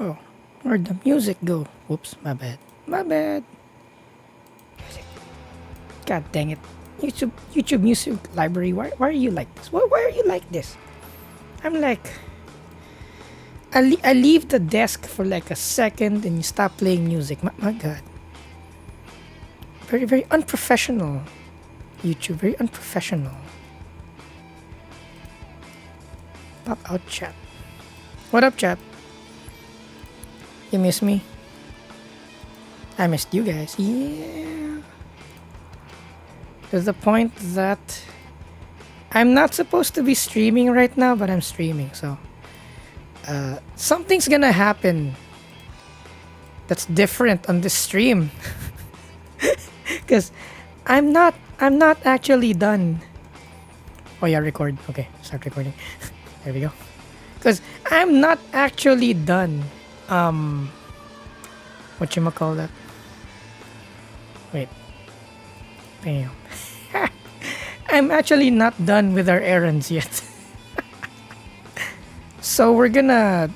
Oh, where'd the music go? Whoops, my bad. My bad. Music. God dang it. YouTube Music Library. Why are you like this? Why are you like this? I'm like, I leave the desk for like a second and you stop playing music. My God. Very, very unprofessional. YouTube, very unprofessional. Pop out chat. What up, chat? You miss me? I missed you guys. Yeah. There's the point that I'm not supposed to be streaming right now, but I'm streaming, so something's gonna happen that's different on this stream. Because I'm not actually done. Oh yeah, record. Okay, start recording. There we go. Because I'm not actually done. Whatchamacallit? Wait. Bam. I'm actually not done with our errands yet. So we're gonna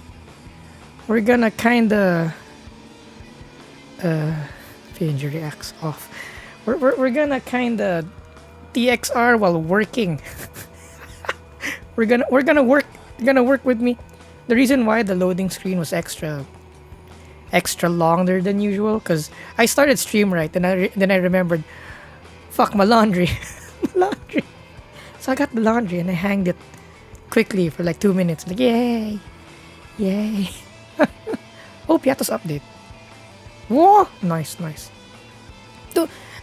kinda injury X off. We're gonna kinda TXR while working. we're gonna work with me. The reason why the loading screen was extra longer than usual, because I started stream right, then I remembered, fuck, my laundry. My laundry. So I got the laundry and I hanged it quickly for like 2 minutes. Like, yay. Oh, Piato's update. Whoa, nice.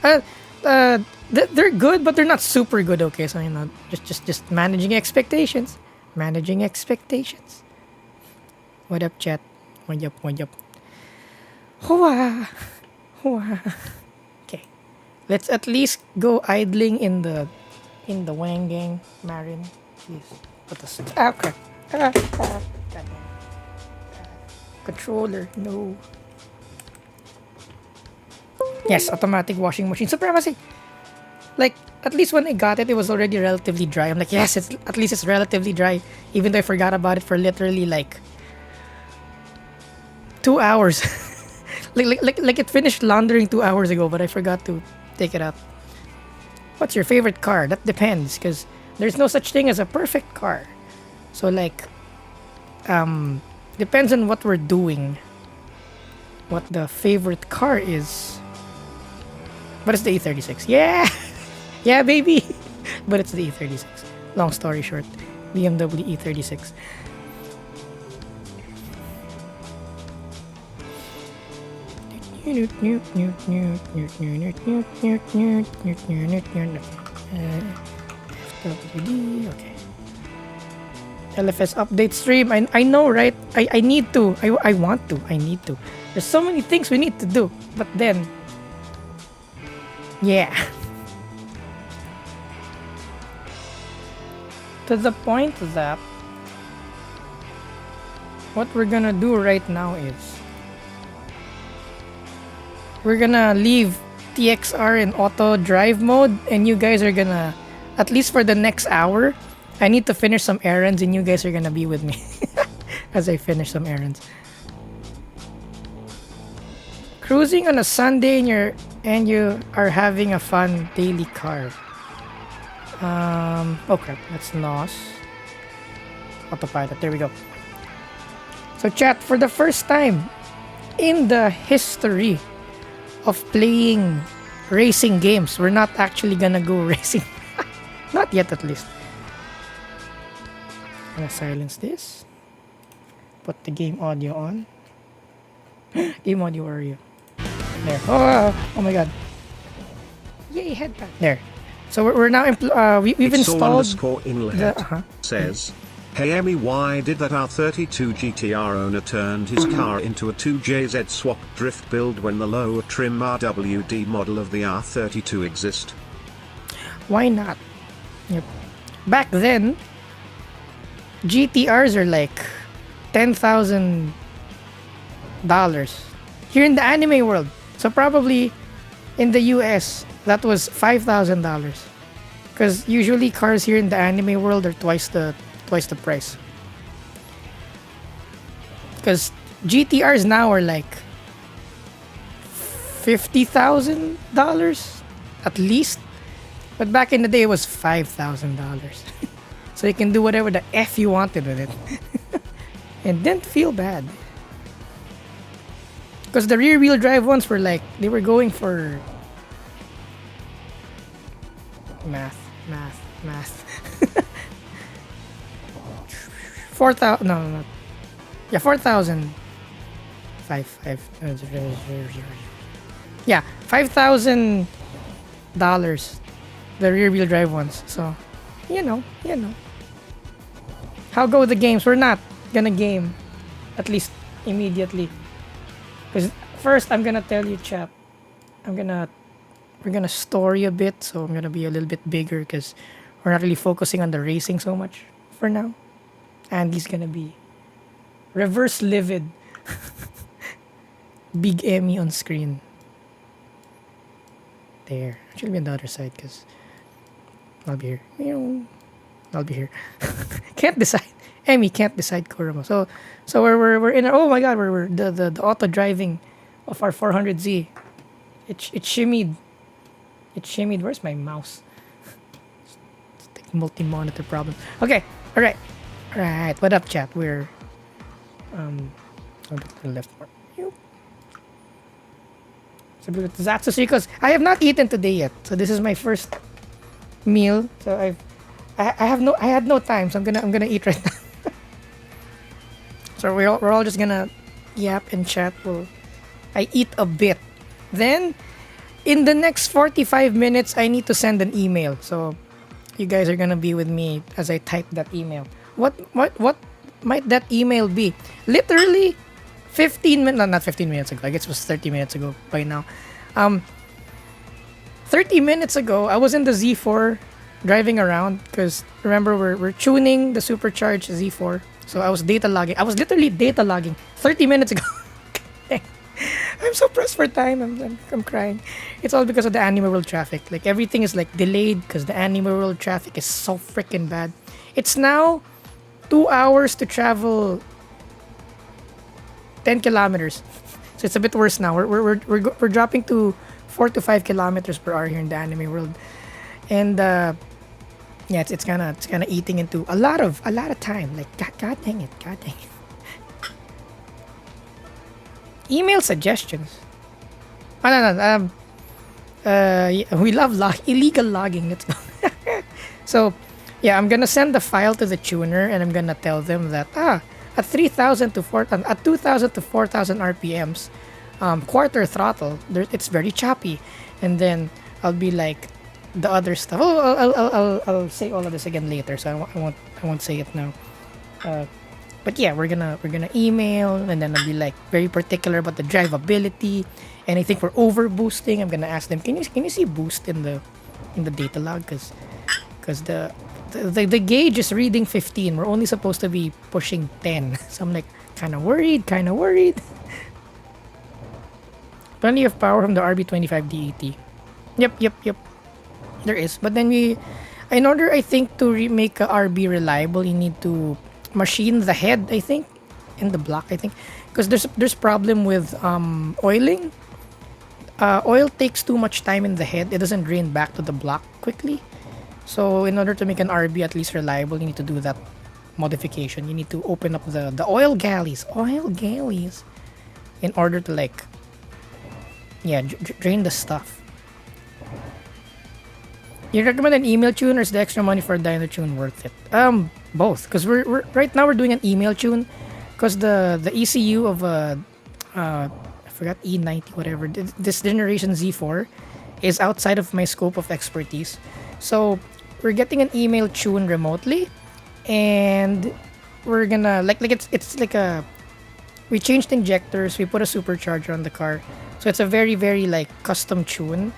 They're good, but they're not super good. Okay, so just managing expectations. What up, chat? What up? Hoa. Okay, let's at least go idling in the Wangan, Marin. Please put us. Okay. Controller, no. Yes, automatic washing machine supremacy. Like, at least when I got it, it was already relatively dry. I'm like, yes, at least it's relatively dry, even though I forgot about it for literally like 2 hours. like it finished laundering 2 hours ago, but I forgot to take it out. What's your favorite car? That depends, because there's no such thing as a perfect car. So like, depends on what we're doing, what the favorite car is. But it's the E36. Yeah! Yeah, baby! But it's the E36. Long story short, BMW E36. FWD, okay. LFS update stream. I know, right? I need to. I want to. I need to. There's so many things we need to do. But then, yeah. To the point that what we're gonna do right now is we're gonna leave TXR in auto drive mode, and you guys are gonna, at least for the next hour, I need to finish some errands and you guys are gonna be with me as I finish some errands. Cruising on a Sunday and you are having a fun daily car. Okay, that's NOS. Autopilot, there we go. So chat, for the first time in the history of playing racing games, we're not actually gonna go racing. Not yet, at least. I'm gonna silence this. Put the game audio on. Game audio, where are you? There. Oh my god. Yay, headband. There. So we're now we've installed the says, "Hey Emmy, why did that R32 GTR owner turned his car into a 2JZ swap drift build when the lower trim RWD model of the R32 exist?" Why not? Yep. Back then, GTRs are like $10,000 here in the anime world. So probably in the US, that was $5,000. Because usually cars here in the anime world are twice the price. Because GTRs now are like $50,000 at least, but back in the day it was $5,000. So you can do whatever the f you wanted with it, and didn't feel bad. Because the rear-wheel drive ones were like they were going for math. 4,000. No. Yeah, 4,000. Five. Yeah, $5,000. The rear-wheel drive ones. So, you know. How go the games? We're not gonna game, at least immediately. Because first, I'm gonna tell you, chap. We're gonna story a bit, so I'm gonna be a little bit bigger because we're not really focusing on the racing so much for now. And he's gonna be reverse livid. Big Emmy on screen. There. Actually, be on the other side because I'll be here. I'll be here. Can't decide. Emmy can't decide Kurama. So we're in. Oh my God, we're the auto driving of our 400Z. It shimmied. It shimmied. Where's my mouse? It's like multi-monitor problem. Okay. All right. What up, chat? We're a bit to the left more. So Zatsusiko's. I have not eaten today yet. So this is my first meal. So I had no time. So I'm gonna eat right now. So we're all just gonna yap and chat. I eat a bit. Then in the next 45 minutes, I need to send an email. So you guys are gonna be with me as I type that email. What might that email be? Literally 15 minutes, no, not 15 minutes ago. I guess it was 30 minutes ago by now. 30 minutes ago, I was in the Z4 driving around because remember we're tuning the supercharged Z4. So I was data logging. I was literally data logging 30 minutes ago. I'm so pressed for time. I'm crying. It's all because of the Anime World traffic. Like everything is like delayed because the Anime World traffic is so freaking bad. It's now 2 hours to travel 10 kilometers. So it's a bit worse now. We're dropping to 4 to 5 kilometers per hour here in the Anime World, and yeah, it's kind of eating into a lot of time. Like God dang it. Email suggestions. No. We love illegal logging. Let's go. So, yeah, I'm gonna send the file to the tuner, and I'm gonna tell them that at 3,000 to 4,000, at 2,000 to 4,000 RPMs, quarter throttle, it's very choppy. And then I'll be like the other stuff. Oh, I'll say all of this again later, so I won't say it now. But yeah, we're gonna email, and then I'll be like very particular about the drivability, and I think we're over boosting. I'm gonna ask them, can you see boost in the data log, because the gauge is reading 15. We're only supposed to be pushing 10. So I'm like kind of worried. Plenty of power from the RB25 DET. Yep. There is, but then in order, I think, to make a RB reliable, you need to machine the head, I think, in the block, I think, because there's problem with oiling. Oil takes too much time in the head. It doesn't drain back to the block quickly. So in order to make an RB at least reliable, you need to do that modification. You need to open up the oil galleys in order to drain the stuff. You recommend an email tune, or is the extra money for a dyno tune worth it? Both, because we're right now we're doing an email tune, because the ECU of I forgot, E90 whatever, this generation Z4 is outside of my scope of expertise. So we're getting an email tune remotely, and we're gonna it's like we changed injectors, we put a supercharger on the car, so it's a very, very custom tune.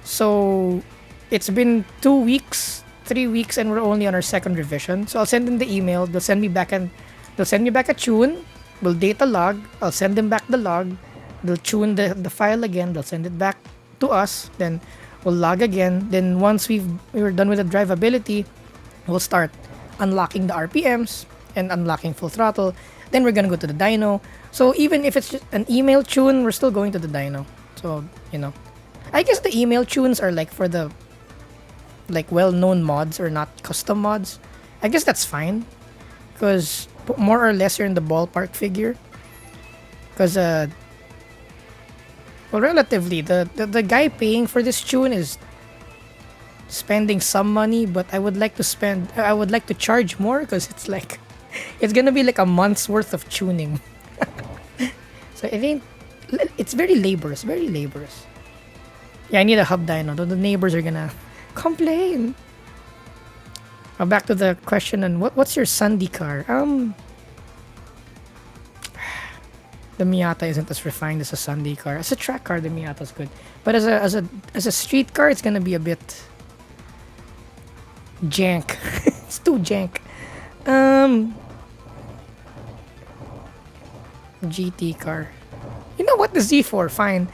So it's been 2 weeks, 3 weeks, and we're only on our second revision. So I'll send them the email. They'll send me back a tune. We'll data log. I'll send them back the log. They'll tune the file again. They'll send it back to us. Then we'll log again. Then once we're done with the drivability, we'll start unlocking the RPMs, and unlocking full throttle. Then we're gonna go to the dyno. So even if it's just an email tune, we're still going to the dyno. So I guess the email tunes are like for the like well-known mods or not custom mods. I guess that's fine, because more or less you're in the ballpark figure. Because well, relatively the guy paying for this tune is spending some money, but I would like to charge more, because it's like it's gonna be like a month's worth of tuning. So I think it's very laborious. Yeah, I need a hub dyno. The neighbors are gonna complain. Now back to the question, and what's your Sunday car? The Miata isn't as refined as a Sunday car. As a track car, the Miata's good, but as a street car, it's gonna be a bit jank. It's too jank. GT car. You know what? The Z4, fine.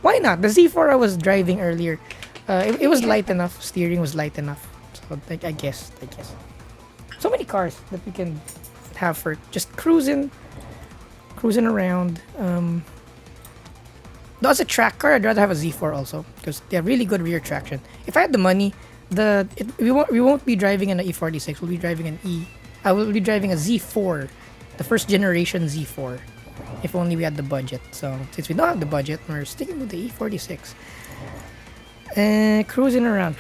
Why not? The Z4 I was driving earlier. It was light enough. Steering was light enough. So I guess. So many cars that we can have for just cruising around. Though as a track car, I'd rather have a Z4 also, because they have really good rear traction. If I had the money, we won't be driving an E46. We'll be driving I will be driving a Z4, the first generation Z4. If only we had the budget. So since we don't have the budget, we're sticking with the E46. Cruising around.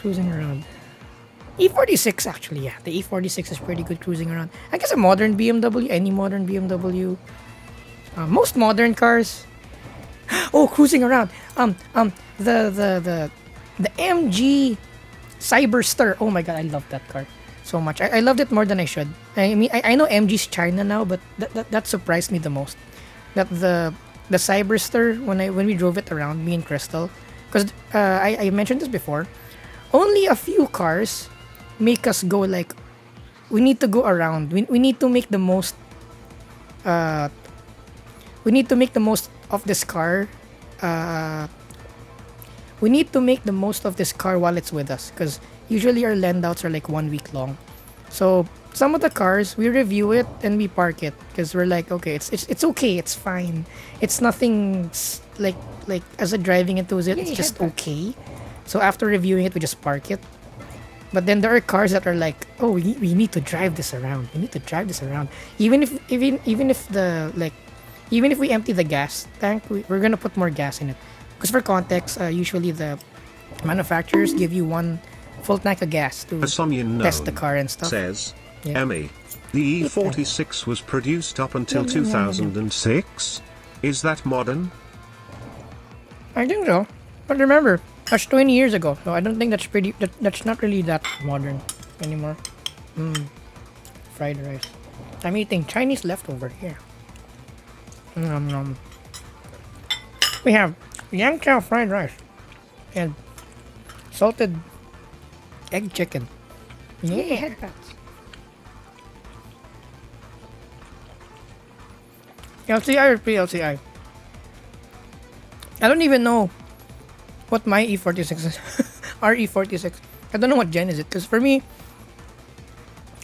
E46 actually, yeah. The E46 is pretty good cruising around. I guess a modern BMW, any modern BMW. Most modern cars. Oh, cruising around. The MG Cyberster. Oh my god, I love that car so much. I loved it more than I should. I mean, I know MG's China now, but that surprised me the most. That the Cyberster, when we drove it around, me and Crystal, because I mentioned this before, only a few cars make us go like, we need to go around. We need to make the most. We need to make the most of this car. We need to make the most of this car while it's with us, because usually our lend outs are like 1 week long. So some of the cars we review it and we park it, because we're like, okay, it's okay, it's fine, it's nothing like as a driving enthusiast, it's just okay. So after reviewing it, we just park it. But then there are cars that are like, oh, we need to drive this around. Even if we empty the gas tank, we're gonna put more gas in it. Because for context, usually the manufacturers give you one full tank of gas to test the car and stuff. Says, yeah. Emmy, the E46 was produced up until 2006. Is that modern? I think so. But remember, that's 20 years ago, so I don't think that's not really that modern anymore. Fried rice. I'm eating Chinese leftover here. We have Yangchow fried rice and salted egg chicken. Yeah. LCI or pre-LCI? I don't even know what my E46 is. Our E46. I don't know what gen is it, because for me,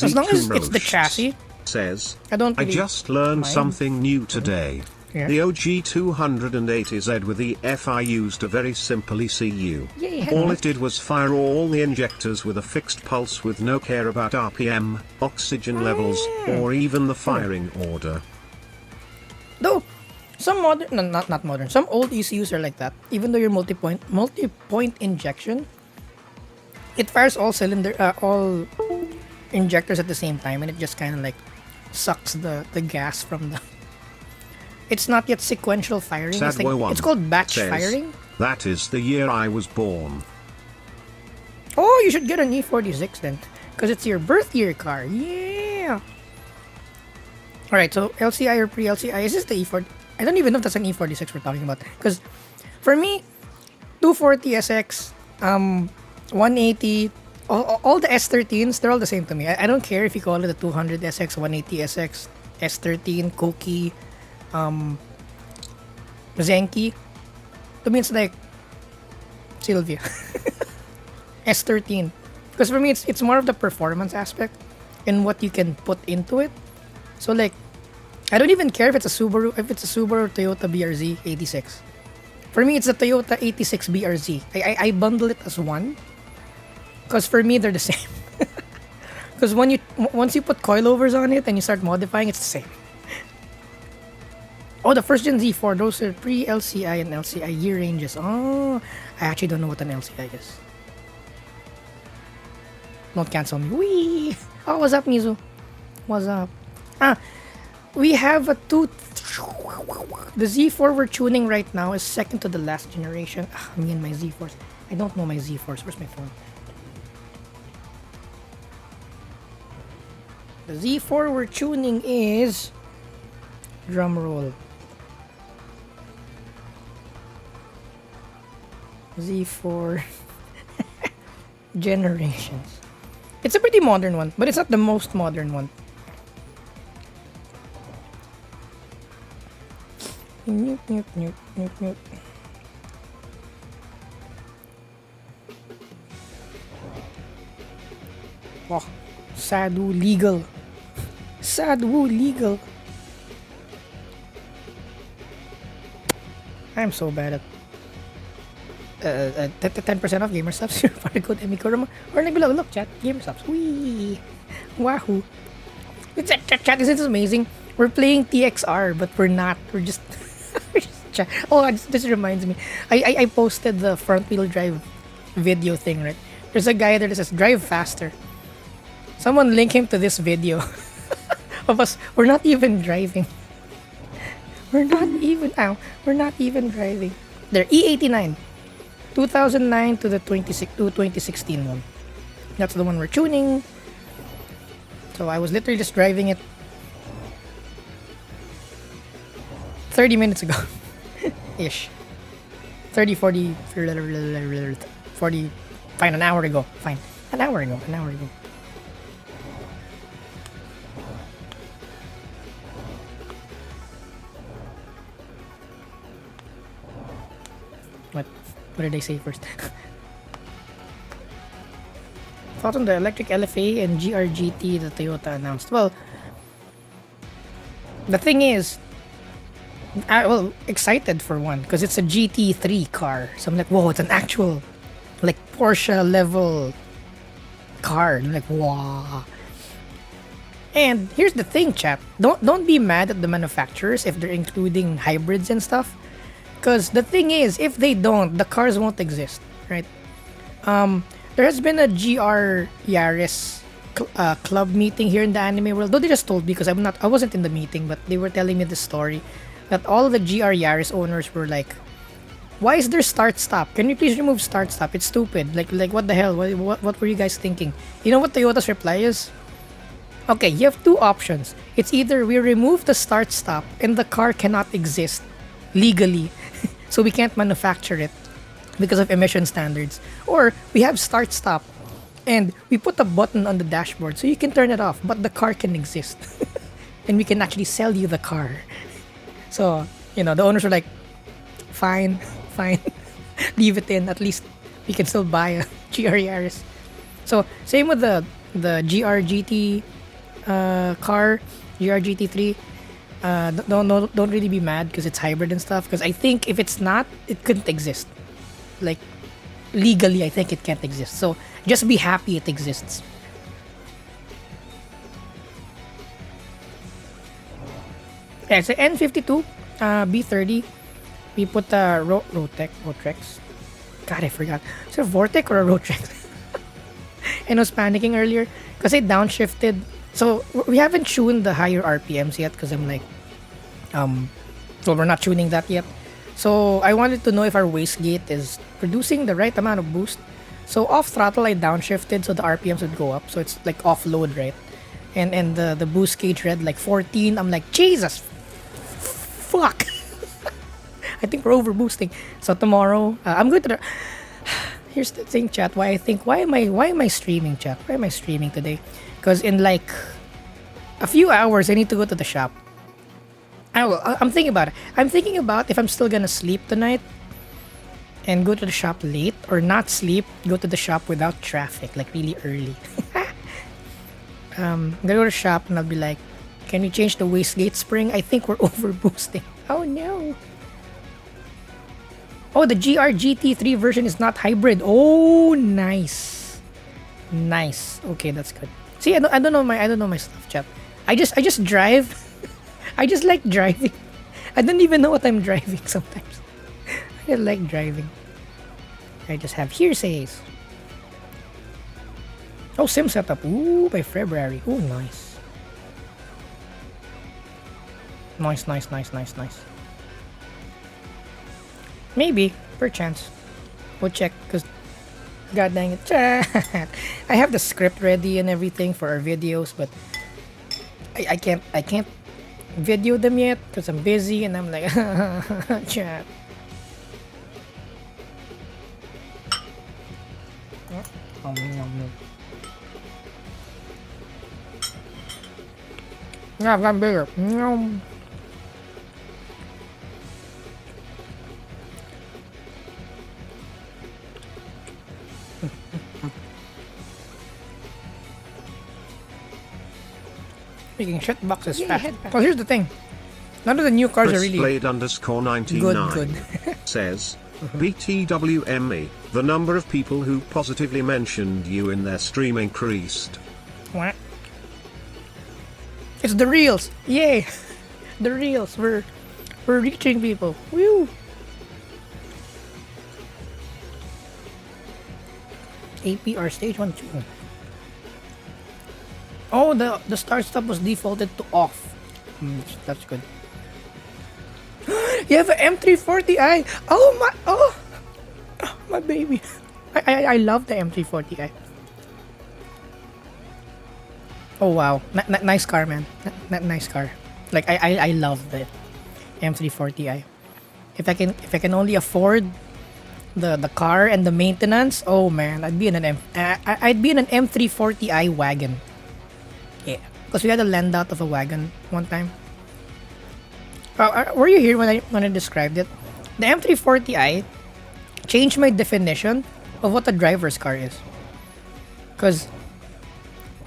as long as it's the chassis, says, I just learned something new today. Yeah. The OG 280Z with the FI used a very simple ECU. Yeah. All it did was fire all the injectors with a fixed pulse with no care about RPM, oxygen levels, or even the firing order. Though some modern, no, not modern, some old ECUs are like that. Even though you're multi-point injection, it fires all injectors at the same time, and it just kind of like sucks the gas from the. It's not yet sequential firing. It's called batch firing. That is the year I was born. Oh, you should get an E46 then, because it's your birth year car. Yeah. All right, so LCI or pre-LCI? Is this the E40? I don't even know if that's an E46 we're talking about. Because for me, 240 SX, 180, all the S13s, they're all the same to me. I don't care if you call it a 200 SX, 180 SX, S13, Koki, Zenki. To me, it's like Sylvia. S13. Because for me, it's more of the performance aspect and what you can put into it. So like, I don't even care if it's a Subaru, or Toyota BRZ 86. For me, it's a Toyota 86 BRZ. I bundle it as one, because for me they're the same. Because once you put coilovers on it and you start modifying, it's the same. Oh, the first gen Z4, those are pre-LCI and LCI year ranges. Oh, I actually don't know what an LCI is. Don't cancel me. Wee! Oh, what's up, Mizu? What's up? We have a the Z4 we're tuning right now is second to the last generation. Me and my Z4s. I don't know my Z4s. Where's my phone? The Z4 we're tuning is... Drum roll. Z4 generations. It's a pretty modern one, but it's not the most modern one. Nope, nope, nope, nope, nope. Oh, Sadu legal. Sadu legal. I'm so bad at 10% off gamer subs for the code Emikorama or like below. Look, chat, gamer subs. Wee, wahoo! Chat, isn't this amazing? We're playing TXR, but we're not. We're just. Oh, this reminds me. I posted the front wheel drive video thing, right? There's a guy there that says drive faster. Someone link him to this video of us. We're not even driving. We're not even driving. They're E89. 2009 to the 2016 one. That's the one we're tuning. So I was literally just driving it 30 minutes ago. Ish. 30, 40, 40, fine, an hour ago. Fine. An hour ago. What did I say first? Thoughts on the electric LFA and GRGT the Toyota announced? Well, the thing is, excited for one because it's a GT3 car. So I'm like, whoa, it's an actual, like Porsche level car. I'm like, wow. And here's the thing, chap. Don't be mad at the manufacturers if they're including hybrids and stuff. Because the thing is, if they don't, the cars won't exist, right? There has been a GR Yaris club meeting here in the anime world. Though they just told me because I wasn't in the meeting, but they were telling me the story that all the GR Yaris owners were like, "Why is there start stop? Can you please remove start stop? It's stupid. Like what the hell? What were you guys thinking?" You know what Toyota's reply is? Okay, you have two options. It's either we remove the start stop and the car cannot exist legally. So we can't manufacture it because of emission standards. Or we have start stop and we put a button on the dashboard so you can turn it off, but the car can exist. And we can actually sell you the car. So, the owners were like, fine, leave it in. At least we can still buy a GR Yaris. So, same with the GR-GT car, GR-GT3. Don't really be mad because it's hybrid and stuff, because I think if it's not, it couldn't exist. Like legally, I think it can't exist. So just be happy it exists. Yeah, it's an N52 B30. We put a Rotrex. God, I forgot. Is it a Vortec or a Rotrex? And I was panicking earlier because I downshifted. So we haven't tuned the higher RPMs yet because I'm like, so we're not tuning that yet. So I wanted to know if our wastegate is producing the right amount of boost. So off throttle I downshifted so the RPMs would go up. So it's like off load, right? And the boost gauge read like 14. I'm like, Jesus, fuck. I think we're over boosting. So tomorrow I'm going to. Here's the thing, chat. Why am I streaming, chat? Why am I streaming today? Because in like a few hours, I need to go to the shop. I'm thinking about it. I'm thinking about if I'm still gonna sleep tonight and go to the shop late, or not sleep, go to the shop without traffic, like really early. I'm gonna go to the shop and I'll be like, Can we change the wastegate spring? I think we're over boosting. Oh no. Oh, the GR GT3 version is not hybrid. Oh, nice. Nice. Okay, that's good. See, I don't know my stuff, chat. I just drive. I just like driving. I don't even know what I'm driving sometimes. I like driving. I just have hearsays. Oh, sim setup. Ooh, by February. Ooh, nice. Nice. Maybe, perchance. We'll check, because god dang it. I have the script ready and everything for our videos, but I can't video them yet because I'm busy and I'm like chat. Yeah, I've gotten bigger. Making shit boxes fast. Well, here's the thing. None of the new cars are really Blade underscore 99 good. says, BTWME, the number of people who positively mentioned you in their stream increased. What? It's the reels. Yay. The reels. We're reaching people. Woo. APR stage 1 2. Oh, the start stop was defaulted to off. That's good. You have an M340i. Oh my baby. I love the M340i. Oh wow, nice car, man. Nice car. Like I love the M340i. If I can only afford the car and the maintenance, oh man, I'd be in an M340i wagon. Yeah, because we had a lend out of a wagon one time. Were you here when I described it? The M340i changed my definition of what a driver's car is. Because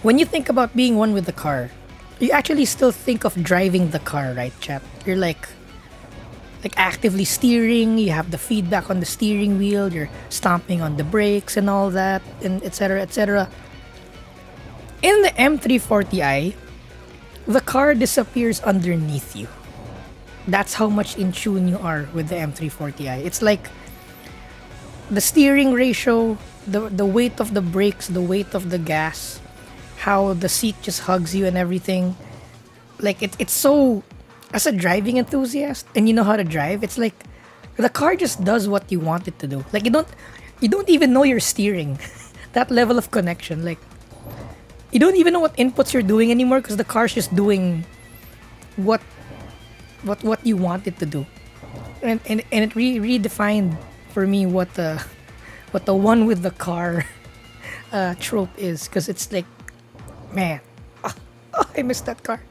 when you think about being one with the car, you actually still think of driving the car, right, chat? You're like actively steering, you have the feedback on the steering wheel, you're stomping on the brakes and all that, and etc. etc. In the M340i, the car disappears underneath you. That's how much in tune you are with the M340i. It's like the steering ratio, the weight of the brakes, the weight of the gas, how the seat just hugs you and everything. Like it's so, as a driving enthusiast and you know how to drive, it's like the car just does what you want it to do. Like you don't even know you're steering. That level of connection, like you don't even know what inputs you're doing anymore because the car's just doing what you want it to do. And it redefined for me what the one with the car trope is, because it's like, man, I miss that car.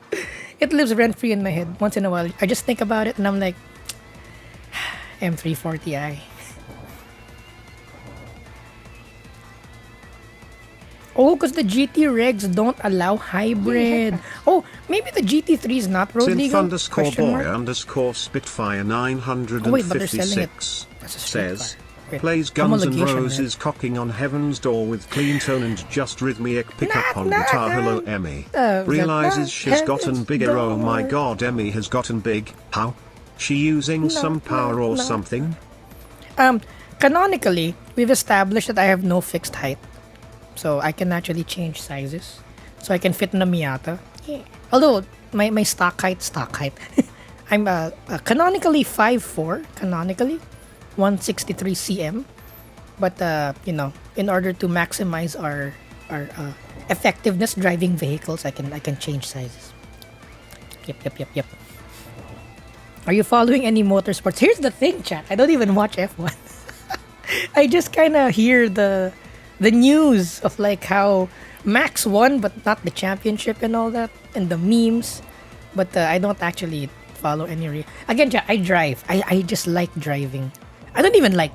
It lives rent free in my head. Once in a while, I just think about it and I'm like, M340i. Oh, because the GT regs don't allow hybrid. Oh, maybe the GT3 is not road legal? Synth_boy_spitfire 956 says, plays Guns N' Roses cocking on heaven's door with clean tone and just rhythmic pickup on guitar. Hello Emmy. Realizes she's gotten bigger. Oh my god, Emmy has gotten big. How? She using some power or something? Canonically, we've established that I have no fixed height. So I can actually change sizes. So I can fit in a Miata. Yeah. Although my stock height. I'm canonically 5'4", canonically 163 cm. But you know, in order to maximize our effectiveness driving vehicles, I can change sizes. Yep. Are you following any motorsports? Here's the thing, chat. I don't even watch F1. I just kind of hear the news of like how Max won but not the championship and all that, and the memes, but I don't actually follow any again, I drive. I just like driving. I don't even like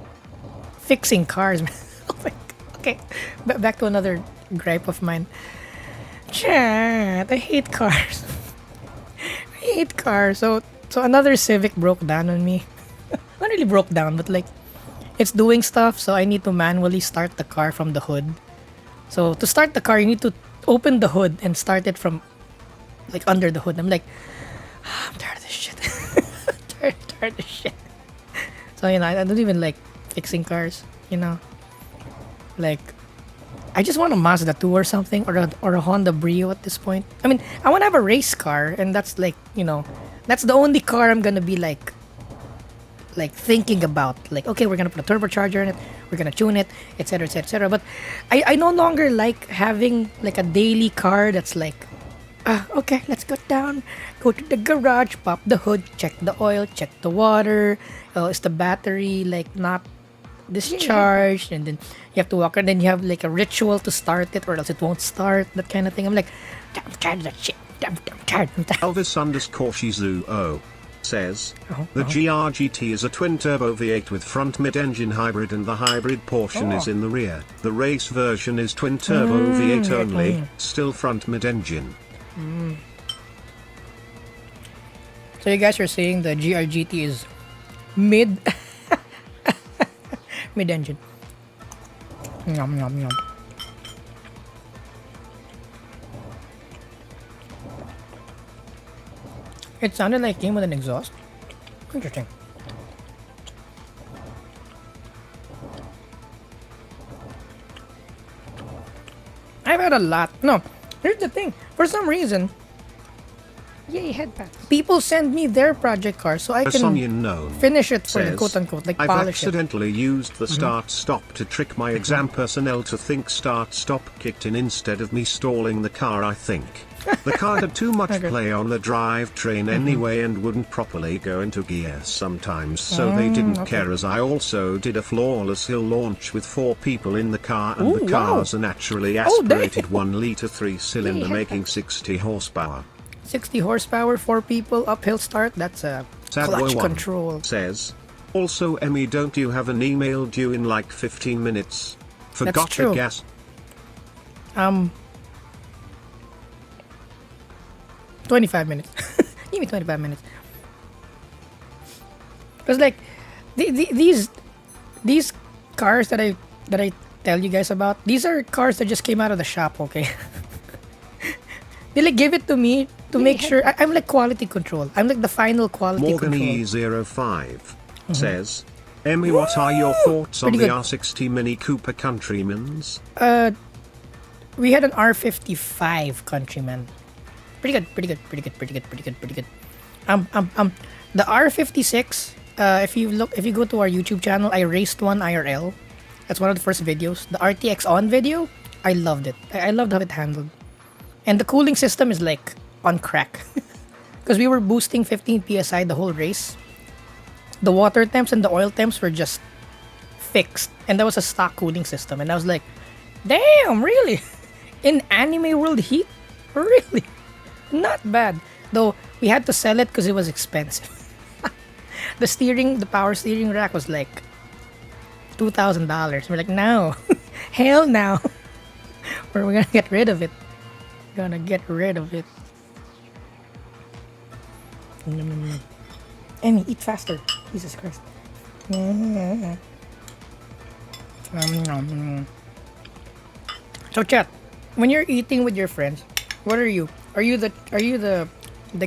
fixing cars. Okay, back to another gripe of mine. Chat, I hate cars. hate cars. So another Civic broke down on me. Not really broke down, but like it's doing stuff. So I need to manually start the car from the hood. So to start the car, you need to open the hood and start it from like under the hood. I'm like, I'm tired of this shit. tired of this shit. So I don't even like fixing cars. Like I just want a Mazda 2 or something, or a Honda Brio at this point. I mean, I want to have a race car, and that's like that's the only car I'm gonna be like thinking about. Like, okay, we're gonna put a turbocharger in it, we're gonna tune it, etc., etc., etc. But I no longer like having like a daily car that's like, okay, let's go down, go to the garage, pop the hood, check the oil, check the water. Is the battery like not discharged? And then you have to walk, and then you have like a ritual to start it, or else it won't start. That kind of thing. I'm like, I'm tired of that shit. I'm tired. Elvis_Shizu says, the GRGT is a twin-turbo V8 with front mid-engine hybrid, and the hybrid portion is in the rear. The race version is twin-turbo V8 only, still front mid-engine. So you guys are saying the GRGT is mid-engine. Yum, yum, yum. It sounded like it came with an exhaust. Interesting. I've had a lot. No, here's the thing. For some reason, yay, headband. People send me their project cars so I can finish it for the quote-unquote, like I've polish it. accidentally used the start-stop to trick my exam personnel to think start-stop kicked in instead of me stalling the car, I think. The car had too much play on the drivetrain anyway and wouldn't properly go into gear sometimes, so they didn't care, as I also did a flawless hill launch with 4 people in the car, and the car's a naturally aspirated 1-litre 3-cylinder making 60 horsepower. 60 horsepower, 4 people, uphill start, that's a clutch control. Says, also Emmy, don't you have an email due in like 15 minutes? Forgot true. the gas. 25 minutes. Give me 25 minutes. Because like these cars that I tell you guys about, these are cars that just came out of the shop, okay? They like give it to me to make sure I'm like quality control. I'm like the final quality Morgan control. E05 says, Emmy, what are your thoughts on the R60 Mini Cooper Countrymans? We had an R55 Countryman. Pretty good. The R56. If you go to our YouTube channel, I raced one IRL. That's one of the first videos. The RTX on video, I loved it. I loved how it handled, and the cooling system is like on crack, because we were boosting 15 psi the whole race. The water temps and the oil temps were just fixed, and that was a stock cooling system. And I was like, damn, really? In anime world heat, really? Not bad, though. We had to sell it because it was expensive. The power steering rack was like $2,000. We're like, no, hell no. We're gonna get rid of it. Emmy, eat faster. Jesus Christ. So chat, when you're eating with your friends, what are you? Are you the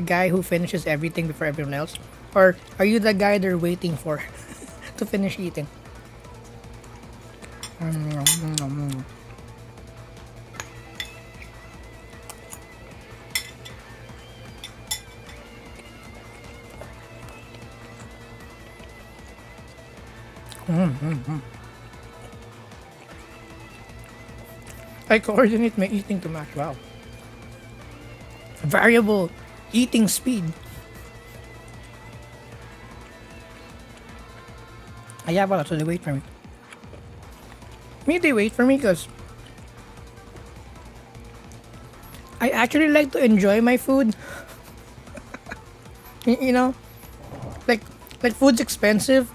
guy who finishes everything before everyone else? Or are you the guy they're waiting for to finish eating? I coordinate my eating to match. Wow. Variable eating speed. Yeah, well, so they wait for me. They wait for me because I actually like to enjoy my food. You know, like food's expensive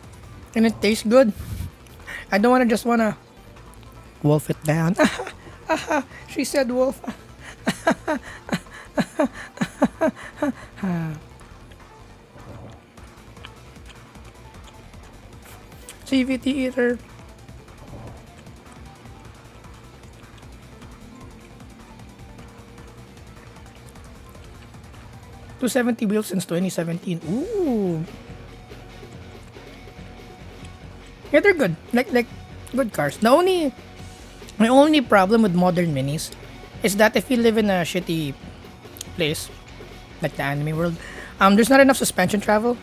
and it tastes good. I don't just wanna wolf it down. She said wolf. CVT eater. 270 wheels since 2017. Ooh. Yeah, they're good. Like good cars. My only problem with modern minis is that if you live in a shitty place, like the anime world, there's not enough suspension travel.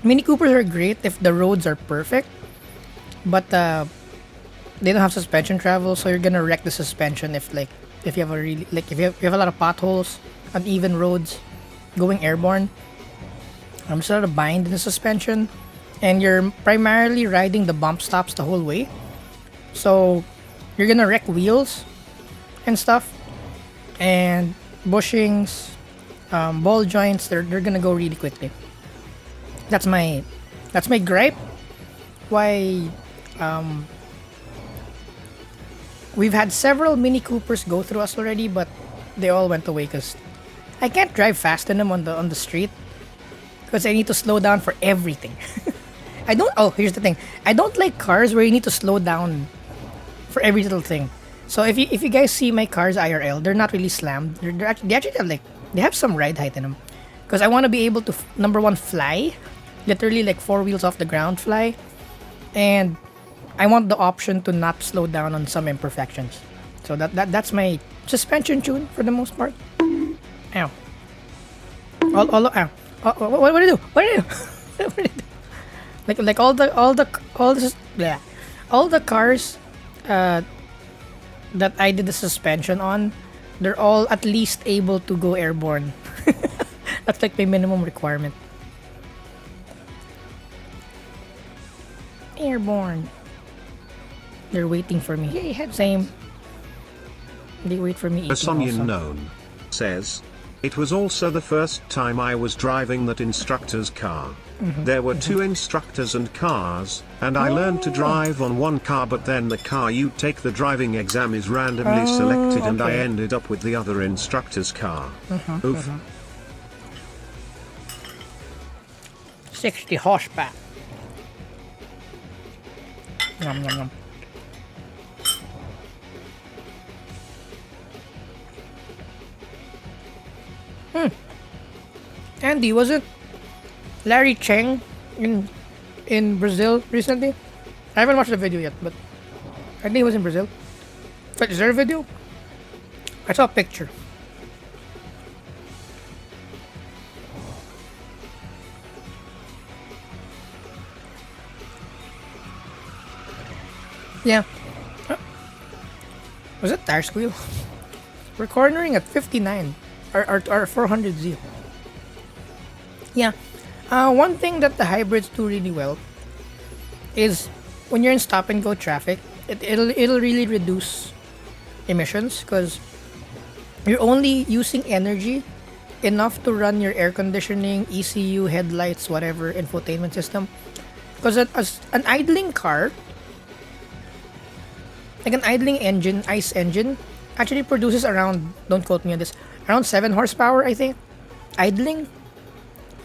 Mini Coopers are great if the roads are perfect, but they don't have suspension travel, so you're gonna wreck the suspension if you have a really if you have a lot of potholes, uneven roads, going airborne. I'm sort of bind in the suspension, and you're primarily riding the bump stops the whole way, so you're gonna wreck wheels and stuff, and bushings, ball joints. They're gonna go really quickly. That's my gripe. Why we've had several Mini Coopers go through us already, but they all went away because I can't drive fast in them on the street because I need to slow down for everything. I don't. Oh, here's the thing. I don't like cars where you need to slow down for every little thing. So if you guys see my cars IRL, they're not really slammed. They actually have they have some ride height in them. Because I want to be able to number one, fly, literally like 4 wheels off the ground fly, and I want the option to not slow down on some imperfections. So that's my suspension tune for the most part. Ow. Ow. What do I do? What do I do? What do I do? Like all the cars that I did the suspension on, they're all at least able to go airborne. That's like my minimum requirement. Airborne. They're waiting for me. Yay, same. They wait for me. A Sonyan known says, it was also the first time I was driving that instructor's car. There were 2 instructors and cars, and I learned to drive on one car, but then the car you take the driving exam is randomly selected, and I ended up with the other instructor's car. Oof. 60 horsepower. Yum, yum, yum. Andy, was it Larry Cheng in Brazil recently? I haven't watched the video yet, but I think he was in Brazil. But is there a video? I saw a picture. Yeah. Was it tire squeal? We're cornering at 59. Our 400Z. Yeah. One thing that the hybrids do really well is when you're in stop and go traffic, it'll really reduce emissions because you're only using energy enough to run your air conditioning, ECU, headlights, whatever, infotainment system. Because an idling car, like an idling engine, ICE engine, actually produces around, don't quote me on this, around 7 horsepower, I think, idling.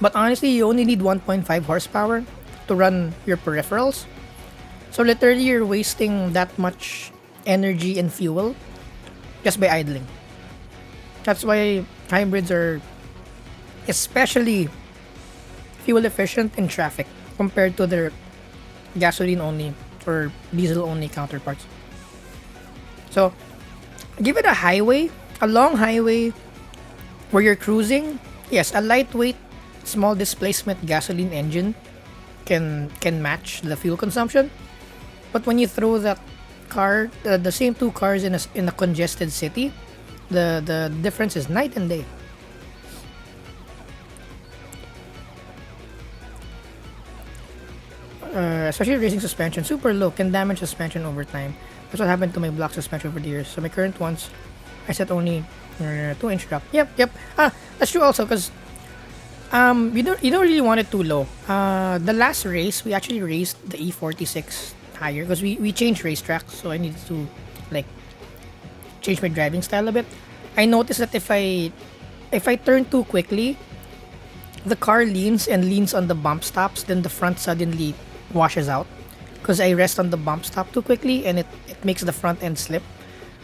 But honestly, you only need 1.5 horsepower to run your peripherals. So literally, you're wasting that much energy and fuel just by idling. That's why hybrids are especially fuel efficient in traffic compared to their gasoline only or diesel only counterparts. So, give it a long highway where you're cruising. Yes, a lightweight, small displacement gasoline engine can match the fuel consumption. But when you throw that car, the same 2 cars in a congested city, the difference is night and day. Especially racing suspension, super low, can damage suspension over time. That's what happened to my block suspension over the years. So my current ones, I set only 2-inch drop. Yep. That's true also because you don't really want it too low. The last race we actually raced the E46 higher because we changed racetracks, so I needed to change my driving style a bit. I noticed that if I turn too quickly, the car leans on the bump stops, then the front suddenly washes out. because I rest on the bump stop too quickly and it makes the front end slip.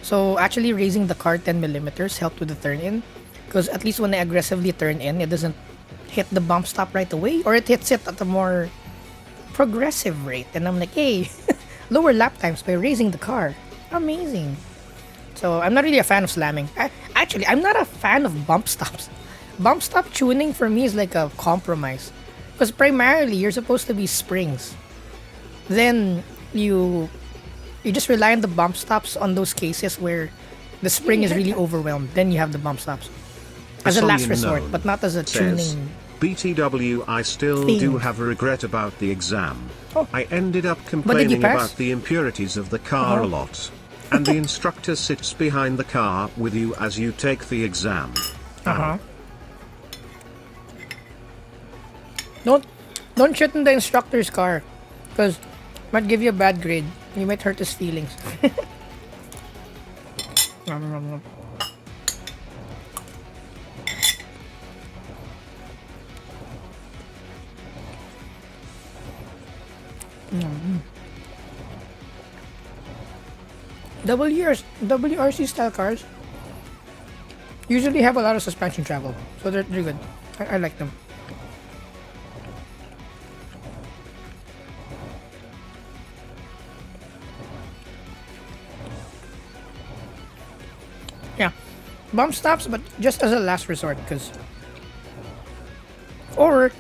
So actually raising the car 10 millimeters helped with the turn in, because at least when I aggressively turn in, it doesn't hit the bump stop right away, or it hits it at a more progressive rate. And I'm like, hey, lower lap times by raising the car. Amazing. So I'm not really a fan of slamming. Actually, I'm not a fan of bump stops. Bump stop tuning for me is like a compromise, because primarily you're supposed to be springs. Then you just rely on the bump stops on those cases where the spring is really overwhelmed. Then you have the bump stops as a last resort, but not as a tuning. BTW, I still do have a regret about the exam. Oh. I ended up complaining about the impurities of the car a lot. And the instructor sits behind the car with you as you take the exam. Don't shit in the instructor's car, because it might give you a bad grade. You might hurt his feelings. WRC style cars usually have a lot of suspension travel, so they're good. I like them. Yeah, bump stops, but just as a last resort, because or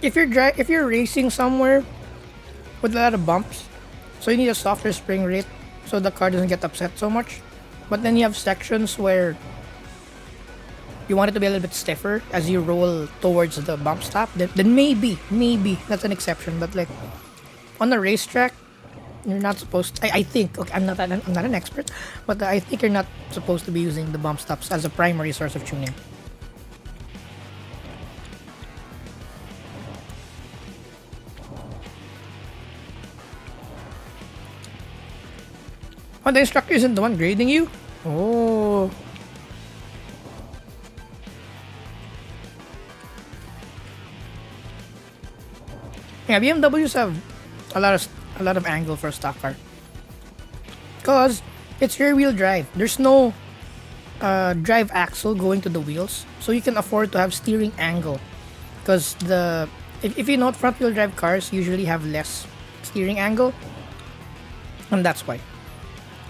if you're racing somewhere with a lot of bumps, so you need a softer spring rate so the car doesn't get upset so much. But then you have sections where you want it to be a little bit stiffer as you roll towards the bump stop. Then maybe that's an exception. But like on a racetrack, you're not supposed to, I think, okay, I'm not an expert, but I think you're not supposed to be using the bump stops as a primary source of tuning. Oh, the instructor isn't the one grading you? Oh. Yeah, BMWs have a lot of angle for a stock car, cause it's rear wheel drive. There's no drive axle going to the wheels, so you can afford to have steering angle. Cause if you note, front wheel drive cars usually have less steering angle, and that's why.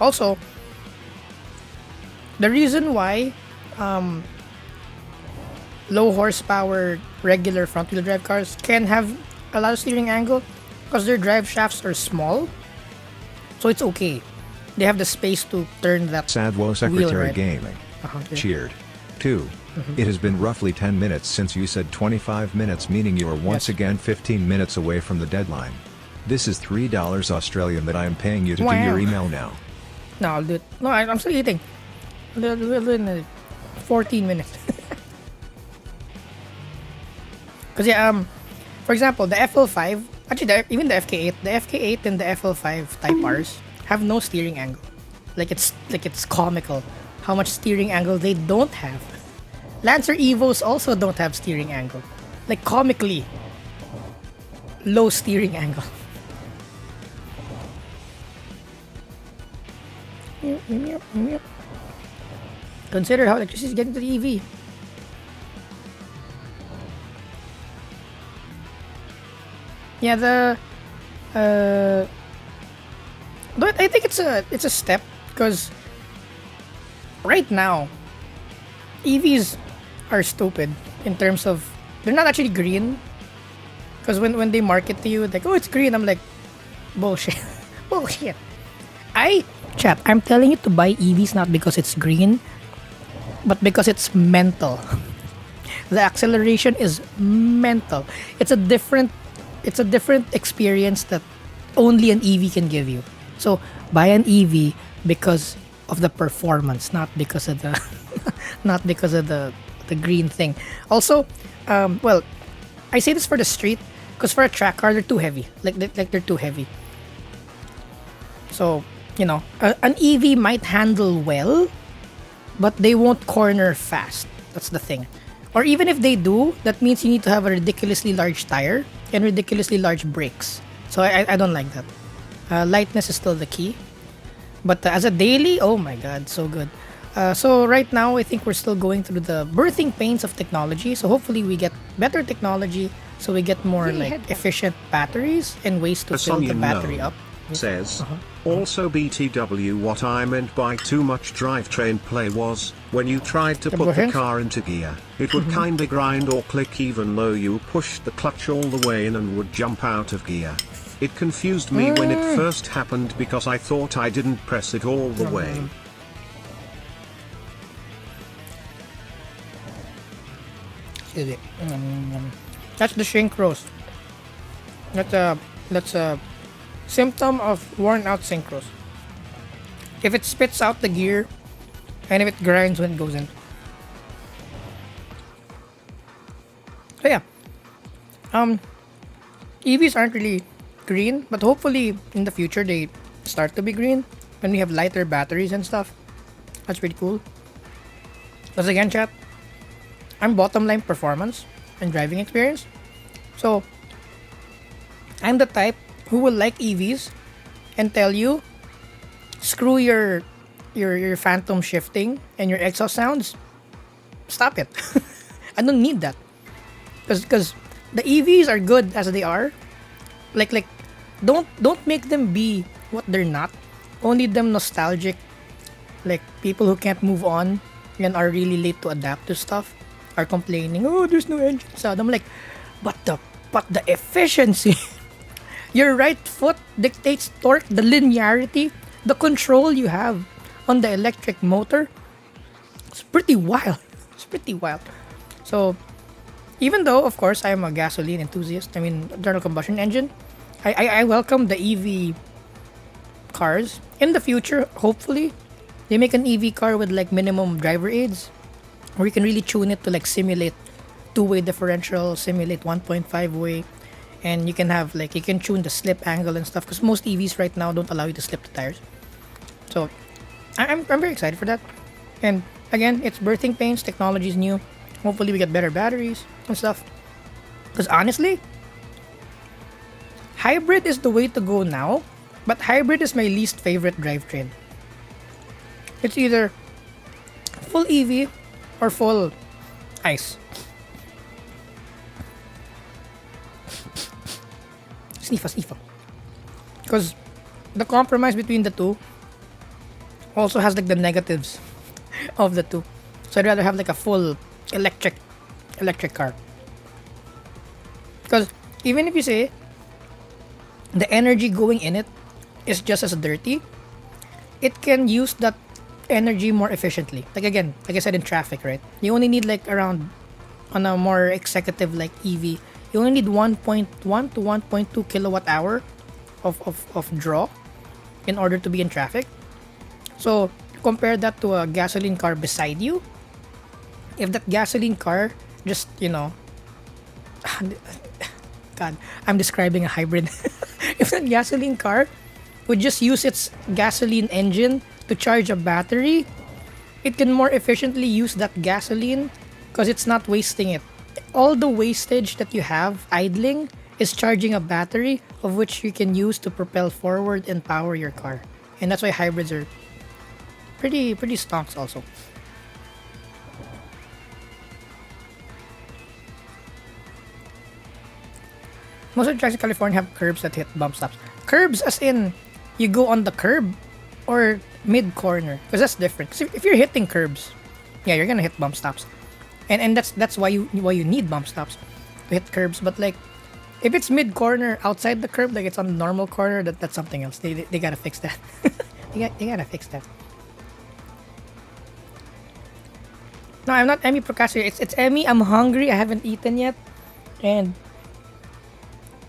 Also, the reason why low horsepower regular front wheel drive cars can have a lot of steering angle, because their drive shafts are small, so it's okay. They have the space to turn that Sadwo Secretary wheel, right? Gaming. Yeah. Cheered. 2. It has been roughly 10 minutes since you said 25 minutes, meaning you are once again 15 minutes away from the deadline. This is $3 Australian that I am paying you to do your email now. No, I'll do it. No, I'm still eating. We'll do it in 14 minutes. Because yeah, for example, the FL5, actually even the FK8 and the FL5 Type Rs have no steering angle. Like it's comical how much steering angle they don't have. Lancer Evos also don't have steering angle. Like comically low steering angle. Yep. Consider how electricity is getting to the EV. Yeah, but I think it's a step, because right now EVs are stupid in terms of they're not actually green. Because when they market to you like, oh, it's green, I'm like, bullshit. Bullshit. I'm telling you to buy EVs not because it's green, but because it's mental. The acceleration is mental. It's a different experience that only an EV can give you. So buy an EV because of the performance, not because of the the green thing. Also, well, I say this for the street, because for a track car they're too heavy. Like they're too heavy. So, you know, an EV might handle well, but they won't corner fast. That's the thing. Or even if they do, that means you need to have a ridiculously large tire and ridiculously large brakes. So I don't like that. Lightness is still the key. But as a daily, oh my god, so good. So right now, I think we're still going through the birthing pains of technology. So hopefully we get better technology, so we get more like efficient batteries and ways to fill the battery up. Says, also BTW, what I meant by too much drivetrain play was, when you tried to put the car into gear, it would kinda grind or click even though you pushed the clutch all the way in and would jump out of gear. It confused me when it first happened because I thought I didn't press it all the way. That's the synchros. That's a symptom of worn out synchros. If it spits out the gear and if it grinds when it goes in. So yeah. EVs aren't really green, but hopefully in the future they start to be green when we have lighter batteries and stuff. That's pretty cool. Because again, chat, I'm bottom line performance and driving experience. So I'm the type who will like EVs and tell you, screw your phantom shifting and your exhaust sounds. Stop it. I don't need that. Because the EVs are good as they are. Like don't make them be what they're not. Only them nostalgic, like people who can't move on and are really late to adapt to stuff are complaining, oh, there's no engine sound. I'm like, but the efficiency. Your right foot dictates torque, the linearity, the control you have on the electric motor. It's pretty wild. It's pretty wild. So even though, of course, I'm a gasoline enthusiast, I mean, internal combustion engine, I welcome the EV cars. In the future, hopefully, they make an EV car with like minimum driver aids, where you can really tune it to like simulate two-way differential, simulate 1.5-way, and you can have like, you can tune the slip angle and stuff, because most EVs right now don't allow you to slip the tires. So I'm very excited for that. And again, it's birthing pains, technology is new. Hopefully we get better batteries and stuff. Because honestly, hybrid is the way to go now, but hybrid is my least favorite drivetrain. It's either full EV or full ICE. Snifa. Because the compromise between the two also has like the negatives of the two. So I'd rather have like a full electric car. Because even if you say the energy going in it is just as dirty, it can use that energy more efficiently. Like again, like I said, in traffic, right? You only need like around, on a more executive like EV, you only need 1.1 to 1.2 kilowatt hour of draw in order to be in traffic. So compare that to a gasoline car beside you. If that gasoline car just, God, I'm describing a hybrid. If that gasoline car would just use its gasoline engine to charge a battery, it can more efficiently use that gasoline because it's not wasting it. All the wastage that you have idling is charging a battery, of which you can use to propel forward and power your car. And that's why hybrids are pretty stonks also. Most of the tracks in California have curbs that hit bump stops. Curbs as in you go on the curb or mid-corner? Because that's different. Because if you're hitting curbs, yeah, you're gonna hit bump stops. And that's why you need bump stops to hit curbs. But like, if it's mid-corner outside the curb, like it's on the normal corner, that's something else. They gotta fix that. they gotta fix that. No, I'm not Emmy procrastinating. It's Emmy. I'm hungry. I haven't eaten yet, and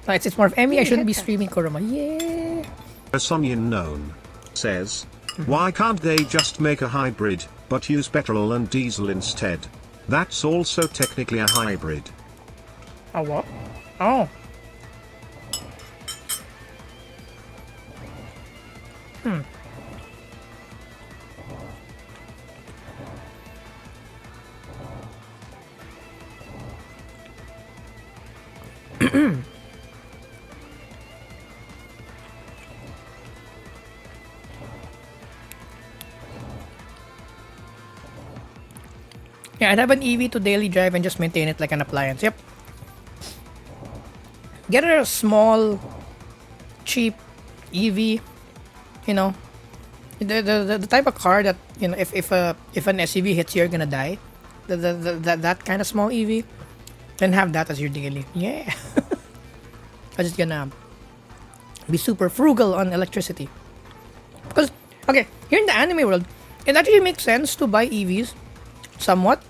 no, it's more of Emmy. I shouldn't be streaming Kurama. Yeah. A Sonyan known says, why can't they just make a hybrid, but use petrol and diesel instead? That's also technically a hybrid. A what? Oh. Yeah, I'd have an EV to daily drive and just maintain it like an appliance. Yep. Get a small, cheap EV. You know, the type of car that, you know, if an SUV hits you, you're gonna die. That kind of small EV. Then have that as your daily. Yeah. I'm just gonna be super frugal on electricity. Because, okay, here in the anime world, it actually makes sense to buy EVs, somewhat,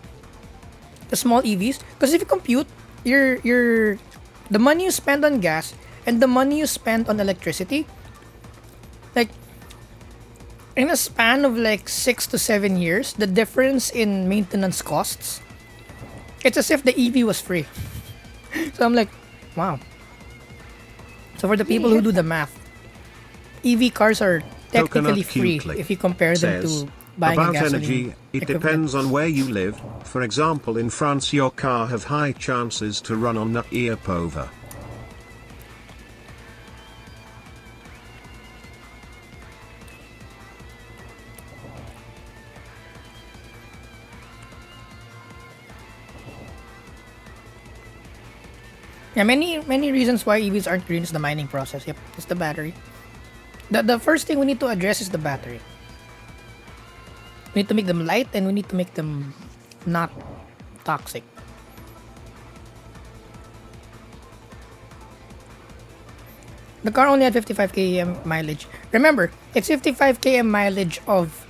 the small EVs. Because if you compute the money you spend on gas and the money you spend on electricity, like, in a span of like 6 to 7 years, the difference in maintenance costs, it's as if the EV was free. So I'm like, wow. So for the people who do the math, EV cars are technically free if you compare them to buying a about gasoline energy, it equivalent. depends on where you live. For example, in France your car have high chances to run on nuclear power. Yeah, many reasons why EVs aren't green is the mining process. Yep, it's the battery. The first thing we need to address is the battery. We need to make them light and we need to make them not toxic. The car only had 55 km mileage. Remember, it's 55 km mileage of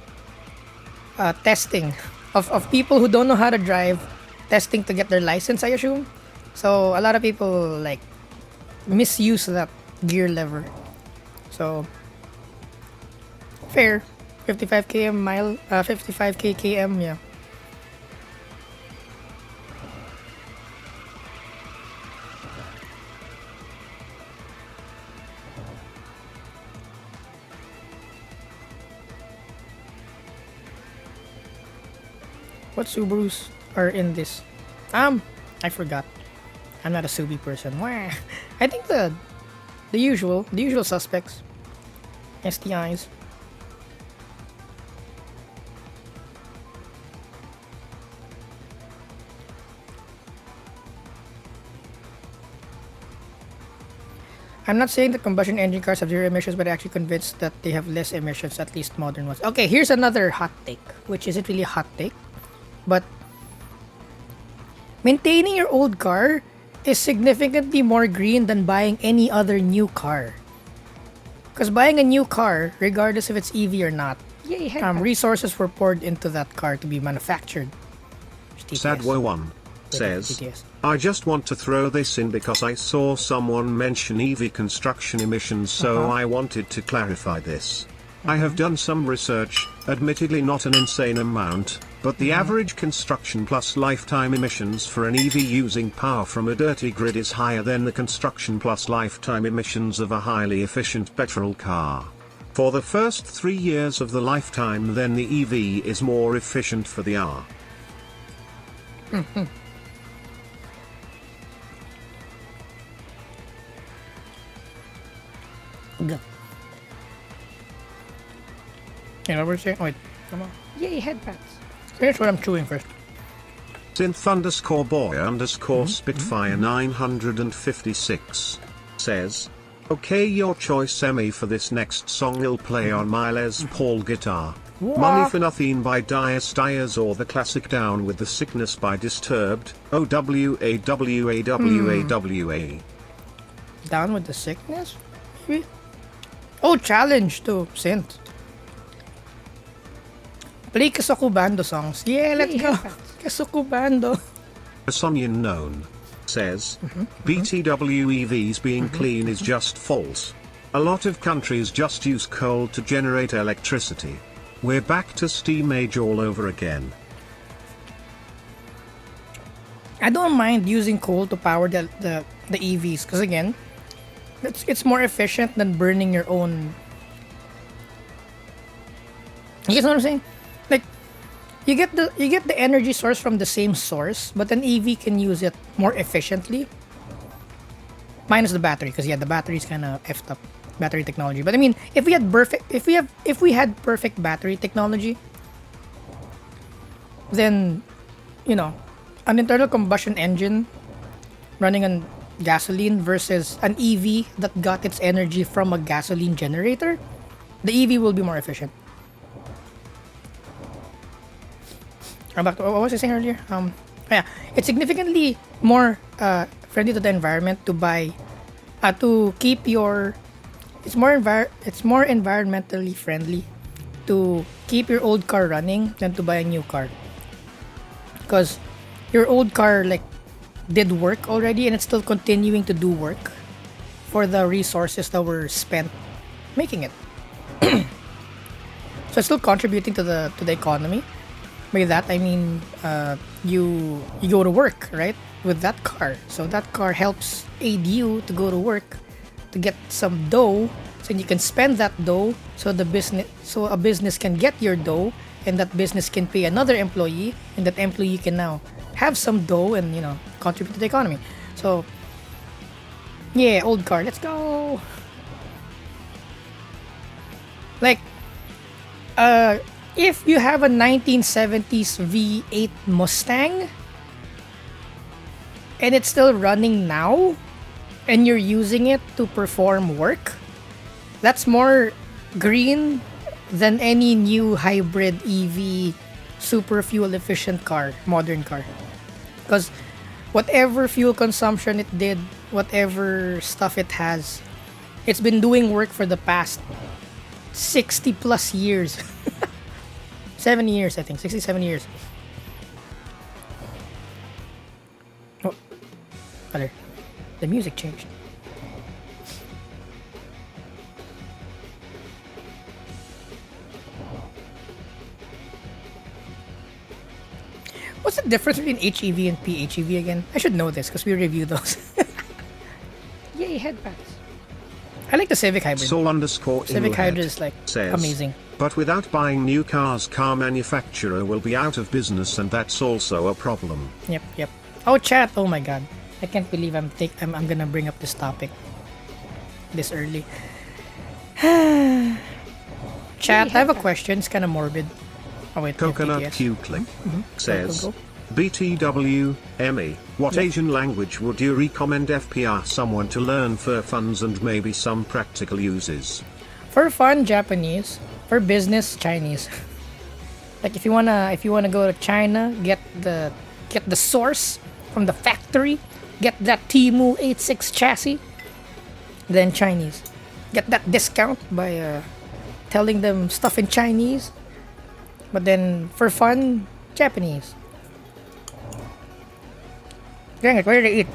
testing of people who don't know how to drive, testing to get their license, I assume. So a lot of people like misuse that gear lever. So fair, 55 km mile, 55 km, yeah. What Subarus are in this? I forgot. I'm not a Subi person. Wah. I think the usual suspects. STIs. I'm not saying that combustion engine cars have zero emissions, but I'm actually convinced that they have less emissions, at least modern ones. Okay, here's another hot take, which isn't really a hot take, but maintaining your old car is significantly more green than buying any other new car. Because buying a new car, regardless if it's EV or not, resources were poured into that car to be manufactured. Sadwo1 says, I just want to throw this in because I saw someone mention EV construction emissions, so I wanted to clarify this. I have done some research, admittedly not an insane amount, but the average construction plus lifetime emissions for an EV using power from a dirty grid is higher than the construction plus lifetime emissions of a highly efficient petrol car. For the first 3 years of the lifetime, then the EV is more efficient for the hour. Go. You know what we're saying? Wait, come on. Yay, headpats. Here's what I'm chewing first. Synth_boy_Spitfire 956 says, okay, your choice, Emmy, for this next song I'll play on my Les Paul guitar. What? Money for Nothing by Dire Styles or the classic Down with the Sickness by Disturbed. OWAWAWAWA. Down with the Sickness? Maybe? Oh, challenge to synth. Play Kasukubando songs. Yeah, let's go. Kasukubando. Sonyan Known says, BTW EVs being clean is just false. A lot of countries just use coal to generate electricity. We're back to steam age all over again. I don't mind using coal to power the EVs because again, it's more efficient than burning your own. You get what I'm saying? Like you get the energy source from the same source, but an EV can use it more efficiently. minus the battery, because the battery's kind of effed up, battery technology. But I mean, if we had perfect battery technology, then an internal combustion engine running on gasoline versus an EV that got its energy from a gasoline generator, the EV will be more efficient. Back to what was I saying earlier? Yeah, it's significantly more friendly to the environment to buy, to keep your. It's more environmentally friendly to keep your old car running than to buy a new car. Because your old car did work already and it's still continuing to do work for the resources that were spent making it. So it's still contributing to the economy. By that I mean you go to work, right, with that car. So that car helps aid you to go to work to get some dough, so you can spend that dough so a business can get your dough, and that business can pay another employee, and that employee can now have some dough and contribute to the economy. So yeah, old car, let's go. If you have a 1970s V8 Mustang and it's still running now and you're using it to perform work, that's more green than any new hybrid EV super fuel efficient car, modern car. Because whatever fuel consumption it did, whatever stuff it has, it's been doing work for the past 60 plus years. 70 years, I think. 67 years. Oh, other. The music changed. What's the difference between HEV and PHEV again? I should know this because we reviewed those. Yay, headpacks. I like the Civic Hybrid. Civic Hybrid is says, amazing. But without buying new cars, car manufacturer will be out of business, and that's also a problem. Yep. Oh, chat. Oh my god. I can't believe I'm gonna bring up this topic this early. Chat, I have a question. It's kind of morbid. Oh wait, Coconut Q-Click says, go. BTW, Emmy, what Asian language would you recommend FPR someone to learn for funds and maybe some practical uses? For fun, Japanese. For business, Chinese. If you wanna go to China, get the source from the factory, get that Temu 86 chassis, then Chinese. Get that discount by telling them stuff in Chinese. But then for fun, Japanese. Dang it, where did I eat?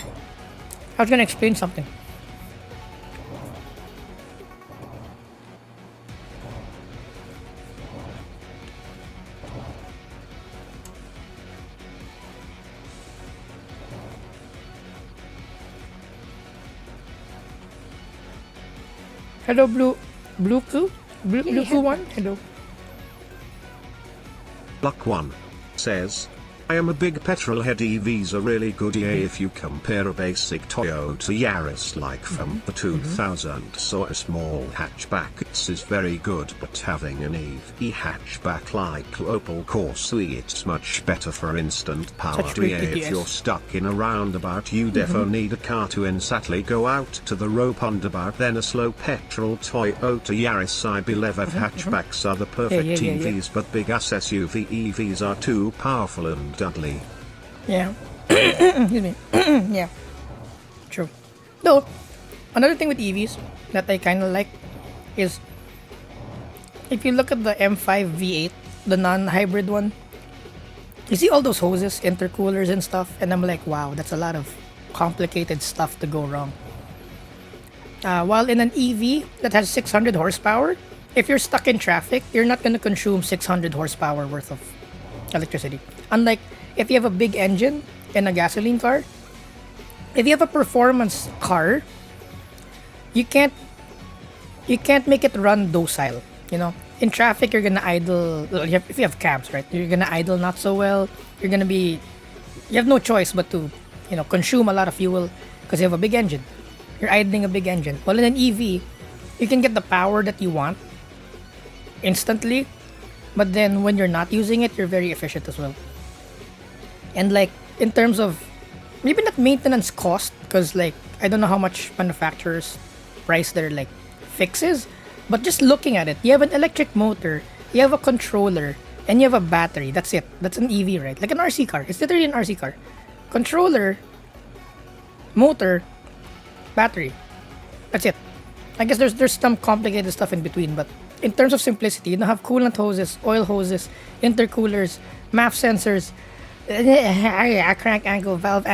I was gonna explain something. Hello, Blue Clue One. Hello. Luck One says, I am a big petrol head. EVs are really good if you compare a basic Toyota Yaris from the 2000s, so a small hatchback is very good, but having an EV hatchback like Opel Corsa, it's much better for instant power. If you're stuck in a roundabout, you definitely need a car to sadly go out to the roundabout. Then a slow petrol Toyota Yaris. I believe hatchbacks are the perfect EVs, but big ass SUV EVs are too powerful and Dudley. Yeah. Excuse me. Yeah. True. Though, another thing with EVs that I kind of like is if you look at the M5 V8, the non-hybrid one, you see all those hoses, intercoolers and stuff, and I'm like, wow, that's a lot of complicated stuff to go wrong. While in an EV that has 600 horsepower, if you're stuck in traffic, you're not going to consume 600 horsepower worth of electricity. Unlike if you have a big engine in a gasoline car, if you have a performance car, you can't make it run docile. In traffic, you're gonna idle. If you have cabs, right, you're gonna idle not so well. You have no choice but to, consume a lot of fuel because you have a big engine. You're idling a big engine. Well, in an EV, you can get the power that you want instantly, but then when you're not using it, you're very efficient as well. And like in terms of maybe not maintenance cost, because like I don't know how much manufacturers price their like fixes, but just looking at it, you have an electric motor, you have a controller, and you have a battery. That's it. That's an EV, right? Like an RC car. It's literally an RC car. Controller, motor, battery. That's it. I guess there's some complicated stuff in between, but in terms of simplicity, you don't have coolant hoses, oil hoses, intercoolers, MAF sensors, crank angle, valve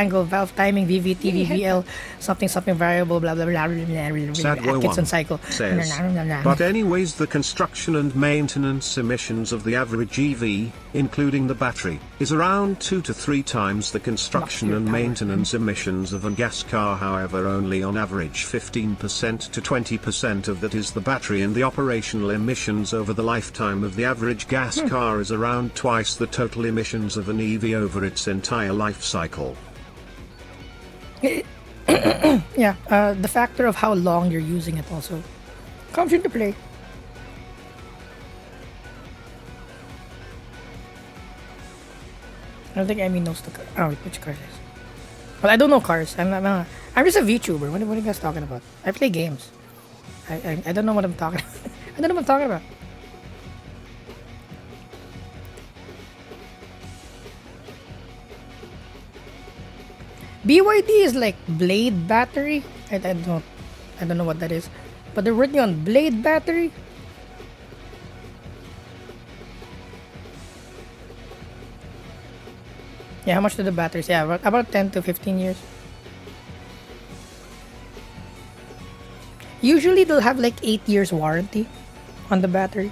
timing, VVT, VVL, something variable, blah blah blah blah blah. Atkinson cycle. Says, but anyways, the construction and maintenance emissions of the average EV, including the battery, is around 2 to 3 times the construction and maintenance emissions of a gas car. However, only on average 15% to 20% of that is the battery, and the operational emissions over the lifetime of the average gas car is around twice the total emissions of an EV over its entire life cycle. Yeah, the factor of how long you're using it also comes into play. I don't think Emmy knows the car. Oh, wait, which car is this? Well, I don't know cars. I'm just a VTuber. What are you guys talking about? I play games. I don't know what I'm talking about. I don't know what I'm talking about. BYD is like Blade battery. I don't know what that is, but they're working on Blade battery. Yeah, how much do the batteries? Yeah, about 10 to 15 years. Usually they'll have like 8 years warranty on the battery.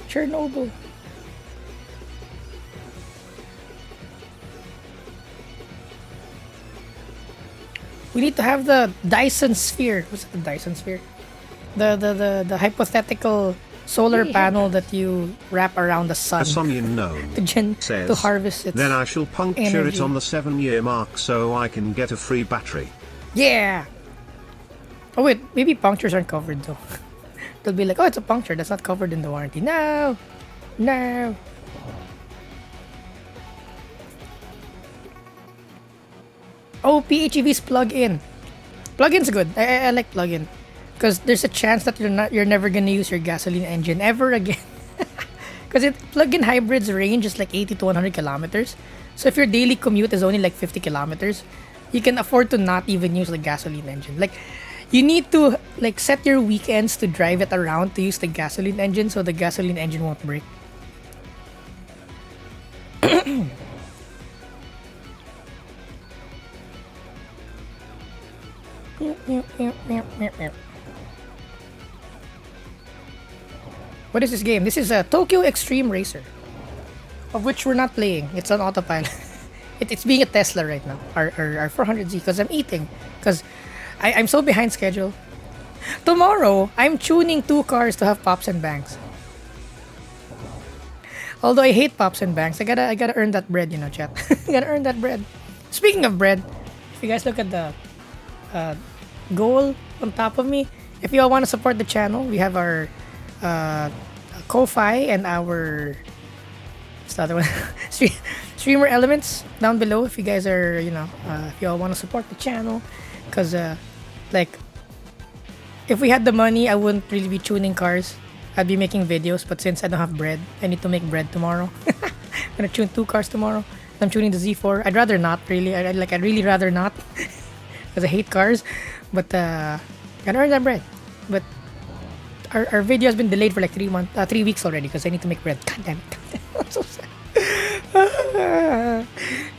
Chernobyl. We need to have the Dyson sphere. What's the Dyson sphere? The hypothetical solar panel that you wrap around the sun. A Sonyan gnome says, to harvest it. Then I shall puncture it on the 7-year mark so I can get a free battery. Yeah. Oh wait, maybe punctures aren't covered though. They'll be like, oh, it's a puncture. That's not covered in the warranty. No. No. Oh, PHEV's plug-in. Plug-in's good. I like plug-in. Because there's a chance that you're never gonna use your gasoline engine ever again. Because plug-in hybrids range is like 80 to 100 kilometers. So if your daily commute is only like 50 kilometers, you can afford to not even use the gasoline engine. Like, you need to like set your weekends to drive it around to use the gasoline engine so the gasoline engine won't break. What is this game? This is a Tokyo Xtreme Racer, of which we're not playing. It's on autopilot. It's being a Tesla right now, our 400Z, because I'm eating. Because I'm so behind schedule. Tomorrow, I'm tuning 2 cars to have pops and bangs. Although I hate pops and bangs, I gotta earn that bread, you know, chat. I gotta earn that bread. Speaking of bread, if you guys look at the goal on top of me, if you all want to support the channel, we have our Ko-Fi and our streamer elements down below. If you guys are, you know, if you all want to support the channel, because like, if we had the money, I wouldn't really be tuning cars. I'd be making videos, but since I don't have bread, I need to make bread tomorrow. I'm gonna tune 2 cars tomorrow. I'm tuning the Z4. I'd rather not, really. I'd really rather not, because I hate cars. But gotta earn that bread. But our video has been delayed for like 3 weeks already, because I need to make bread. God damn it! I'm so sad.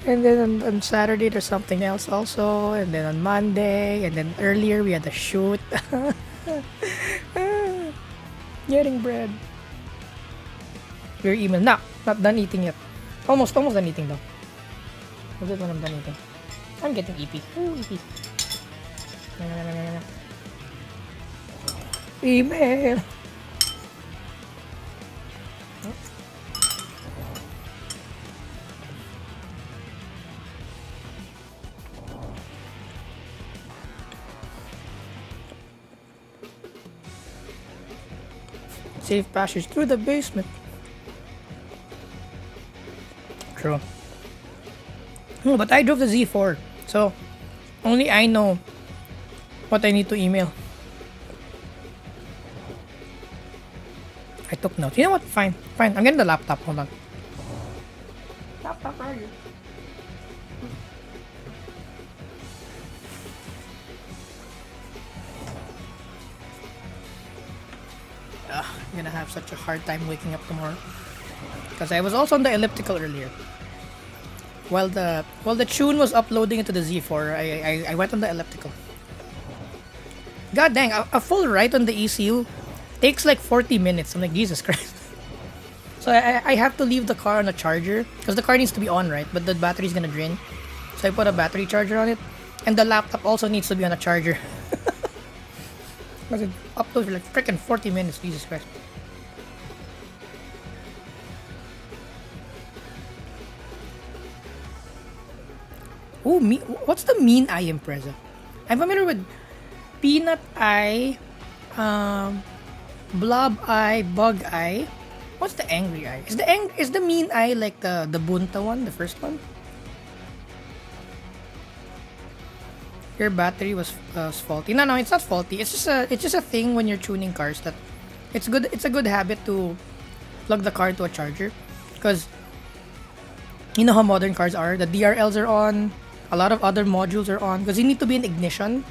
And then on Saturday there's something else also, and then on Monday, and then earlier we had a shoot. Getting bread. Your email. No, not done eating yet. Almost done eating though. What's it when I'm done eating? I'm getting EP. Ooh, EP. Email. Safe passage through the basement. True. Oh, but I drove the Z4, so only I know what I need to email. I took notes. You know what? Fine. Fine. I'm getting the laptop. Hold on. Laptop, where are you? I'm gonna have such a hard time waking up tomorrow. Because I was also on the elliptical earlier. While the tune was uploading into the Z4, I went on the elliptical. God dang, a full ride on the ECU takes like 40 minutes. I'm like, Jesus Christ. So I have to leave the car on a charger because the car needs to be on, right? But the battery's gonna drain. So I put a battery charger on it. And the laptop also needs to be on a charger. Because it uploads for like freaking 40 minutes, Jesus Christ. Oh, what's the mean eye Impreza? I'm familiar with peanut eye, blob eye, bug eye. What's the angry eye? Is the mean eye like the bunta one, the first one? Your battery was faulty. No, it's not faulty. It's just a thing when you're tuning cars that it's good. It's a good habit to plug the car to a charger, because you know how modern cars are. The DRLs are on. A lot of other modules are on because you need to be in ignition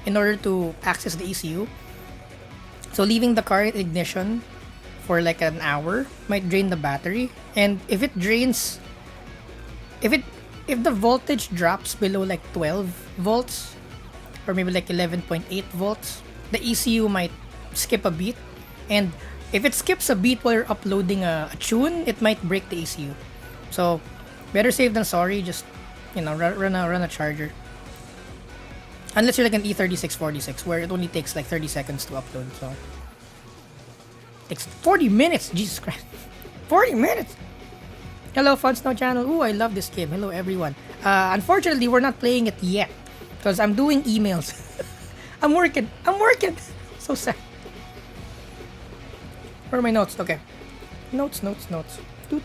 in order to access the ECU. So leaving the car in ignition for like an hour might drain the battery, and if it drains, if the voltage drops below like 12 volts or maybe like 11.8 volts, the ECU might skip a beat, and if it skips a beat while you're uploading a tune, it might break the ECU. So better safe than sorry. Just run a charger. Unless you're like an E3646 where it only takes like 30 seconds to upload. So it takes 40 minutes. Jesus Christ. 40 minutes. Hello, Fun Snow Channel. Ooh, I love this game. Hello, everyone. Unfortunately, we're not playing it yet because I'm doing emails. I'm working. So sad. Where are my notes? Okay. Notes. Doo.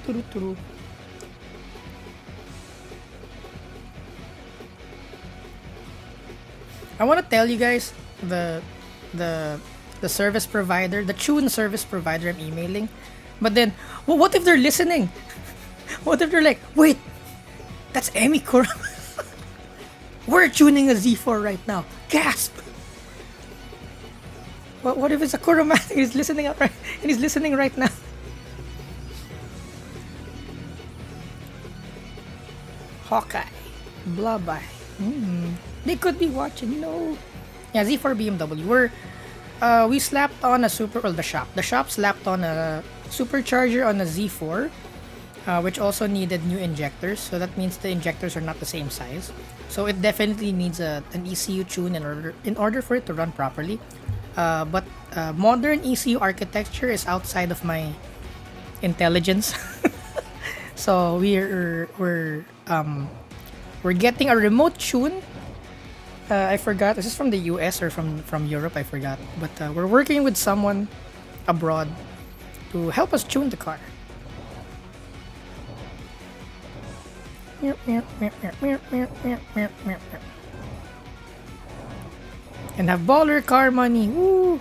I want to tell you guys the service provider, the tune service provider I'm emailing. But then, well, what if they're listening? What if they're like, wait, that's Emi Kuram. We're tuning a Z4 right now. Gasp! What if it's a Kuromatic? He's listening up right, and he's listening right now. Hawkeye, Blobeye. They could be watching, no. Yeah, Z4 BMW. We slapped on a the shop slapped on a supercharger on a Z4, which also needed new injectors. So that means the injectors are not the same size. So it definitely needs an ECU tune in order for it to run properly. But modern ECU architecture is outside of my intelligence. So we're getting a remote tune. I forgot. Is this from the US or from Europe? I forgot. But we're working with someone abroad to help us tune the car. And have baller car money. Woo!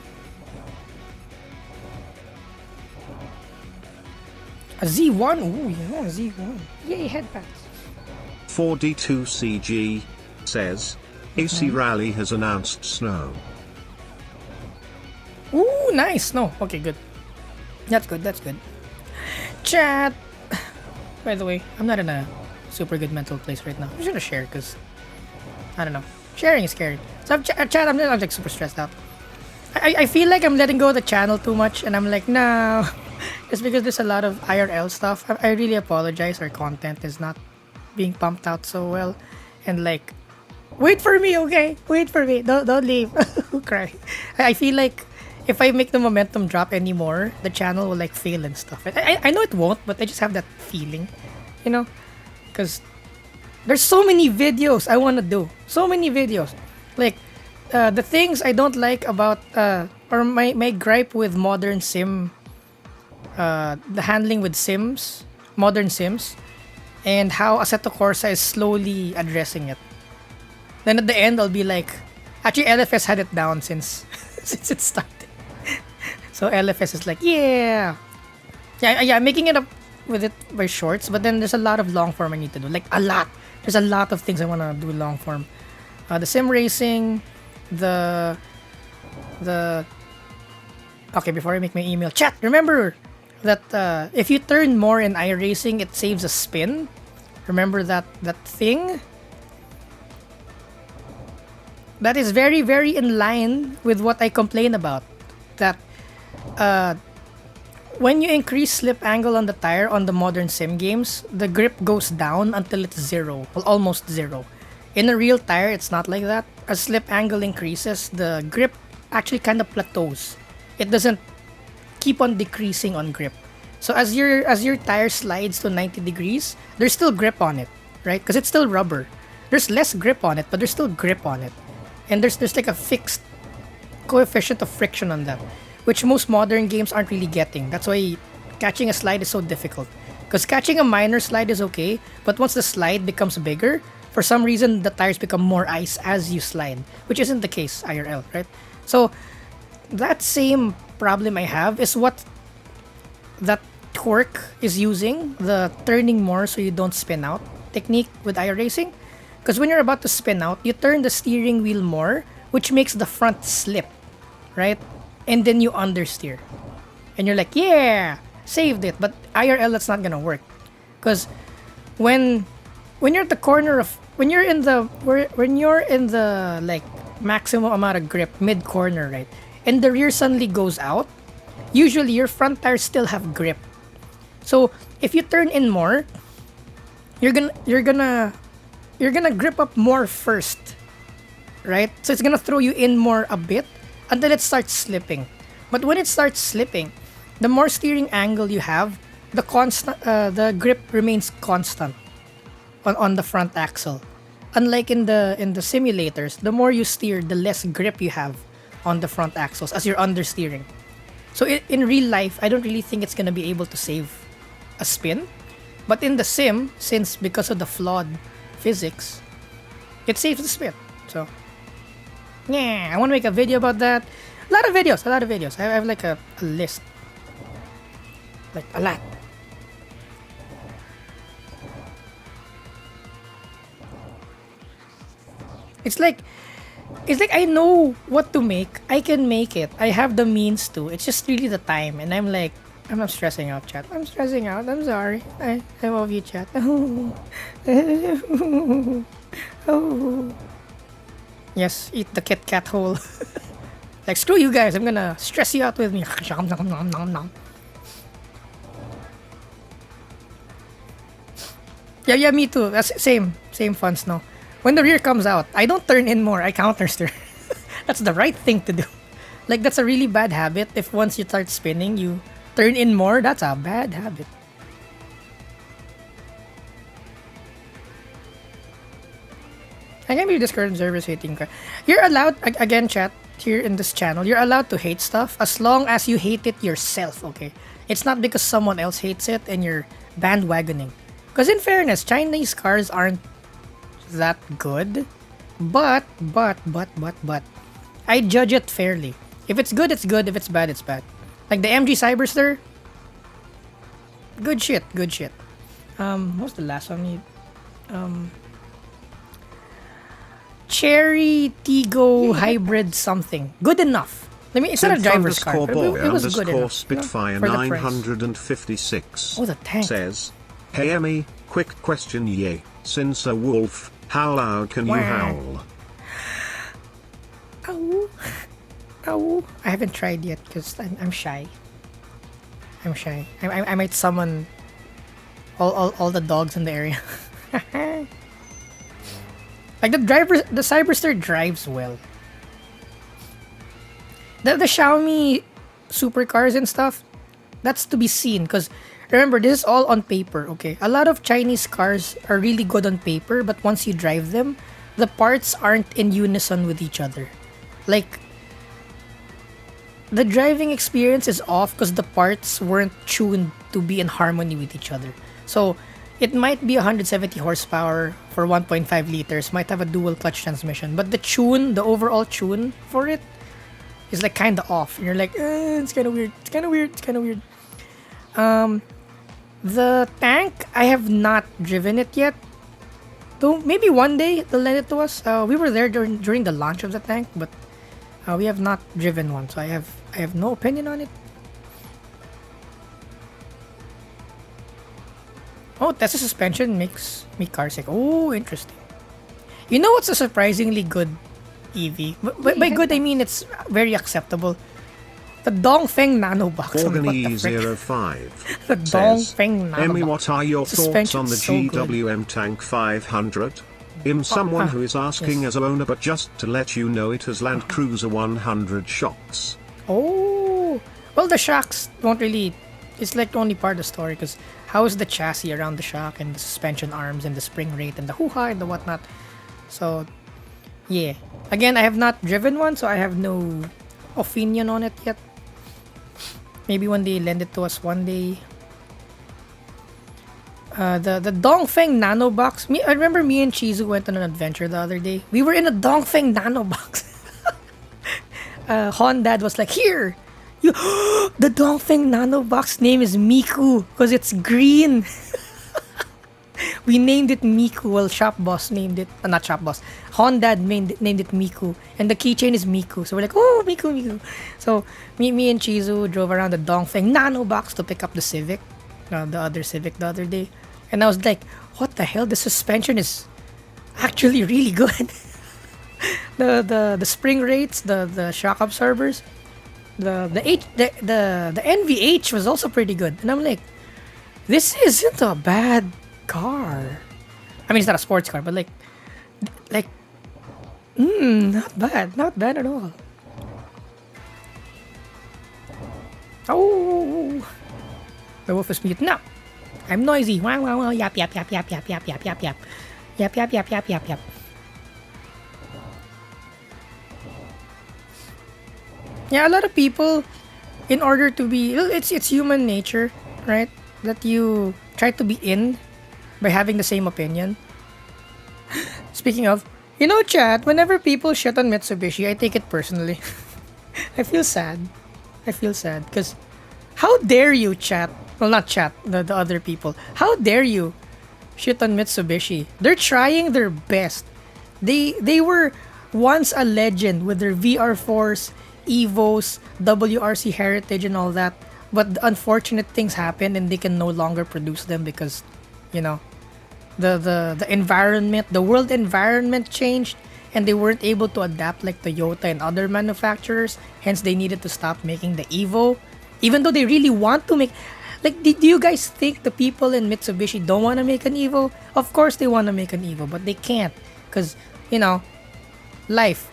A Z1. Ooh, yeah, Z1. Yay, headpads. 4D2CG says, AC Rally has announced snow. Ooh, nice snow. Okay, good. That's good. Chat. By the way, I'm not in a super good mental place right now. I'm just gonna share because I don't know. Sharing is scary. So chat, I'm like super stressed out. I feel like I'm letting go of the channel too much, and I'm like, no. It's because there's a lot of IRL stuff. I really apologize. Our content is not being pumped out so well, and like, wait for me, okay? Wait for me. Don't leave. Cry. I feel like if I make the momentum drop anymore, the channel will like fail and stuff. I know it won't, but I just have that feeling, because there's so many videos I want to do. So many videos. Like, the things I don't like about, or my gripe with modern sim the handling with Sims, modern Sims, and how Assetto Corsa is slowly addressing it. Then at the end, I'll be like, actually LFS had it down since since it started. So LFS is like, yeah, making it up with it by shorts, but then there's a lot of long form I need to do, like a lot. There's a lot of things I want to do long form. The sim racing, the okay, before I make my email, chat, remember that if you turn more in iRacing, it saves a spin. Remember that thing? That is very, very in line with what I complain about. That when you increase slip angle on the tire on the modern sim games, the grip goes down until it's zero, well, almost zero. In a real tire, it's not like that. As slip angle increases, the grip actually kind of plateaus. It doesn't keep on decreasing on grip. So as your tire slides to 90 degrees, there's still grip on it, right? Because it's still rubber. There's less grip on it, but there's still grip on it. And there's like a fixed coefficient of friction on that, which most modern games aren't really getting. That's why catching a slide is so difficult. Because catching a minor slide is okay, but once the slide becomes bigger, for some reason the tires become more ice as you slide, which isn't the case IRL, right? So that same problem I have is what that torque is using, the turning more so you don't spin out technique with iRacing. Because when you're about to spin out, you turn the steering wheel more, which makes the front slip, right? And then you understeer. And you're like, yeah, saved it. But IRL, that's not gonna work. Because when you're at the corner of, when you're in the like maximum amount of grip, mid corner, right? And the rear suddenly goes out, usually your front tires still have grip. So if you turn in more, you're gonna grip up more first, right? So it's gonna throw you in more a bit until it starts slipping. But when it starts slipping, the more steering angle you have, the grip remains constant on the front axle. Unlike in the simulators, the more you steer, the less grip you have on the front axles as you're understeering. So in real life, I don't really think it's gonna be able to save a spin. But in the sim, since because of the flawed physics, it saves the spin. So yeah, I want to make a video about that. A lot of videos. I have like a list, like a lot. It's like I know what to make. I can make it. I have the means to. It's just really the time, and I'm like, I'm not stressing out, chat. I'm stressing out. I'm sorry. I love you, chat. Oh. Yes, eat the Kit Kat hole. Like, screw you guys. I'm gonna stress you out with me. Yeah, me too. That's same fun snow. When the rear comes out, I don't turn in more. I countersteer. That's the right thing to do. Like, that's a really bad habit. If once you start spinning, you turn in more, that's a bad habit. I can be discouraged service hating car. You're allowed, again, chat, here in this channel, you're allowed to hate stuff as long as you hate it yourself, okay? It's not because someone else hates it and you're bandwagoning. Because in fairness, Chinese cars aren't that good, but I judge it fairly. If it's good, it's good. If it's bad, it's bad. Like the MG Cyberster, good shit. What's the last one? Cherry Tigo Hybrid something. Good enough. It's not a driver's car. It was good enough. Spitfire 956 the tank says, "Hey Emmy, quick question, since a wolf, how loud can you howl?" Ow. I haven't tried yet because I'm shy. I might summon all the dogs in the area. Like the Cyberster drives well. The Xiaomi supercars and stuff, that's to be seen because remember, this is all on paper, okay? A lot of Chinese cars are really good on paper, but once you drive them, the parts aren't in unison with each other. Like the driving experience is off because the parts weren't tuned to be in harmony with each other. So it might be 170 horsepower for 1.5 liters, might have a dual clutch transmission, but the overall tune for it is like kind of off. And you're like, it's kind of weird. It's kind of weird. It's kind of weird. The tank, I have not driven it yet. Though maybe one day they'll lend it to us. We were there during the launch of the tank, but we have not driven one, so I have no opinion on it. Oh, Tesla suspension makes me car sick. Oh, interesting. You know what's a surprisingly good EV? By good, I mean it's very acceptable. The Dongfeng Nano Box. Organie05 The Dongfeng Nano Emmy, Box. what are your thoughts on the Suspension's so good. GWM Tank 500? I'm someone who is asking yes. as a owner, but just to let you know it has Land Cruiser 100 shocks. Oh, well, the shocks won't really. It's like the only part of the story, because how is the chassis around the shock and the suspension arms and the spring rate and the hoo-ha and the whatnot? So, yeah. Again, I have not driven one, so I have no opinion on it yet. Maybe when they lend it to us one day. The Dongfeng Nano Box. I remember me and Chizu went on an adventure the other day. We were in a Dongfeng Nano Box. Dad was like, here! The Dongfeng Nano Box name is Miku because it's green. We named it Miku. Well, Shop Boss named it. Not Shop Boss. Dad named it Miku. And the keychain is Miku. So we're like, oh, Miku. So me and Chizu drove around the Dongfeng Nano Box to pick up the Civic. The other Civic the other day. And I was like, what the hell? The suspension is actually really good. the spring rates, the shock absorbers, the NVH was also pretty good. And I'm like, this isn't a bad car. I mean, it's not a sports car, but not bad at all. Oh, the wolf is mute. No, I'm noisy. Wow, wow, wow. Yap, yap, yap, yap, yap, yap, yap, yap, yap. Yap, yap, yap, yap, yap, yap. Yeah, a lot of people, in order to be, it's human nature, right? That you try to be in by having the same opinion. Speaking of, chat, whenever people shit on Mitsubishi, I take it personally. I feel sad because how dare you, chat? Well, not chat, the other people. How dare you shit on Mitsubishi? They're trying their best. They were once a legend with their VR4s, Evos, WRC Heritage and all that. But unfortunate things happened and they can no longer produce them because, the environment, the world environment changed and they weren't able to adapt like Toyota and other manufacturers. Hence, they needed to stop making the Evo. Even though they really want to make... Like, do you guys think the people in Mitsubishi don't want to make an Evo? Of course they want to make an Evo, but they can't. Because, life.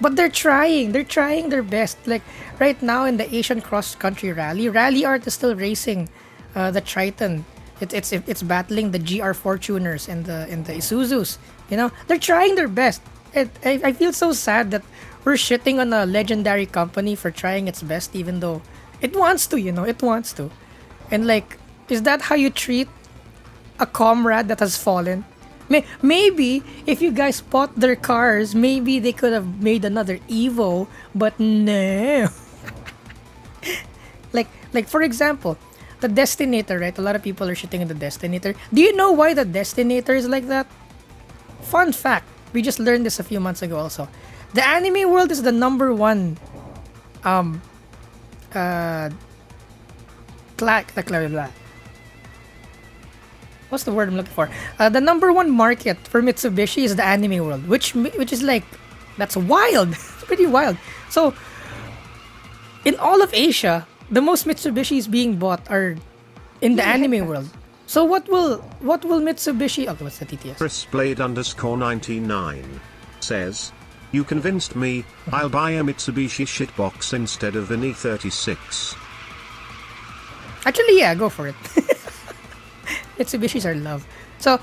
But they're trying their best. Like, right now in the Asian Cross Country Rally Art is still racing the Triton. It's battling the GR4 tuners and the Isuzus. They're trying their best. I feel so sad that we're shitting on a legendary company for trying its best, even though it wants to, it wants to. And like, is that how you treat a comrade that has fallen? Maybe if you guys bought their cars, maybe they could have made another Evo, but no. like for example, the Destinator, right? A lot of people are shitting on the Destinator. Do you know why the Destinator is like that? Fun fact. We just learned this a few months ago also. The anime world is the number one what's the word I'm looking for? The number one market for Mitsubishi is the anime world, which is like, that's wild. It's pretty wild. So, in all of Asia, the most Mitsubishis being bought are in the anime world. So what will Mitsubishi? Okay, what's the TTS? ChrisBlade_99 says, "You convinced me. I'll buy a Mitsubishi shitbox instead of an E36." Actually, yeah, go for it. Mitsubishis are love. So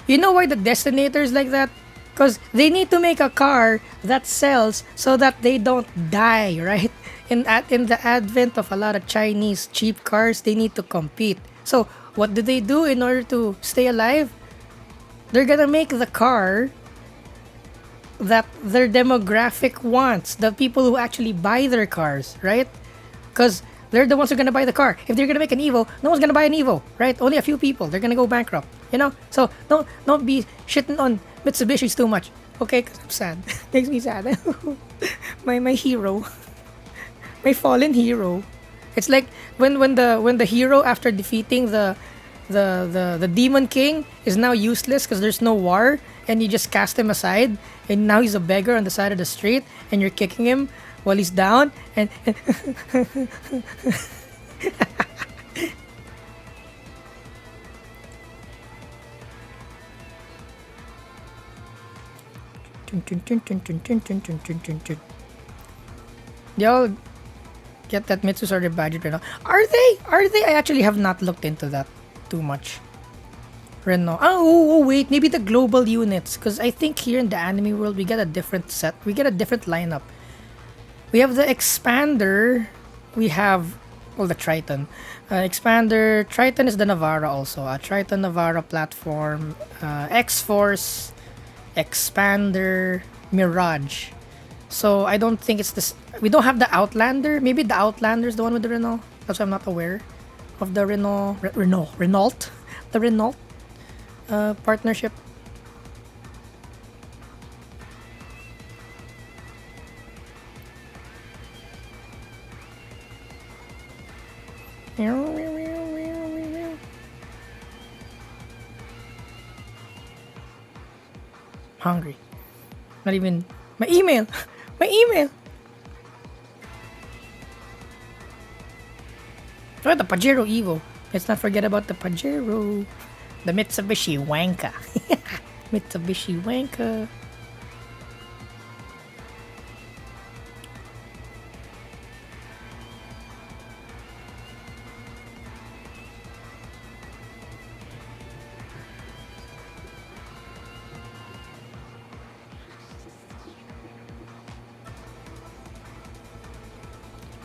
you know why the Destinator is like that? Because they need to make a car that sells so that they don't die, right? In the advent of a lot of Chinese cheap cars, they need to compete. So what do they do in order to stay alive? They're gonna make the car that their demographic wants, the people who actually buy their cars, right? Because they're the ones who are gonna buy the car. If they're gonna make an Evo, no one's gonna buy an Evo, right? Only a few people. They're gonna go bankrupt, you know. So don't be shitting on Mitsubishi's too much, okay? Because I'm sad. Makes me sad. my hero, my fallen hero. It's like when the hero, after defeating the demon king, is now useless because there's no war, and you just cast him aside, and now he's a beggar on the side of the street, and you're kicking him while he's down, and y'all get that Mitsus are the budget right now. Are they? I actually have not looked into that too much. Renault. Oh, wait, maybe the global units, because I think here in the anime world we get a different set. We get a different lineup. We have the Expander. We have, well, the Triton. Expander. Triton is the Navara also. Triton Navara platform. X-Force. Expander. Mirage. So I don't think it's this. We don't have the Outlander. Maybe the Outlander is the one with the Renault. That's why I'm not aware of the Renault. The Renault partnership. Hungry. Not even my email. My email. Oh, the Pajero Evo. Let's not forget about the Pajero. The Mitsubishi Wanka. Mitsubishi Wanka.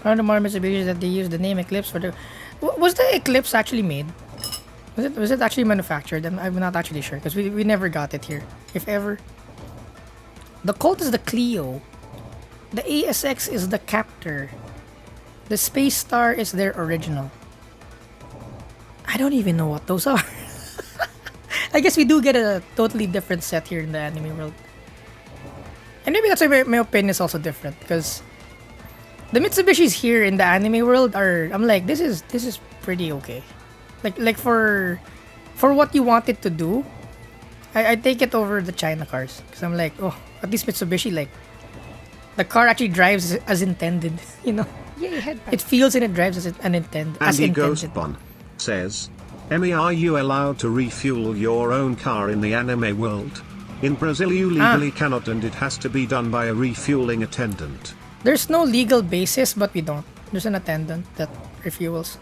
One of the more Mitsubishis that they use the name Eclipse for the... Was the Eclipse actually made? Was it actually manufactured? I'm not actually sure because we never got it here, if ever. The Colt is the Clio. The ASX is the Captor. The Space Star is their original. I don't even know what those are. I guess we do get a totally different set here in the anime world. And maybe that's why my opinion is also different because the Mitsubishis here in the anime world are, I'm like, this is pretty okay. Like for what you want it to do, I take it over the China cars because I'm like, oh, at least Mitsubishi, like the car actually drives as intended, you know. Yeah, it feels and it drives as intended. Andy Ghostbun says, Emmy, are you allowed to refuel your own car in the anime world? In Brazil you legally cannot, and it has to be done by a refueling attendant. There's no legal basis, but we don't. There's an attendant that refuels.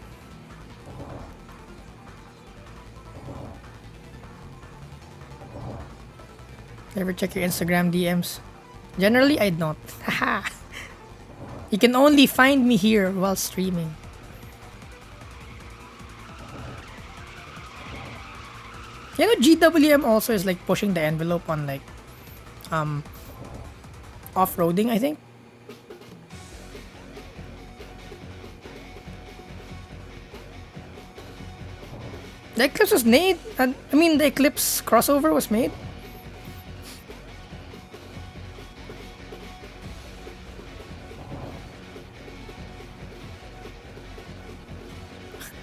Ever check your Instagram DMs? Generally, I don't. Haha. You can only find me here while streaming. You know, GWM also is like pushing the envelope on like off-roading, I think. The Eclipse was made. I mean, the Eclipse crossover was made.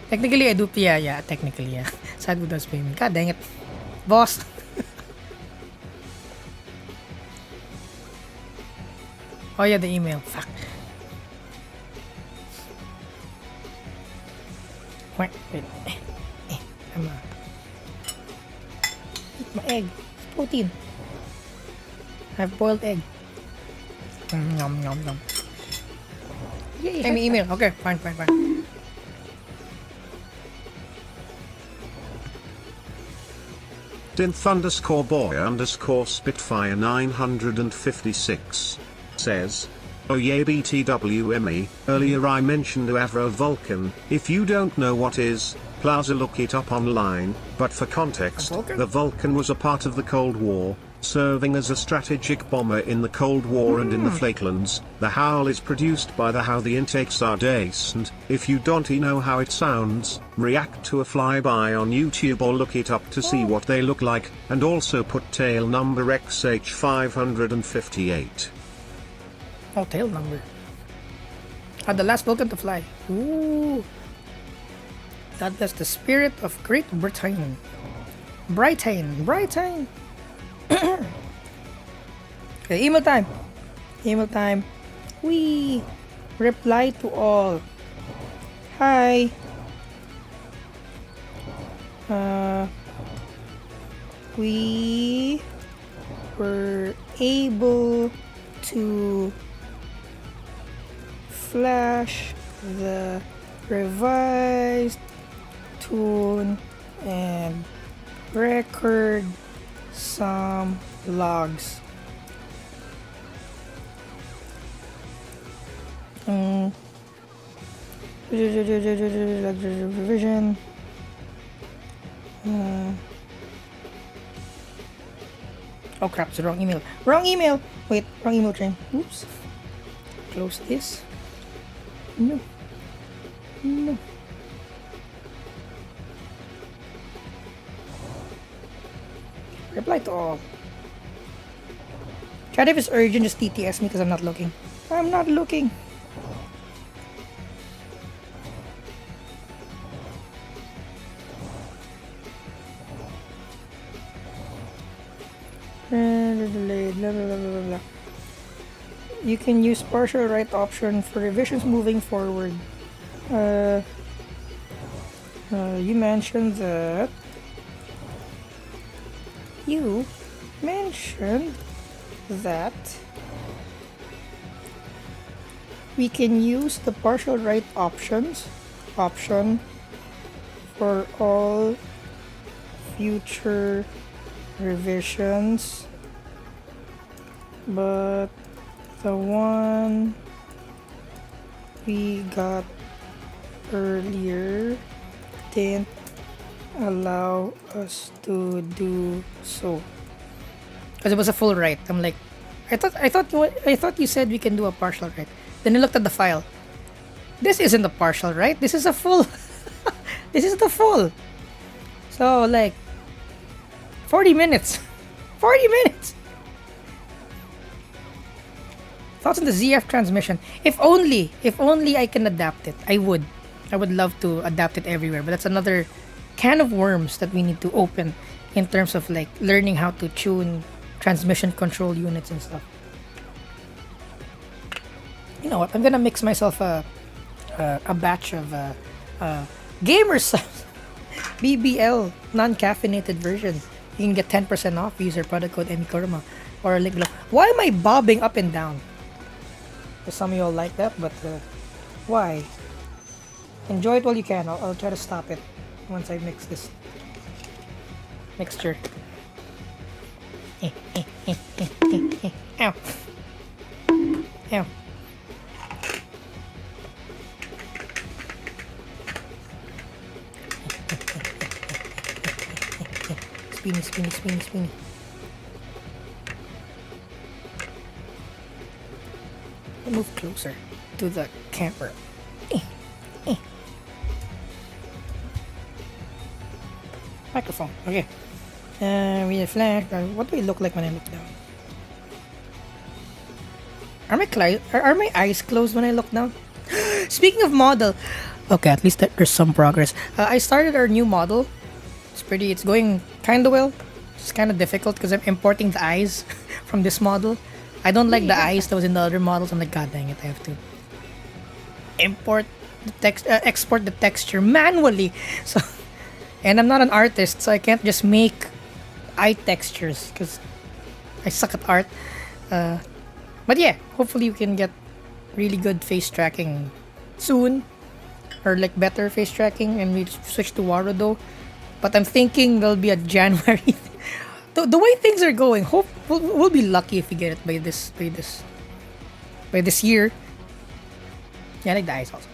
Technically, I do. Yeah, technically, yeah. Sadwood does pay me. God dang it. Boss. Oh, yeah, the email. Fuck. Wait. Come on. Eat my egg. It's protein. I have boiled egg. Nom. Yay, send me email. Okay, fine. Synth_boy_spitfire 956 says, "Oh yeah BTWME, earlier I mentioned Avro Vulcan. If you don't know what is, Plaza look it up online, but for context, the Vulcan was a part of the Cold War, serving as a strategic bomber in the Cold War and in the Falklands. The howl is produced by the how the intakes are decent. If you don't know how it sounds, react to a flyby on YouTube or look it up to see what they look like, and also put tail number XH558. Oh, tail number. The last Vulcan to fly. Ooh. That's the spirit of Great Britain. Brighton. Okay, email time. We reply to all. Hi. We were able to flash the revised tune and record some logs. Revision. Oh crap, it's the wrong email. Wait, wrong email train. Oops. Close this. No. Reply to all. Chat if it's urgent, just TTS me because I'm not looking. You can use partial write option for revisions moving forward. You mentioned that we can use the partial write option for all future revisions, but the one we got earlier didn't allow us to do so because it was a full write. I'm like, I thought you said we can do a partial write. Then I looked at the file. This isn't a partial write. This is a full. This is the full. So like 40 minutes. 40 minutes. Thoughts on the ZF transmission. If only I can adapt it. I would love to adapt it everywhere, but that's another can of worms that we need to open in terms of like learning how to tune transmission control units and stuff. You know what? I'm gonna mix myself a batch of gamers BBL non-caffeinated version. You can get 10% off. Use our product code EMIKOROMA or a link below. Why am I bobbing up and down? Some of y'all like that, but why? Enjoy it while you can. I'll try to stop it once I mix this mixture. Ow. Ow. Spinny. I'll move closer to the camera. Microphone. Okay. We have flash. What do I look like when I look down? Are my eyes closed when I look down? Speaking of model, okay, at least there's some progress. I started our new model. It's going kind of well. It's kind of difficult because I'm importing the eyes from this model. I don't like the eyes that was in the other models. I'm like, god dang it, I have to export the texture manually. So, and I'm not an artist, so I can't just make eye textures because I suck at art. But yeah, hopefully we can get really good face tracking soon, or like better face tracking, and we switch to Warudo. But I'm thinking there'll be a January the way things are going, hope we'll be lucky if we get it by this year. Yeah, I like the eyes also.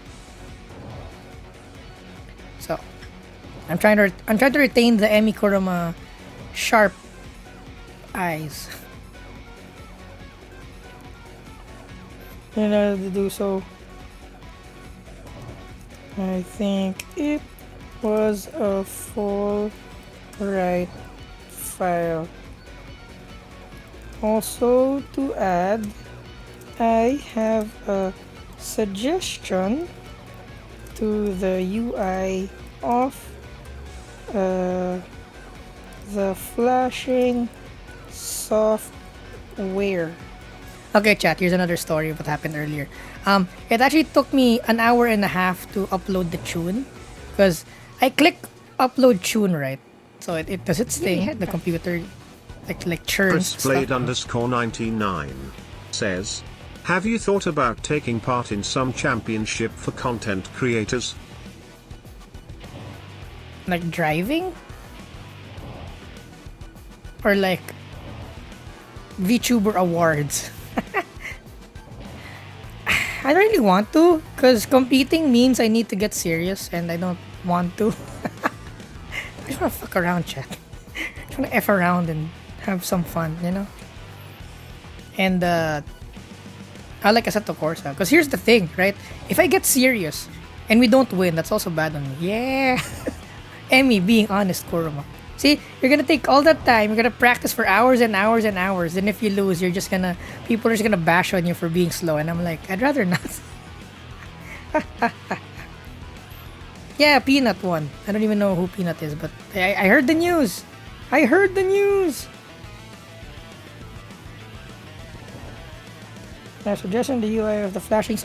So I'm trying to retain the Emi Kurama sharp eyes. In order to do so, I think it was a full right file. Also to add, I have a suggestion to the UI of the flashing software. Okay, chat, here's another story of what happened earlier. It actually took me an hour and a half to upload the tune because I click upload tune, right? So it does its thing. The computer like churns Blade stuff. _99 says, have you thought about taking part in some championship for content creators? Like driving? Or like VTuber awards? I don't really want to, because competing means I need to get serious and I don't want to. I just want to fuck around, chat. I just want to F around and have some fun, you know? And I like Assetto Corsa, because here's the thing, right? If I get serious and we don't win, that's also bad on me. Yeah! Emi being honest, Kuruma. See, you're gonna take all that time, you're gonna practice for hours and hours and hours, then if you lose, people are just gonna bash on you for being slow, and I'm like, I'd rather not. Yeah, Peanut won. I don't even know who Peanut is, but I heard the news. I heard the news. My suggestion, the UI of the flashing.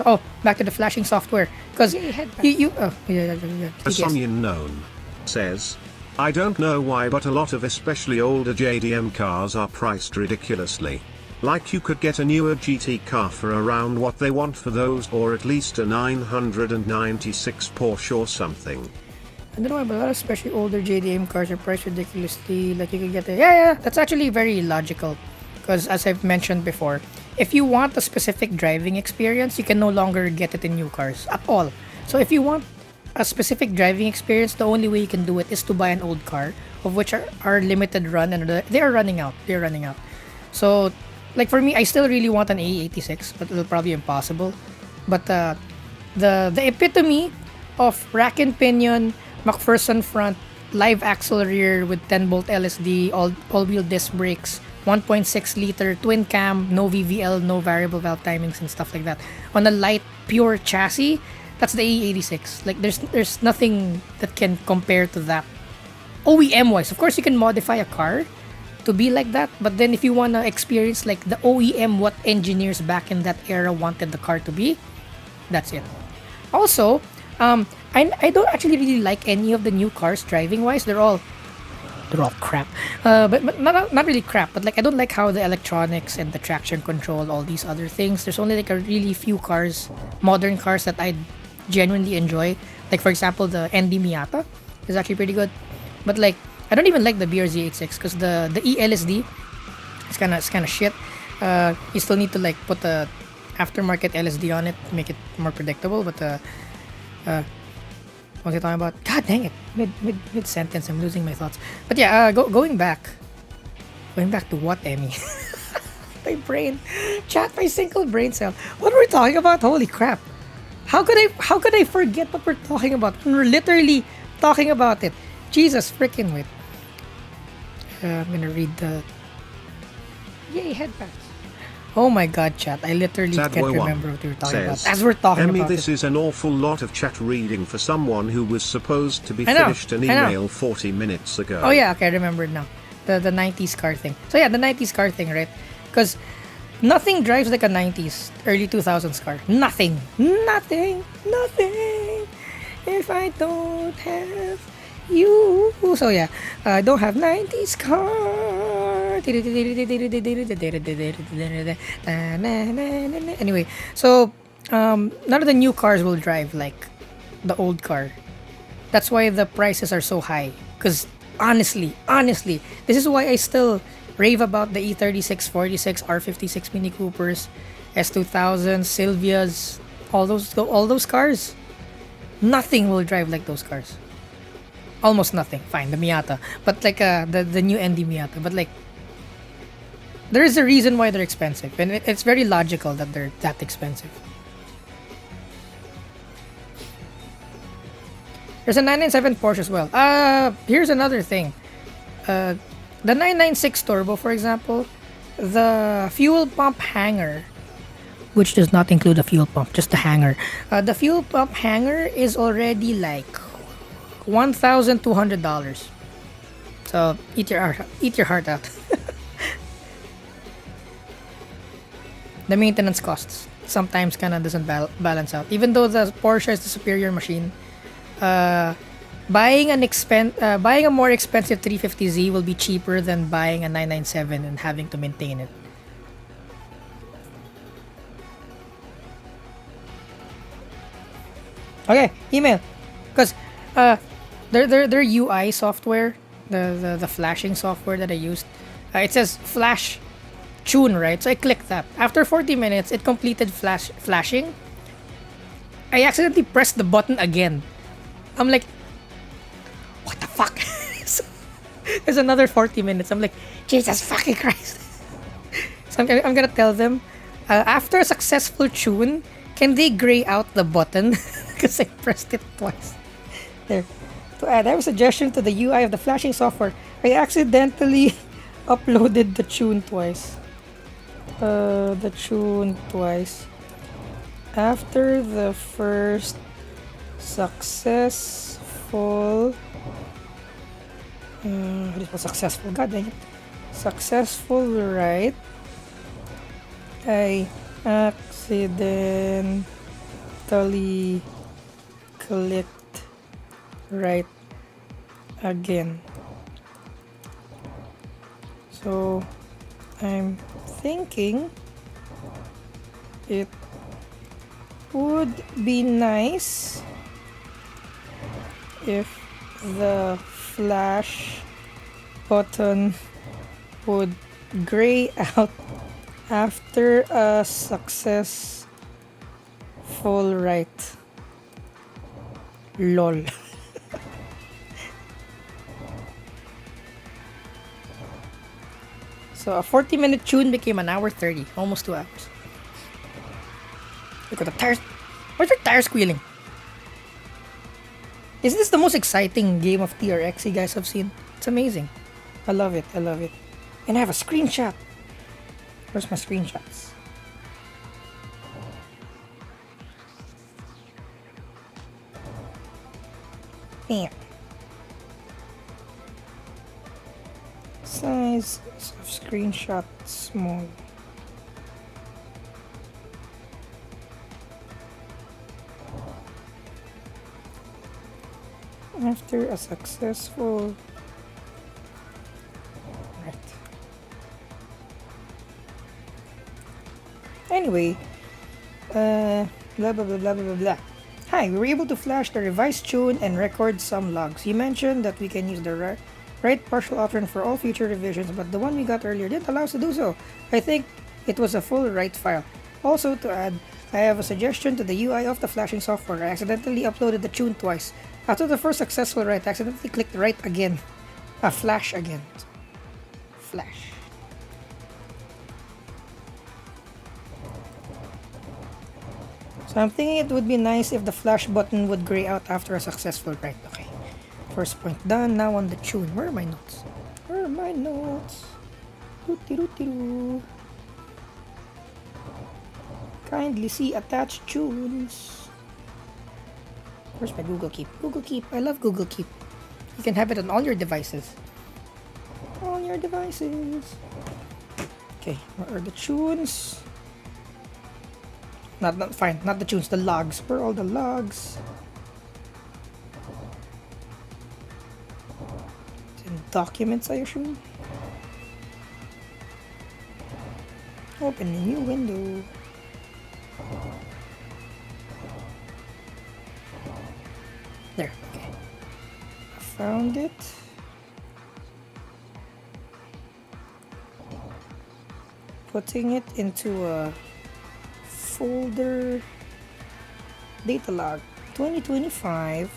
Back to the flashing software, because you. Oh, yeah. A Sonyan known says, I don't know why, but a lot of especially older JDM cars are priced ridiculously. Like you could get a newer GT car for around what they want for those, or at least a 996 Porsche or something. I don't know why, but a lot of especially older JDM cars are priced ridiculously. Like you could get yeah, that's actually very logical. Because as I've mentioned before, if you want a specific driving experience, you can no longer get it in new cars at all. So if you want a specific driving experience, the only way you can do it is to buy an old car, of which are limited run, and they are running out. They're running out. So, like for me, I still really want an A86, but it'll probably be impossible. But the epitome of rack and pinion, McPherson front, live axle rear with 10-bolt LSD, all-wheel disc brakes, 1.6 liter twin cam, no VVL, no variable valve timings and stuff like that, on a light pure chassis. That's the A86. Like there's nothing that can compare to that. OEM wise, of course you can modify a car to be like that, but then if you wanna experience like the OEM, what engineers back in that era wanted the car to be, that's it. Also, I don't actually really like any of the new cars driving wise. They're all crap. But not really crap, but like I don't like how the electronics and the traction control, all these other things. There's only like a really few cars, modern cars, that I genuinely enjoy. Like for example, the ND Miata is actually pretty good. But like I don't even like the BRZ86 because the ELSD is kind of shit. You still need to like put the aftermarket LSD on it to make it more predictable. But what was I talking about? God dang it! Mid sentence, I'm losing my thoughts. But yeah, going back to what, Emmy? My brain, chat, my single brain cell. What were we talking about? Holy crap! How could I forget what we're talking about? We're literally talking about it. Jesus freaking wait. I'm gonna read the. Yay, headbands. Oh my god, chat. I literally can't remember what we were talking about. As we're talking about this is an awful lot of chat reading for someone who was supposed to be finished an email 40 minutes ago. Oh yeah, okay, I remembered now. The 90s car thing. So yeah, the 90s car thing, right? Because nothing drives like a 90s, early 2000s car. Nothing. If I don't have you. So yeah, I don't have 90s car. Anyway, so none of the new cars will drive like the old car. That's why the prices are so high, because honestly, this is why I still rave about the E36, 46, R56 Mini Coopers, S2000, Sylvias, all those cars. Nothing will drive like those cars. Almost nothing. Fine, the Miata, but like the new ND Miata, but like there is a reason why they're expensive, and it's very logical that they're that expensive. There's a 997 Porsche as well. Here's another thing. The 996 Turbo, for example, the fuel pump hanger, which does not include a fuel pump, just the hanger. The fuel pump hanger is already like $1,200. So eat your heart out. The maintenance costs sometimes kind of doesn't balance out. Even though the Porsche is the superior machine, buying a more expensive 350Z will be cheaper than buying a 997 and having to maintain it. Okay, email, because their UI software, the flashing software that I used, it says flash tune, right? So I clicked that. After 40 minutes, it completed flashing. I accidentally pressed the button again. I'm like, what the fuck? So, there's another 40 minutes. I'm like, Jesus fucking Christ. So I'm gonna tell them, after a successful tune, can they gray out the button? Because I pressed it twice. There. To add, I have a suggestion to the UI of the flashing software. I accidentally uploaded the tune twice. After the first successful god dang it, successful write, I accidentally clicked write again. So I'm thinking it would be nice if the flash button would gray out after a successful write. Lol. So a 40-minute tune became an hour 30, almost 2 hours. Look at the tires. Why's your tire squealing? Is this the most exciting game of TRX you guys have seen? It's amazing. I love it. And I have a screenshot. Where's my screenshots? Bam. Size of screenshot small. After a successful Anyway, blah blah blah blah blah blah. Hi, we were able to flash the revised tune and record some logs. You mentioned that we can use the right partial option for all future revisions, but the one we got earlier didn't allow us to do so. I think it was a full write file. Also, to add, I have a suggestion to the UI of the flashing software. I accidentally uploaded the tune twice. After the first successful write, I accidentally clicked write again. Flash again. Flash. So I'm thinking it would be nice if the flash button would gray out after a successful write. Okay. First point done. Now on the tune. Where are my notes? Doo-dee-doo-dee-doo. Kindly see attached tunes. Where's my Google Keep? Google Keep. I love Google Keep. You can have it on all your devices. Okay, where are the tunes? Not fine. Not the tunes. The logs. Where are all the logs? It's in documents, I assume. Open a new window. There, okay. I found it. putting it into a folder. Data log 2025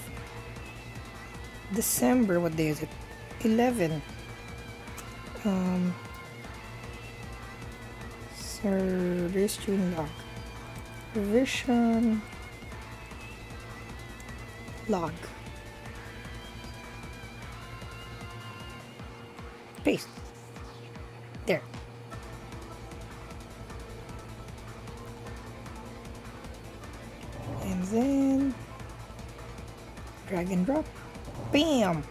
December. What day is it? 11. Service June log. Revision log. Paste. There. And then drag and drop. Bam!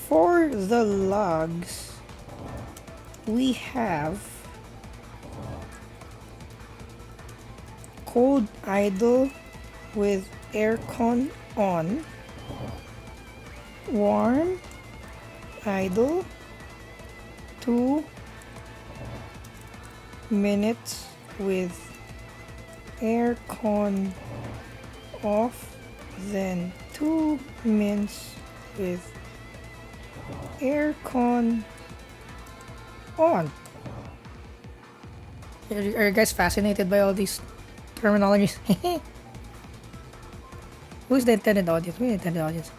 For the logs, we have cold idle with aircon on, warm idle 2 minutes with aircon off, then 2 minutes with aircon on. Are you guys fascinated by all these terminologies? Who's the intended audience? Who's the intended audience?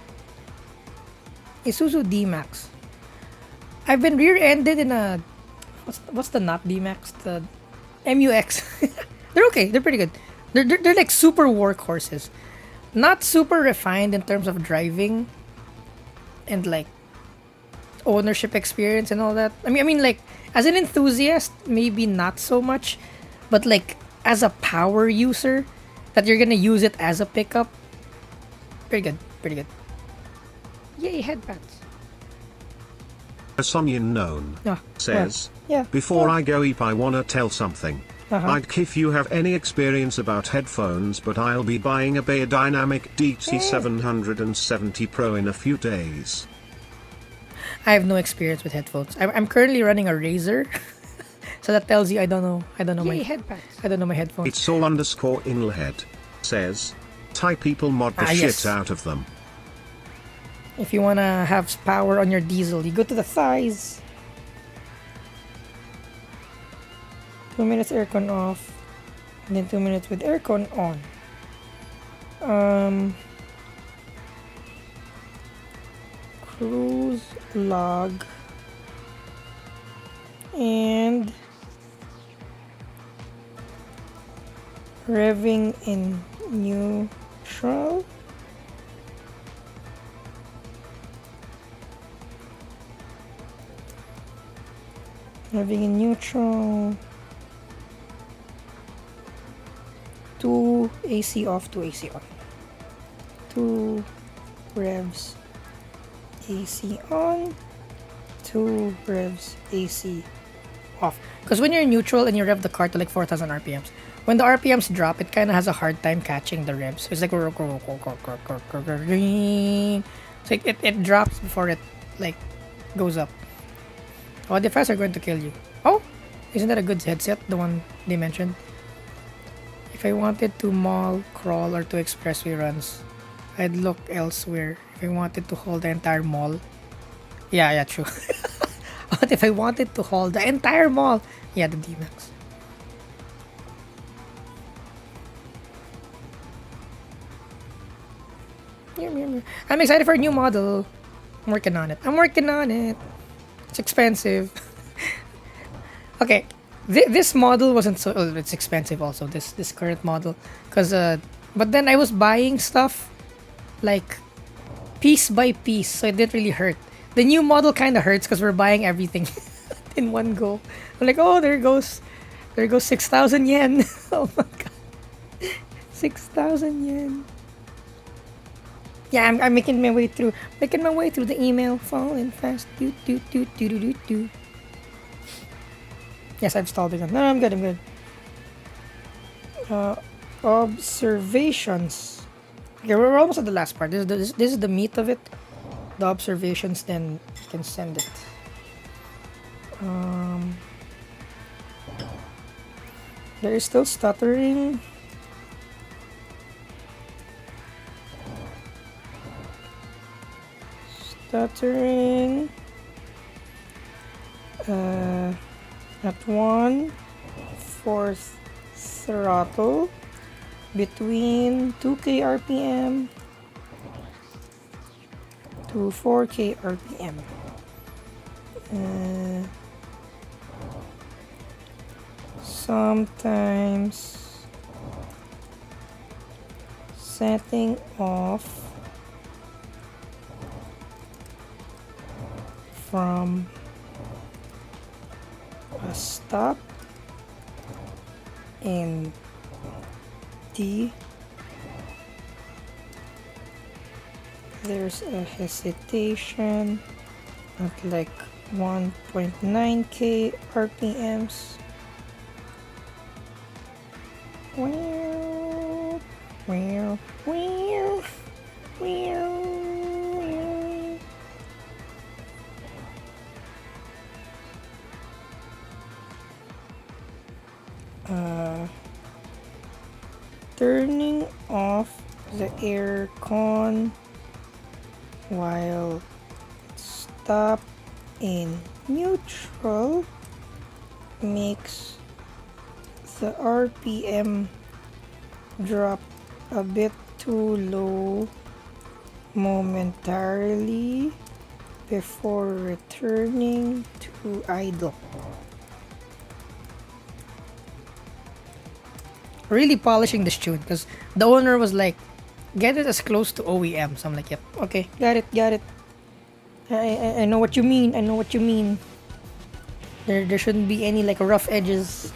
Isuzu D-Max. I've been rear-ended in a... What's the not D-Max? The MUX. They're okay. They're pretty good. They're like super workhorses. Not super refined in terms of driving and like ownership experience and all that. I mean like as an enthusiast, maybe not so much, but like as a power user that you're gonna use it as a pickup, pretty good, pretty good. Yay, headbands. Someone known says, before I go Eep, I wanna tell something. Like if you have any experience about headphones, but I'll be buying a Beyerdynamic DT770 Pro in a few days. I have no experience with headphones. I'm currently running a Razer, so that tells you I don't know my headphones. I don't know my headphones. It's all underscore inlhead says, Thai people mod the shit out of them. If you wanna have power on your diesel, you go to the thighs. 2 minutes aircon off, and then 2 minutes with aircon on. Cruise log and revving in neutral. Revving in neutral. 2 AC off, 2 AC on. 2 revs AC on, 2 revs AC off. Because when you're in neutral and you rev the car to like 4,000 RPMs, when the RPMs drop, it kind of has a hard time catching the revs. It's like so it drops before it like goes up. Oh, the fast are going to kill you. Oh, isn't that a good headset? The one they mentioned. If I wanted to mall, crawl, or to expressway runs, I'd look elsewhere. If I wanted to haul the entire mall, yeah, true. But if I wanted to haul the entire mall, yeah, the D-Max. I'm excited for a new model. I'm working on it. It's expensive. Okay, this model wasn't so... Oh, it's expensive also, this current model. Because, but then I was buying stuff like piece by piece, so it didn't really hurt. The new model kind of hurts because we're buying everything in one go. I'm like, oh, there goes 6,000 yen. Oh my god, 6,000 yen. Yeah, I'm making my way through the email, falling fast. Do. Yes, I've stalled again. No, I'm good. Observations. Okay, we're almost at the last part. This is the meat of it. The observations, then you can send it. There is still stuttering. stuttering at 1/4 throttle between 2k RPM to 4k RPM. Sometimes setting off from a stop in D. There's a hesitation at like 1.9k RPMs. Wow, wow, wow, wow. Turning off the aircon while stop in neutral makes the RPM drop a bit too low momentarily before returning to idle. Really polishing this tune because the owner was like, get it as close to OEM. So I'm like, yep, okay, got it. I know what you mean. There shouldn't be any like rough edges.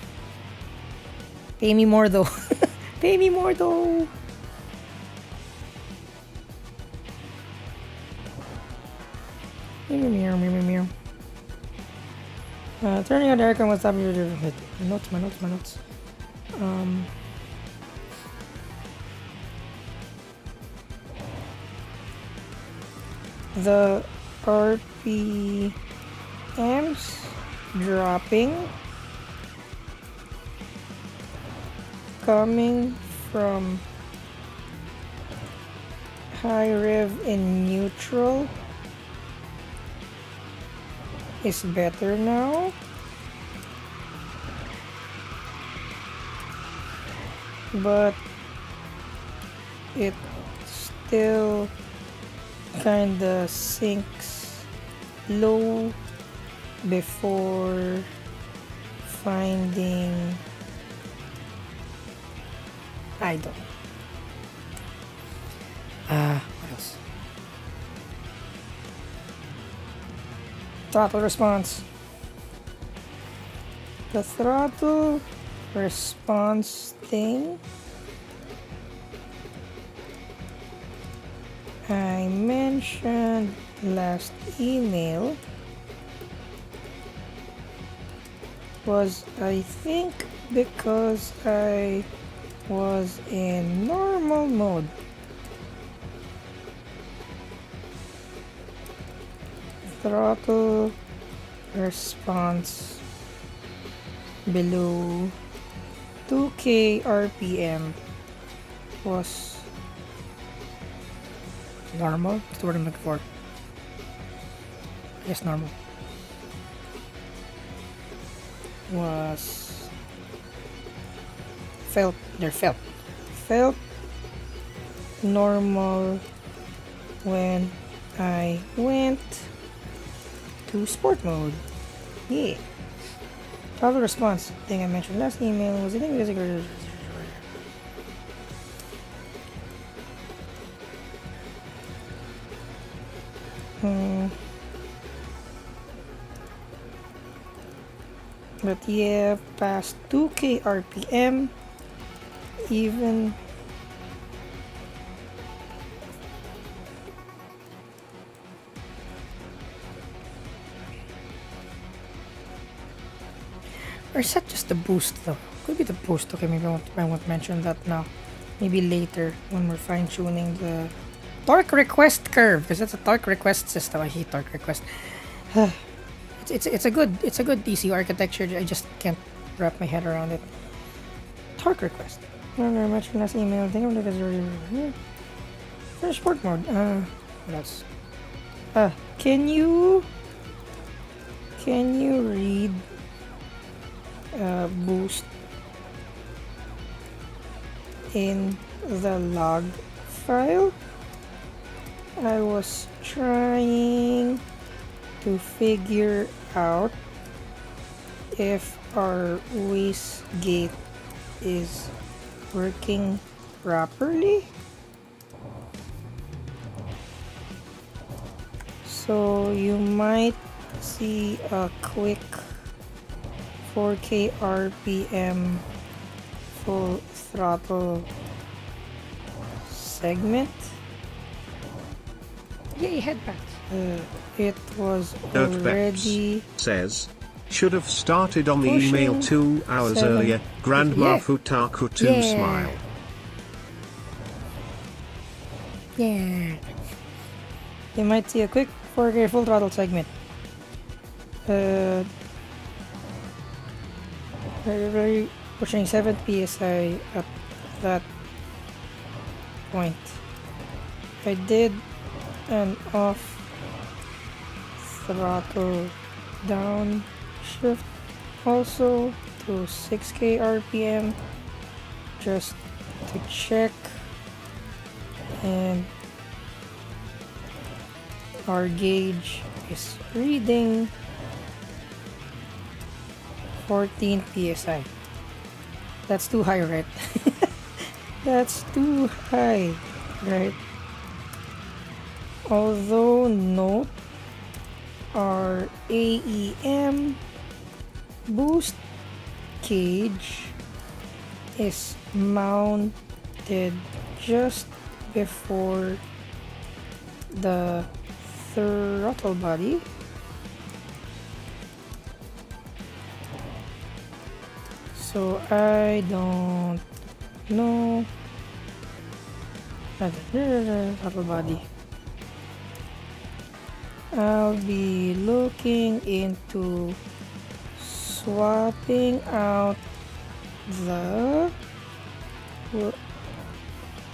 Pay me more though. Pay me more though. Meow. Turning on the aircon was up. My notes. The RPMs dropping coming from high rev in neutral is better now, but it still kinda sinks low before finding idle. What else? Throttle response. The throttle response thing I mentioned last email was, I think, because I was in normal mode. Throttle response below 2k RPM was normal. That's the word I'm looking for. Yes, normal. Felt normal when I went to sport mode. Yeah. Throttle response thing I mentioned last email was, I think it is a but yeah, past 2k RPM, even or is that just the boost though? Could be the boost. Okay, maybe I won't mention that now. Maybe later when we're fine-tuning the torque request curve, because that's a torque request system. I hate torque request. It's a good ECU architecture. I just can't wrap my head around it. Torque request. I mentioned last email. I think I'm looking at for sport mode. What else? Can you read boost in the log file? I was trying to figure out if our wastegate is working properly. So you might see a quick 4K RPM full throttle segment. Yay, headbands. It was already says, should have started on the email 2 hours earlier. Grandma Futaku 2 smile. Yeah. You might see a quick 4K full throttle segment. Very pushing 7 psi at that point. I did an off throttle downshift also to 6K RPM just to check, and our gauge is reading 14 psi. That's too high, right? That's too high, right? Although note, our AEM boost cage is mounted just before the throttle body. So I don't know. Throttle body. I'll be looking into swapping out the...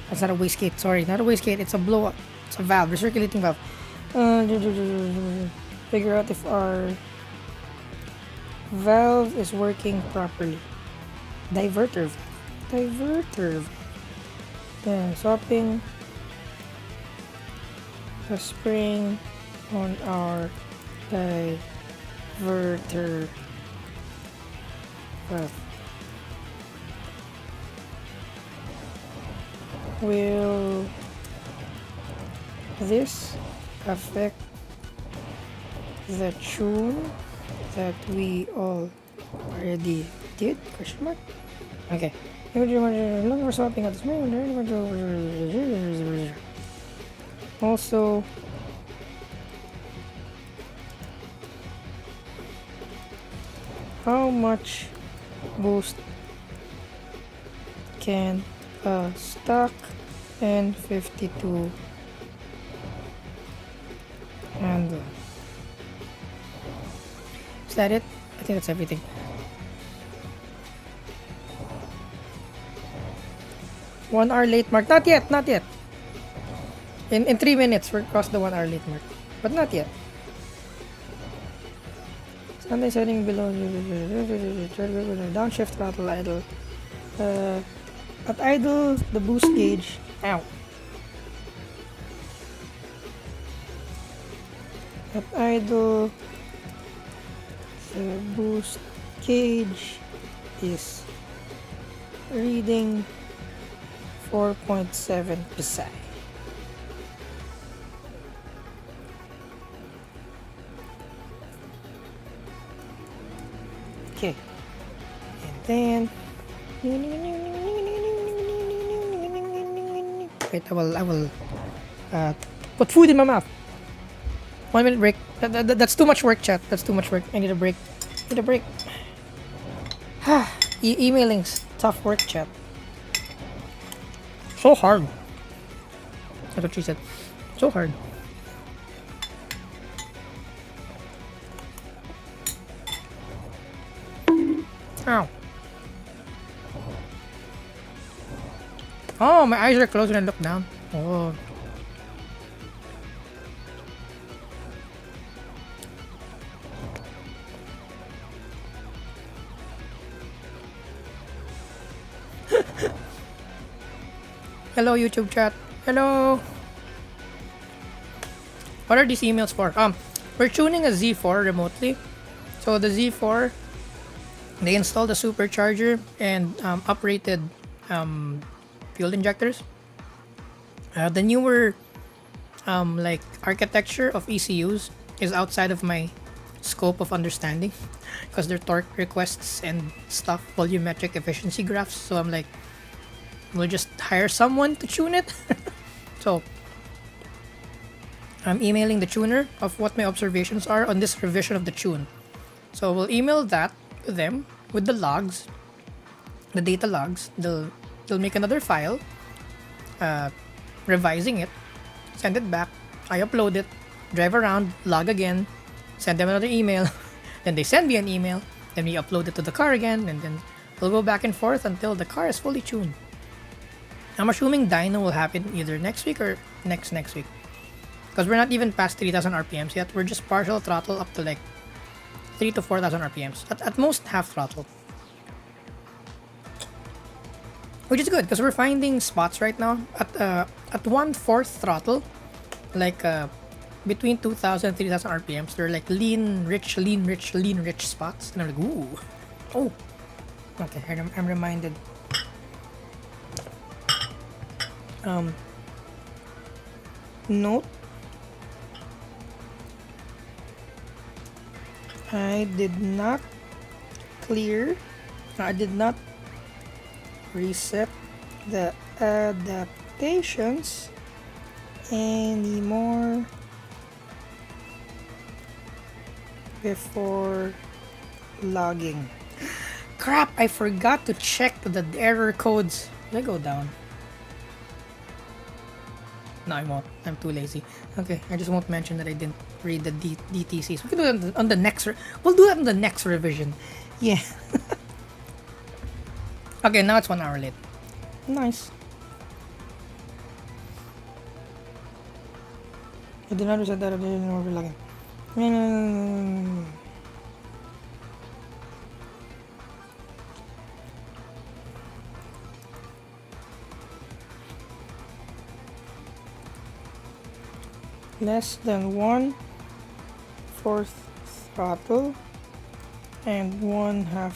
That's not a wastegate, sorry, not a wastegate, it's a blow up. It's a valve, recirculating valve. Figure out if our valve is working properly. Diverter valve. Then swapping the spring on our diverter valve. Will this affect the tune that we already did? Question mark? Okay. Looking for swapping out the spring. Also, how much boost can a stock N52 handle? Is that it? I think that's everything. One hour late mark. Not yet. In 3 minutes, we're across the 1 hour late mark. But not yet. Sunday setting below. Downshift throttle idle. At idle, the boost gauge. Ow. At idle, the boost gauge is reading 4.7 psi. Okay, and then wait, I will put food in my mouth. 1 minute break. That's too much work, chat. That's too much work. I need a break. Emailing's tough work, chat. So hard. That's what she said. So hard. Ow. Oh, my eyes are closed when I look down. Oh. Hello, YouTube chat. Hello. What are these emails for? We're tuning a Z4 remotely. So the Z4, they installed a supercharger and uprated fuel injectors. The newer like architecture of ECUs is outside of my scope of understanding because they're torque requests and stuff, volumetric efficiency graphs. So I'm like, we'll just hire someone to tune it. So I'm emailing the tuner of what my observations are on this revision of the tune. So we'll email that to them with the logs, the data logs. They'll make another file, revising it, send it back. I upload it, drive around, log again, send them another email. Then they send me an email. Then we upload it to the car again, and then we'll go back and forth until the car is fully tuned. I'm assuming dyno will happen either next week or next week. Because we're not even past 3,000 RPMs yet. We're just partial throttle up to like 3 to 4,000 RPMs. At most half throttle. Which is good because we're finding spots right now at 1/4 throttle, like between 2,000 and 3,000 RPMs. They're like lean, rich spots. And I'm like, ooh. Oh. Okay, I'm reminded. Note. I did not reset the adaptations anymore before logging. Crap, I forgot to check the error codes. Let me go down. No, I won't. I'm too lazy. Okay, I just won't mention that I didn't read the DTCs. We can do it on the next. We'll do that on the next revision. Yeah. Okay, now it's 1 hour late. Nice. I did not reset that update over logging. Less than 1/4 throttle and 1/2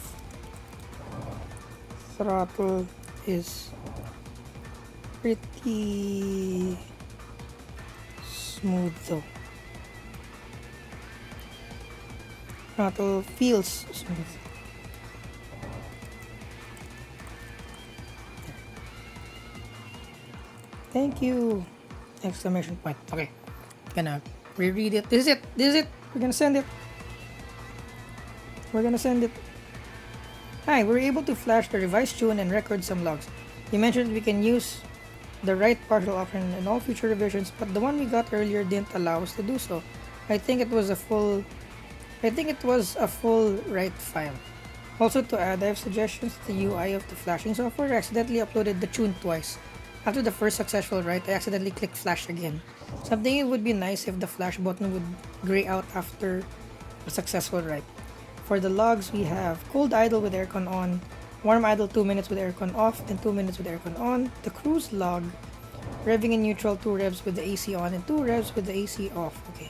throttle is pretty smooth though. Throttle feels smooth. Thank you! Exclamation point. Okay. Gonna reread it. This is it. We're gonna send it. Hi, we're able to flash the revised tune and record some logs. You mentioned we can use the right partial option in all future revisions, but the one we got earlier didn't allow us to do so. I think it was a full write file. Also to add, I have suggestions to the UI of the flashing software. I accidentally uploaded the tune twice. After the first successful write, I accidentally clicked flash again. Something it would be nice if the flash button would gray out after a successful write. For the logs, we have cold idle with aircon on, warm idle 2 minutes with aircon off, and 2 minutes with aircon on. The cruise log, revving in neutral 2 revs with the AC on and 2 revs with the AC off. Okay.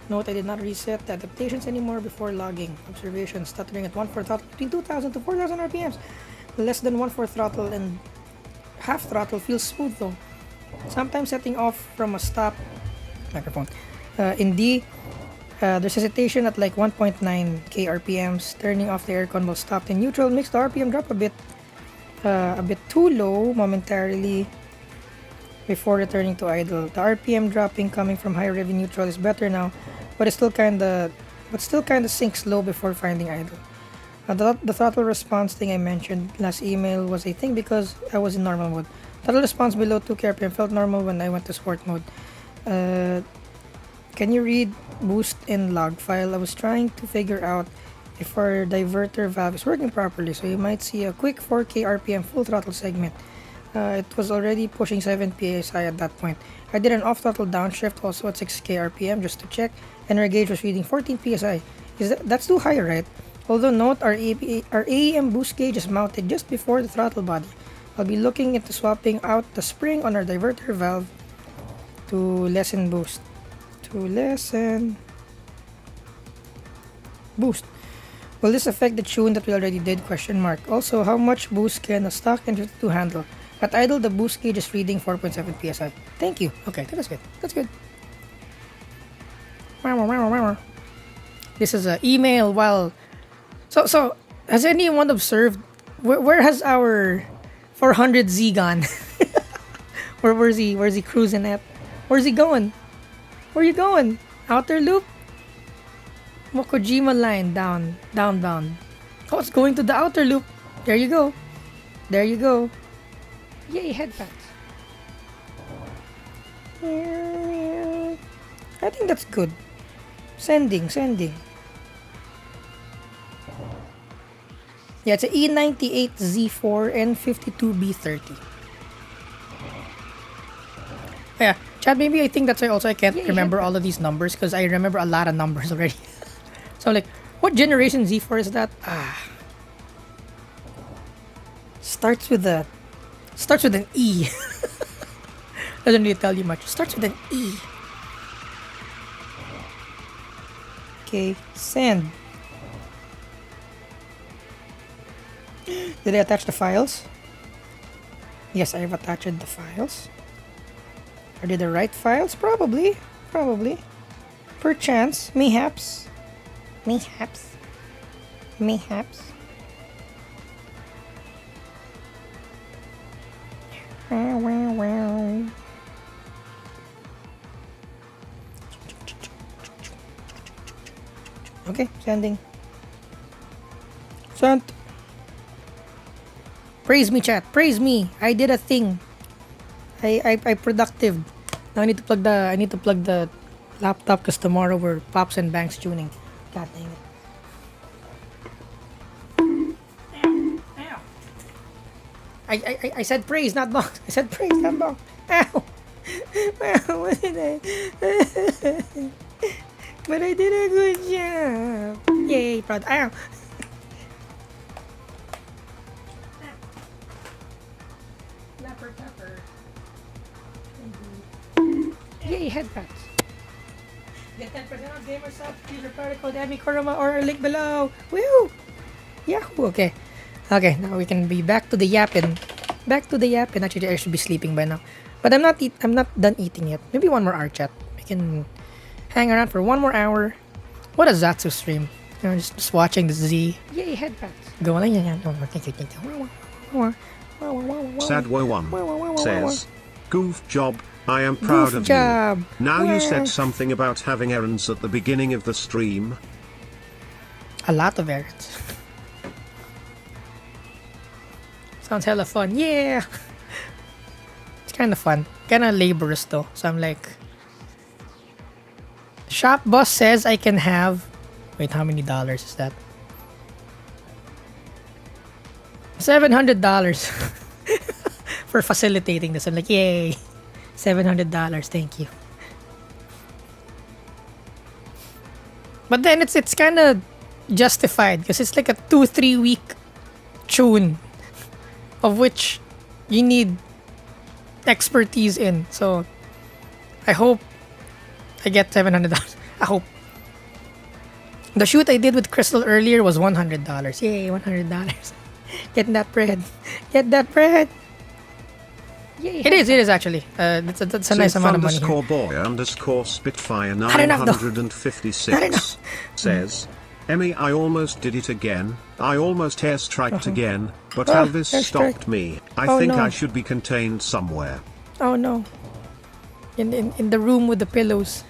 Note, I did not reset the adaptations anymore before logging. Observation, stuttering at 1/4 throttle between 2,000 to 4,000 RPMs. Less than 1/4 throttle and half throttle feels smooth though. Sometimes setting off from a stop microphone in D, there's hesitation at like 1.9k RPMs. Turning off the aircon while stopped in neutral makes the RPM drop a bit too low momentarily before returning to idle. The RPM dropping coming from high rev in neutral is better now, but still kinda sinks low before finding idle. The throttle response thing I mentioned last email was a thing because I was in normal mode. Throttle response below 2k RPM felt normal when I went to sport mode. Can you read boost in log file? I was trying to figure out if our diverter valve is working properly, so you might see a quick 4k RPM full throttle segment. It was already pushing 7 psi at that point. I did an off throttle downshift also at 6k RPM just to check, and our gauge was reading 14 psi. That's too high, right? Although note our AEM boost gauge is mounted just before the throttle body. I'll be looking into swapping out the spring on our diverter valve to lessen boost. Boost. Will this affect the tune that we already did? Question mark. Also, how much boost can a stock N52 handle? At idle, the boost gauge is reading 4.7 psi. Thank you. Okay, that's good. That's good. This is an email while... So, has anyone observed... Where has our 400Z gone? Where's he cruising at? Where's he going? Where you going? Outer loop? Mokojima line, downbound. Oh, it's going to the outer loop. There you go. There you go. Yay, headpats. I think that's good. Sending. Yeah, it's an E98Z4 N52B30. Yeah, Chad, maybe I think that's why also I can't remember all of these numbers because I remember a lot of numbers already. So like, what generation Z4 is that? Starts with an E. Doesn't really tell you much. Starts with an E. Okay, send. Did I attach the files? Yes, I have attached the files. Are they the right files? Probably. Perchance. Mayhaps. Okay, sending. Sent. Praise me, chat. Praise me. I did a thing. I productive. Now I need to plug the laptop because tomorrow we're Pops and Banks tuning. God dang it. I said praise, not bong. I said praise, not bong. Ow! What did I? But I did a good job. Yay, proud. Ow! Pepper. Yay, headpats. Get 10% on gamer subs. Use your product code Emmy Kurama or link below. Woo! Yahoo! Okay, now we can be back to the yapping. Actually, I should be sleeping by now. But I'm not done eating yet. Maybe one more hour, chat. We can hang around for one more hour. What a Zatsu stream. You know, just watching the Z. Yay, headpats. Go on. Sadwo1 says, "Goof job. I am proud of you. Now you said something about having errands at the beginning of the stream." A lot of errands. Sounds hella fun. Yeah. It's kind of fun. Kind of laborious though. So I'm like, shop boss says I can have. Wait, how many dollars is that? $700 for facilitating this. I'm like, yay, $700. Thank you. But then it's kind of justified because it's like a 2-3 week tune, of which you need expertise in. So I hope I get $700. I hope. The shoot I did with Crystal earlier was $100. Yay, $100. Get that bread. Yay. It is actually. That's a nice amount of money here. _boy_spitfire 956 says, "Emmy, I almost did it again. I almost airstriked again, but Elvis stopped me. I think I should be contained somewhere." Oh no. In the room with the pillows.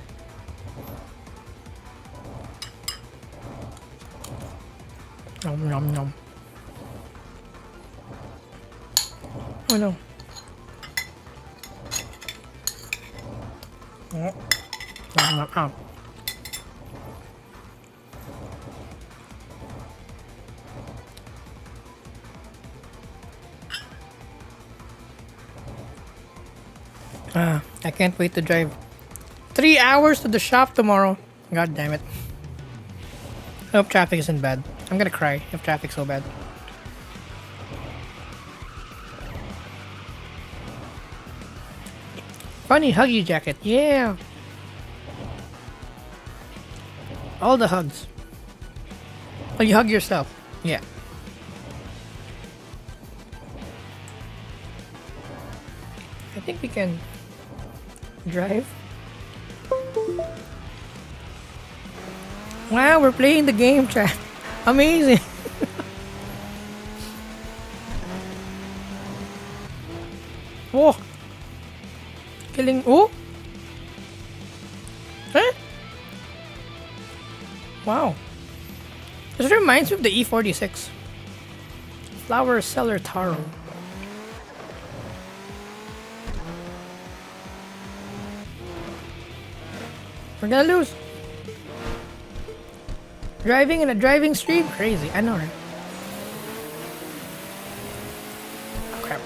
Nom. Oh no. Oh. I can't wait to drive 3 hours to the shop tomorrow. God damn it. I hope traffic isn't bad. I'm gonna cry if traffic's so bad. Funny huggy jacket, yeah. All the hugs. Oh, you hug yourself. Yeah. I think we can drive. Wow, we're playing the game, chat. Amazing. Oh. Killing. Oh. Huh? Wow. This reminds me of the E46. Flower Cellar Taro. We're gonna lose. Driving in a driving stream? Crazy. I know, right? Oh, crap.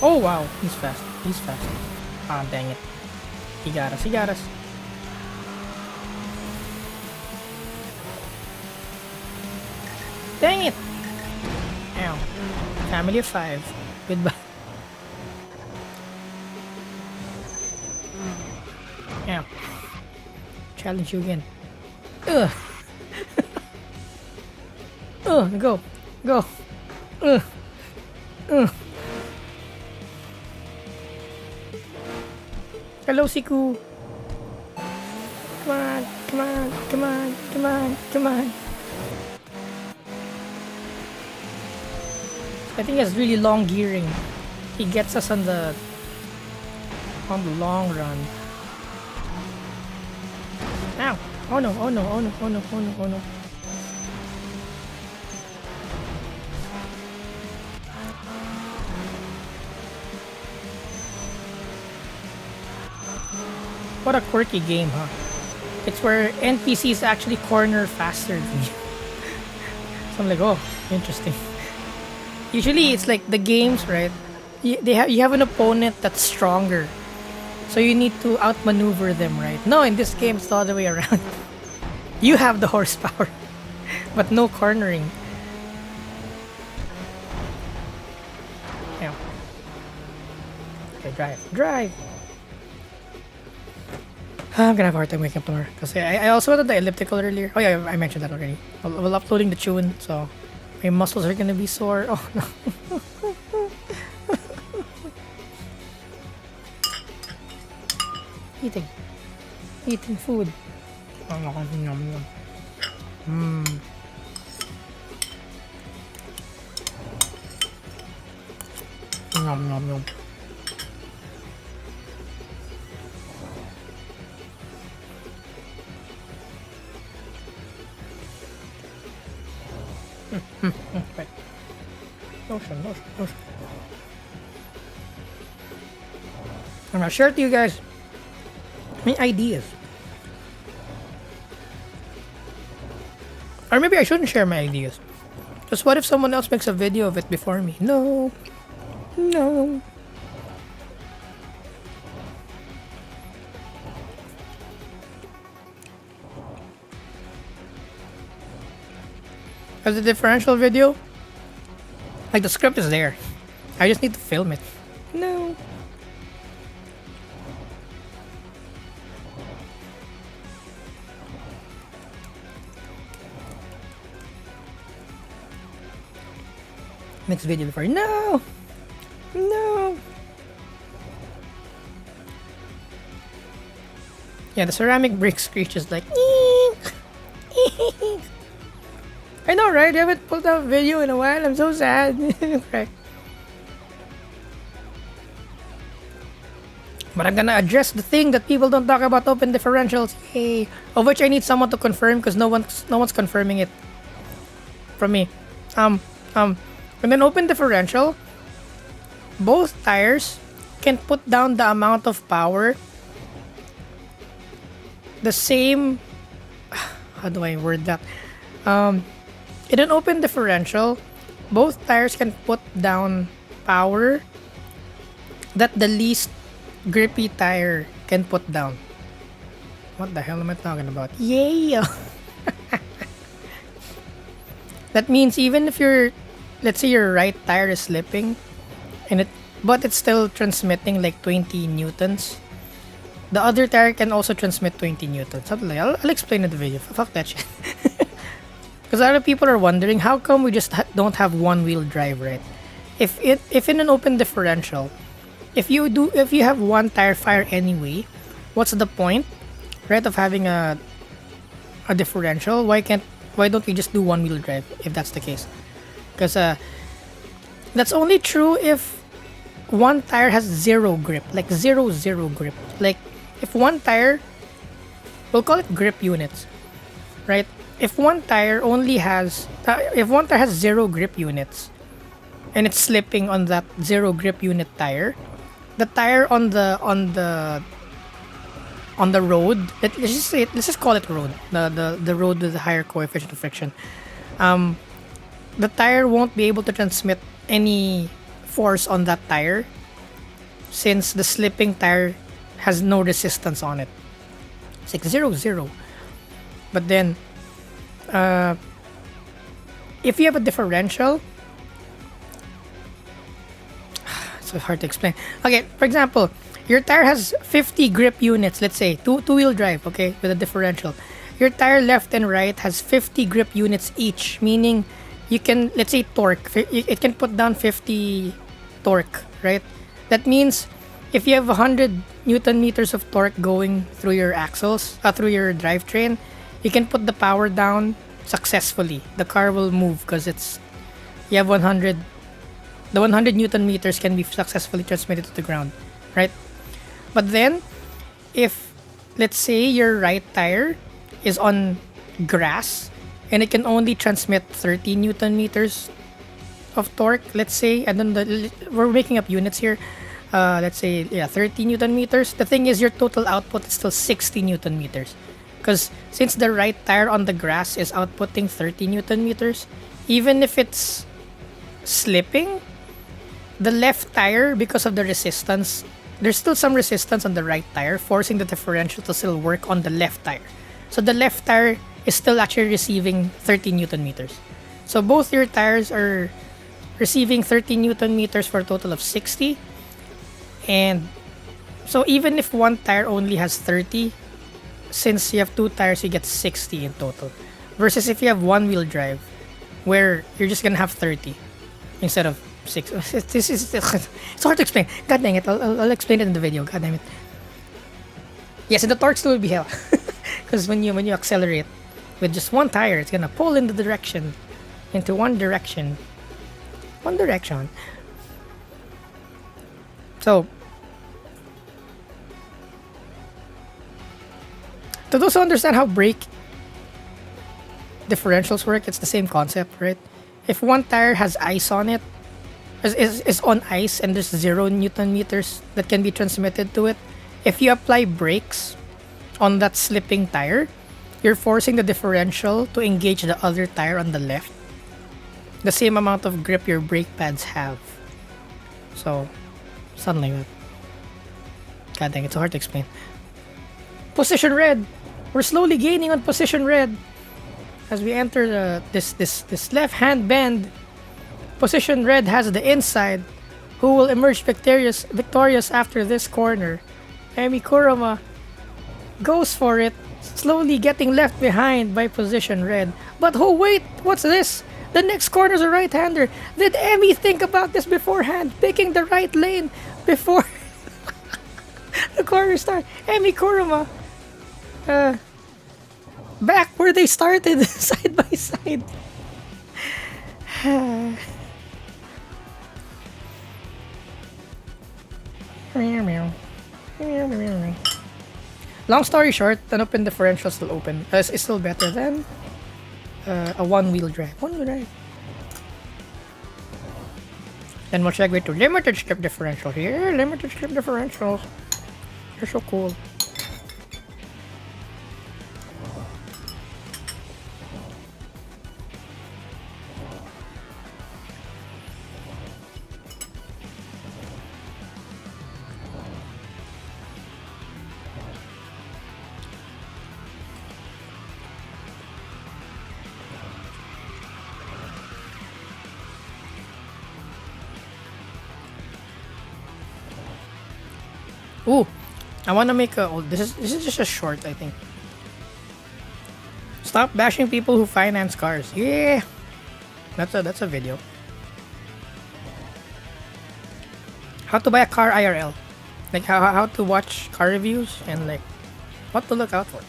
Oh, wow. He's fast. He's fast. Ah, dang it. He got us. He got us. Dang it! Ow. Family of 5. Goodbye. Ow. Challenge you again. Ugh. Ugh, go. Go. Ugh. Ugh. Hello, Siku. Come on, come on, come on, come on, come on. I think it's really long gearing. He gets us on the long run. Ow! Oh no! Oh no! Oh no! Oh no! Oh no! Oh no! What a quirky game, huh? It's where NPCs actually corner faster than you. So I'm like, oh, interesting. Usually it's like the games, right? You have an opponent that's stronger, so you need to outmaneuver them, right? No, in this game it's the other way around. You have the horsepower, but no cornering. Yeah. Okay, drive. I'm gonna have a hard time waking up tomorrow because I also wanted the elliptical earlier. Oh yeah, I mentioned that already. While uploading the tune, so my muscles are gonna be sore. Oh no. Eating food. Nom nom nom. Right. Lotion. I'm gonna share it to you guys. My ideas. Or maybe I shouldn't share my ideas. Because what if someone else makes a video of it before me? No. As the differential video, like the script is there. I just need to film it. No. Next video before. No. Yeah, the ceramic brick screeches like. I know, right? I haven't pulled out a video in a while. I'm so sad. Okay. But I'm gonna address the thing that people don't talk about: open differentials. Yay! Of which I need someone to confirm because no one's confirming it from me. And then open differential. Both tires can put down the amount of power. The same. How how do I word that? In an open differential, both tires can put down power that the least grippy tire can put down. What the hell am I talking about? Yeah! That means even if let's say your right tire is slipping, but it's still transmitting like 20 newtons, the other tire can also transmit 20 newtons. Something like, I'll explain in the video. Fuck that shit. Because a lot of people are wondering, how come we just don't have one-wheel drive, right? If in an open differential, if you have one tire fire anyway, what's the point, right, of having a differential? Why don't we just do one-wheel drive if that's the case? Because that's only true if one tire has zero grip, like zero grip. Like if one tire, we'll call it grip units, right? If one tire has zero grip units, and it's slipping on that zero grip unit tire, the tire on the road, let's just call it road, the road with the higher coefficient of friction, the tire won't be able to transmit any force on that tire since the slipping tire has no resistance on it. It's like 0. But then if you have a differential, so hard to explain. Okay, for example, your tire has 50 grip units, let's say, two-wheel drive, okay, with a differential. Your tire left and right has 50 grip units each, meaning you can, let's say, torque. It can put down 50 torque, right? That means if you have 100 Newton meters of torque going through your axles, through your drivetrain, you can put the power down successfully. The car will move because you have 100. The 100 Newton meters can be successfully transmitted to the ground, right? But then, if let's say your right tire is on grass and it can only transmit 30 Newton meters of torque, let's say, and then we're making up units here. Let's say 30 Newton meters. The thing is, your total output is still 60 Newton meters, because since the right tire on the grass is outputting 30 Newton meters, even if it's slipping, the left tire, because of the resistance, there's still some resistance on the right tire, forcing the differential to still work on the left tire. So the left tire is still actually receiving 30 Newton meters. So both your tires are receiving 30 Newton meters for a total of 60. And so even if one tire only has 30, since you have two tires, you get 60 in total. Versus if you have one-wheel drive, where you're just gonna have 30 instead of 6. It's hard to explain. God dang it, I'll explain it in the video. God damn it. Yes, and the torque still will be hell. Because when you accelerate with just one tire, it's gonna pull in the direction, into one direction. So, to those who understand how brake differentials work, it's the same concept, right? If one tire has ice on it, is on ice, and there's 0 Newton meters that can be transmitted to it, if you apply brakes on that slipping tire, you're forcing the differential to engage the other tire on the left, the same amount of grip your brake pads have. So, something like that. God dang, it's hard to explain. Position red. We're slowly gaining on position red as we enter this left-hand bend. Position red has the inside. Who will emerge victorious after this corner? Emi Kurama goes for it, slowly getting left behind by position red. But oh wait, what's this? The next corner's a right-hander. Did Emi think about this beforehand, picking the right lane before the corner start? Emi Kurama, back where they started, side by side. Long story short, an open differential is still better than a one-wheel drive. Then we'll segue to limited slip differential here. Limited slip differentials. They're so cool. Ooh, I want to make a. Oh, this is just a short, I think. Stop bashing people who finance cars. Yeah, that's a video. How to buy a car IRL, like how to watch car reviews and like what to look out for.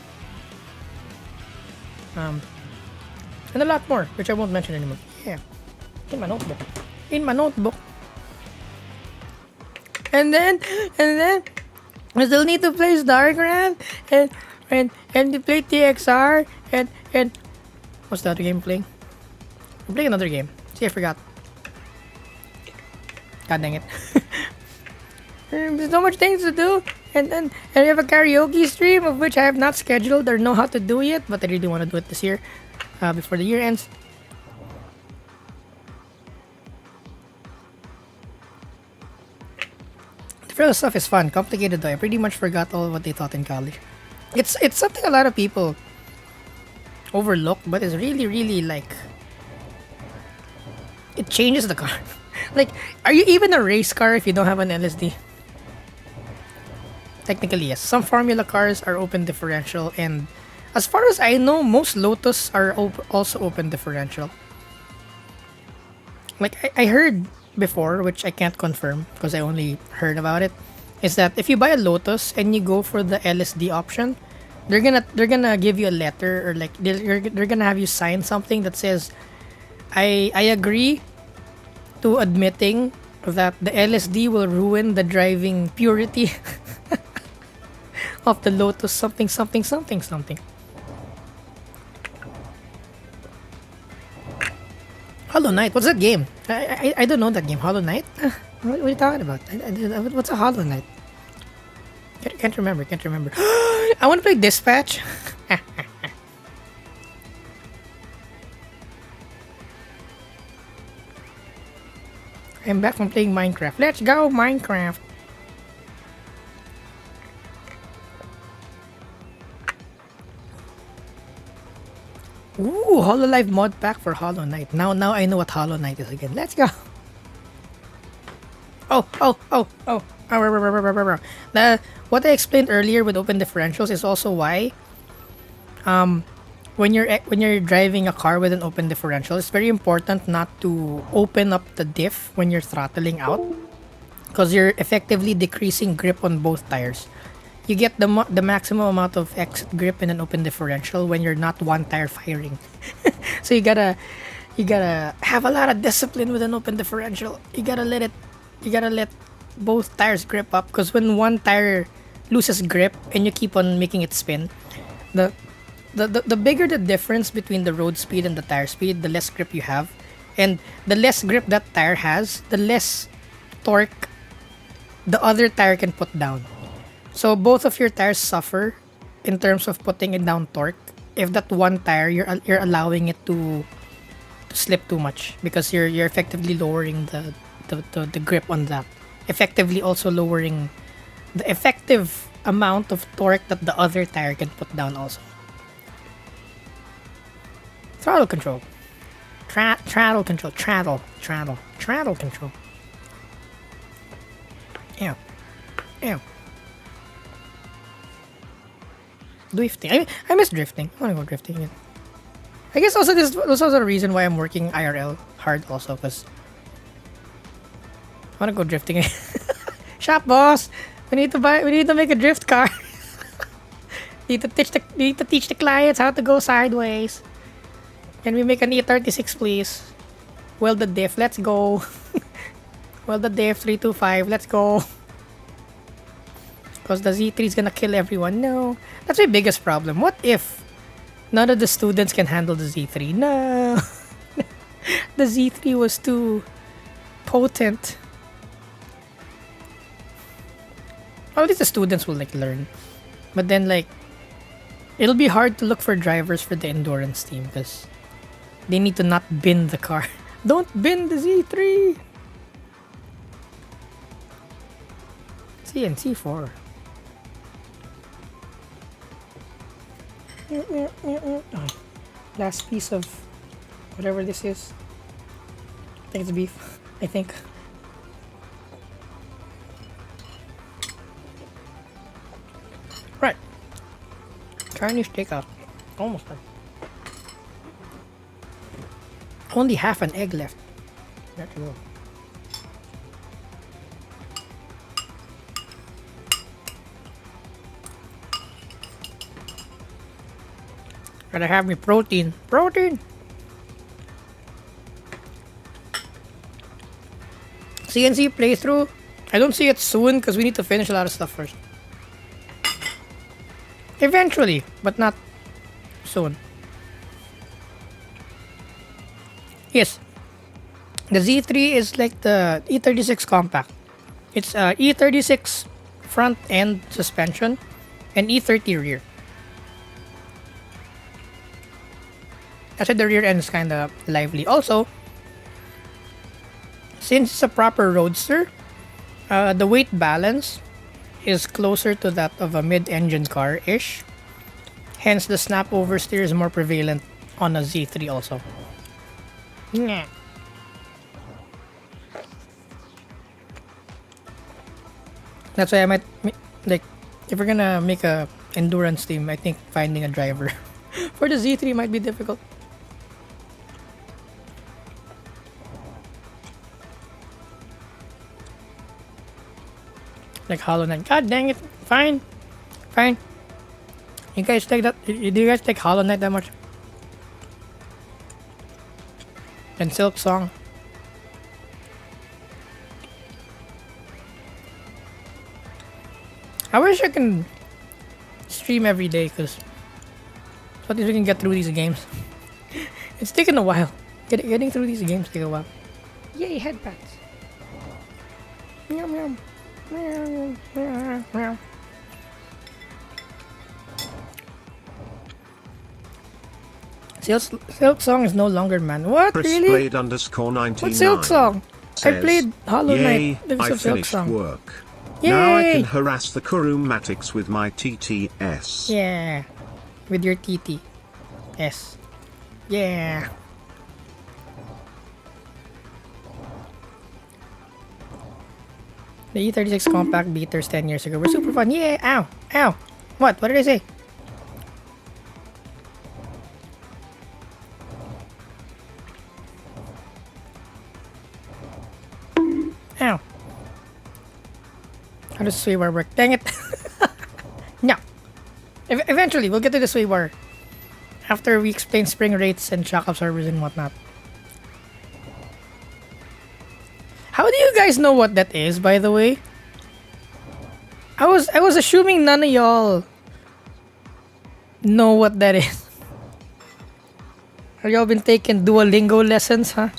And a lot more, which I won't mention anymore. Yeah, in my notebook. In my notebook. And then I still need to play Starcraft and to play TXR and what's the other game I'm playing? I'm playing another game. See, I forgot. God dang it. There's so much things to do, and I have a karaoke stream of which I have not scheduled or know how to do yet, but I really want to do it this year, before the year ends. The frill stuff is fun, complicated though. I pretty much forgot all what they taught in college. It's something a lot of people overlook, but it's really like it changes the car. Like, are you even a race car if you don't have an LSD? Technically, yes. Some Formula cars are open differential, and as far as I know, most Lotus are also open differential. Like, I heard before, which I can't confirm because I only heard about it, is that if you buy a Lotus and you go for the LSD option, they're gonna give you a letter, or like they're gonna have you sign something that says, I agree to admitting that the LSD will ruin the driving purity of the Lotus something. Hollow Knight, what's that game? I don't know that game. Hollow Knight? What are you talking about? What's a Hollow Knight? Can't remember. I want to play Dispatch. I'm back from playing Minecraft. Let's go, Minecraft. Ooh, Hololive mod pack for Hollow Knight. Now I know what Hollow Knight is again. Let's go. Oh. What I explained earlier with open differentials is also why when you're driving a car with an open differential, it's very important not to open up the diff when you're throttling out, because you're effectively decreasing grip on both tires. You get the maximum amount of exit grip in an open differential when you're not one tire firing. So you gotta have a lot of discipline with an open differential. You gotta let both tires grip up, because when one tire loses grip and you keep on making it spin, the bigger the difference between the road speed and the tire speed, the less grip you have, and the less grip that tire has, the less torque the other tire can put down. So both of your tires suffer in terms of putting it down torque if that one tire you're allowing it to slip too much, because you're effectively lowering the grip on that, effectively also lowering the effective amount of torque that the other tire can put down also. Throttle control. Throttle control. Throttle control. Ew. Drifting. I miss drifting. I want to go drifting again. I guess also this was also the reason why I'm working IRL hard also, because I want to go drifting again. Shop boss! We need to make a drift car. need to teach the clients how to go sideways. Can we make an E36 please? Weld the diff, let's go. Weld the diff 325, let's go. Because the Z3 is gonna kill everyone. No. That's my biggest problem. What if none of the students can handle the Z3? No. The Z3 was too potent. Well, at least the students will like learn. But then like it'll be hard to look for drivers for the endurance team, because they need to not bin the car. Don't bin the Z3. C and C4. Last piece of whatever this is. I think it's beef. I think. Chinese takeout. Almost done. Only half an egg left. Let's go. Gotta have me protein. Protein! CNC playthrough. I don't see it soon because we need to finish a lot of stuff first. Eventually, but not soon. Yes. The Z3 is like the E36 compact. It's E36 front end suspension and E30 rear. I said the rear end is kind of lively. Also, since it's a proper roadster, the weight balance is closer to that of a mid-engine car-ish. Hence, the snap oversteer is more prevalent on a Z3 also. Yeah. That's why I might, like, if we're gonna make a endurance team, I think finding a driver for the Z3 might be difficult. Like Hollow Knight. God dang it. Fine. Fine. You guys take that? Do you guys take Hollow Knight that much? And Silk Song. I wish I can stream every day because at least we can get through these games. It's taken a while. Getting through these games take a while. Yay, headbands. Meow meow. Silk Song is no longer man. What? Chris Really? Played _99 What Silk Song? Says, I played Hollow Knight. Yay, I Silk finished Song. work. Yay! Now I can harass the Kurumatics with my TTS. Yeah. With your TT. S. Yeah. The E36 compact beaters 10 years ago were super fun. Yeah. Ow. Ow. What? What did I say? Ow. How does sway bar work? Dang it. No. Eventually, we'll get to the sway bar. After we explain spring rates and shock absorbers and whatnot. How do you guys know what that is, by the way? I was assuming none of y'all know what that is. Have y'all been taking Duolingo lessons, huh?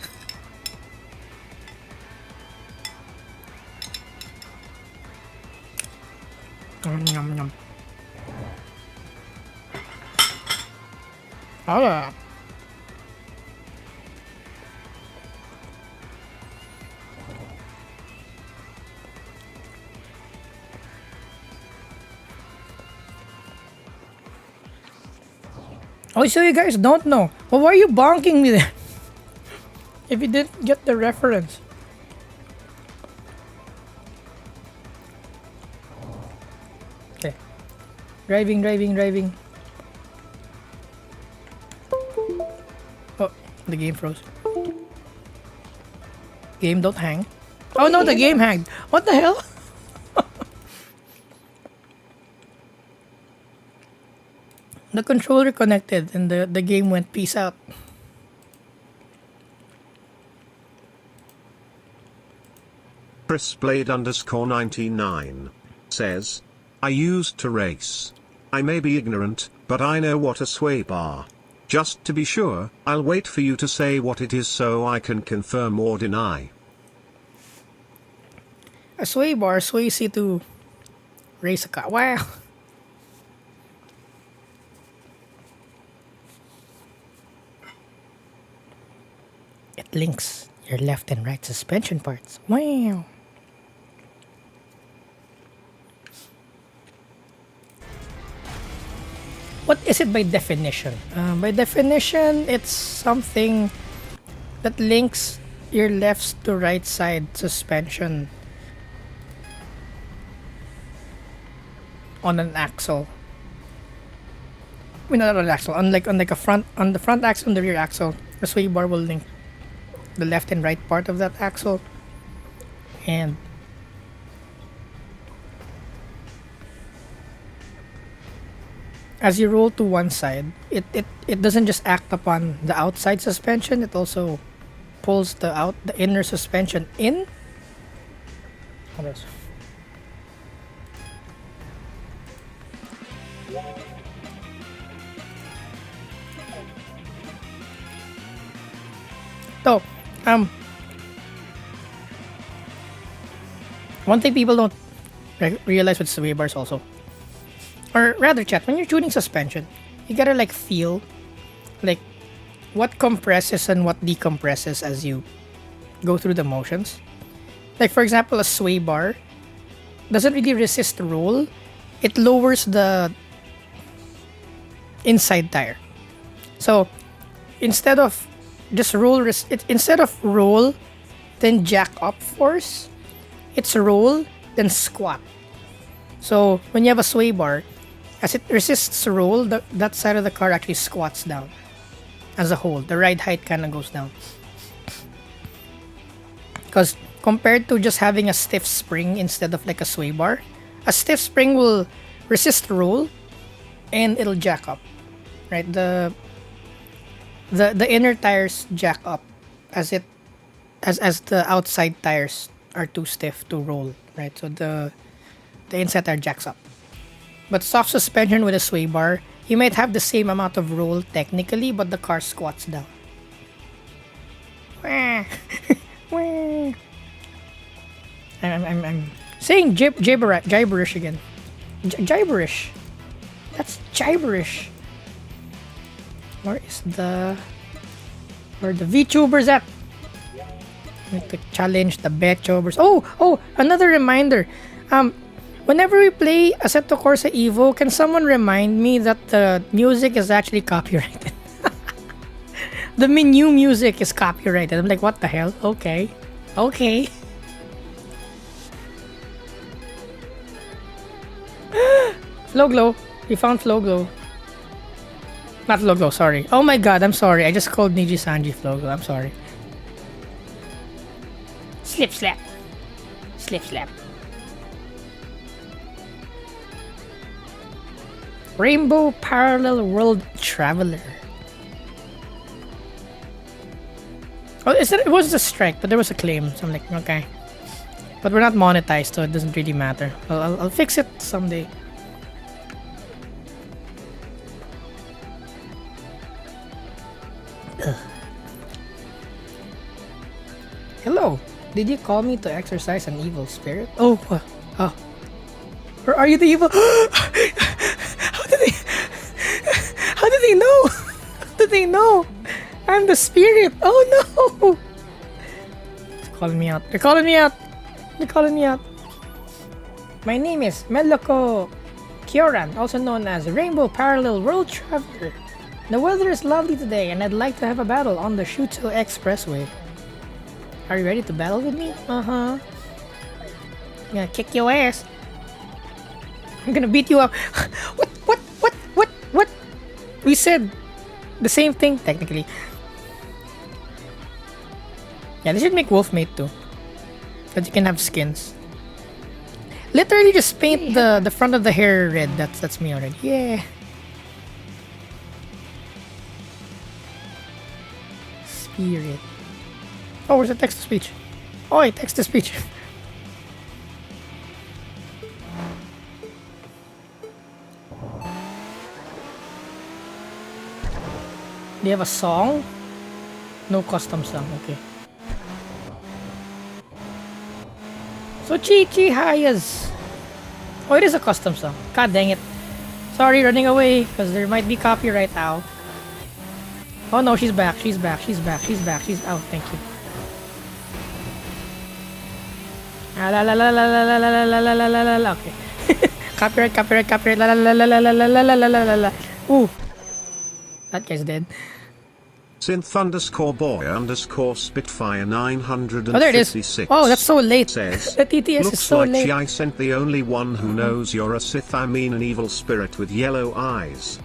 Yum, yum, yum. Oh yeah. Oh, so you guys don't know. Well, why are you bonking me then? If you didn't get the reference. Okay. Driving. Oh, the game froze. Game don't hang. Oh no, the game hanged. What the hell? The controller connected and the game went peace out. Chris Blade _99 says, I used to race. I may be ignorant, but I know what a sway bar. Just to be sure, I'll wait for you to say what it is so I can confirm or deny. A sway bar sways you to race a car. Wow. It links your left and right suspension parts. Wow. What is it by definition? By definition, it's something that links your left to right side suspension on an axle. I mean, not on the axle. On the front axle and the rear axle, the sway bar will link the left and right part of that axle, and as you roll to one side, it doesn't just act upon the outside suspension. It also pulls the inner suspension in. What else? So, one thing people don't realize with sway bars also, or rather, chat, when you're tuning suspension, you gotta like feel like what compresses and what decompresses as you go through the motions. Like for example, a sway bar doesn't really resist roll. It lowers the inside tire. So instead of just instead of roll then jack up force, it's roll then squat. So when you have a sway bar, as it resists roll, that side of the car actually squats down as a whole. The ride height kind of goes down. Because compared to just having a stiff spring instead of like a sway bar, a stiff spring will resist roll and it'll jack up, right? The inner tires jack up as the outside tires are too stiff to roll, right? So the inside tire jacks up. But soft suspension with a sway bar, you might have the same amount of roll technically, but the car squats down. I'm saying gibberish again. Gibberish. That's gibberish. Where the VTubers at? I need to challenge the BetTubers. Oh, another reminder. Whenever we play Assetto Corsa Evo, can someone remind me that the music is actually copyrighted? The menu music is copyrighted. I'm like, what the hell? Okay. Flow Glow. We found Flow Glow. Not Flow Glow, sorry. Oh my god, I'm sorry. I just called Niji Sanji Flow Glow. I'm sorry. Slip slap. Rainbow Parallel World Traveler. Oh, it was a strike, but there was a claim. So I'm like, okay. But we're not monetized, so it doesn't really matter. I'll fix it someday. Ugh. Hello. Did you call me to exercise an evil spirit? Oh. Or are you the evil? How did they know? How did they know? I'm the spirit. Oh no! They're calling me out. My name is Meloko Kyoran, also known as Rainbow Parallel World Traveler. The weather is lovely today, and I'd like to have a battle on the Shuto Expressway. Are you ready to battle with me? I'm gonna kick your ass. I'm gonna beat you up. What? We said the same thing, technically. Yeah, they should make Wolfmate too. But you can have skins. Literally just paint the front of the hair red. That's me already. Yeah. Spirit. Oh, where's the text-to-speech? Oh, wait, text-to-speech. Do you have a song? No custom song, okay. So Chi Hayas. Oh, it is a custom song. God dang it. Sorry, running away, because there might be copyright now. Oh no, she's back. She's out. Thank you. Okay. Copyright. La. Ooh. That guy's dead. Synth_boy_Spitfire 956. Oh, there it is. Oh, that's so late. Says, the TTS looks is so like late. I sent the only one who knows you're a Sith, I mean an evil spirit with yellow eyes.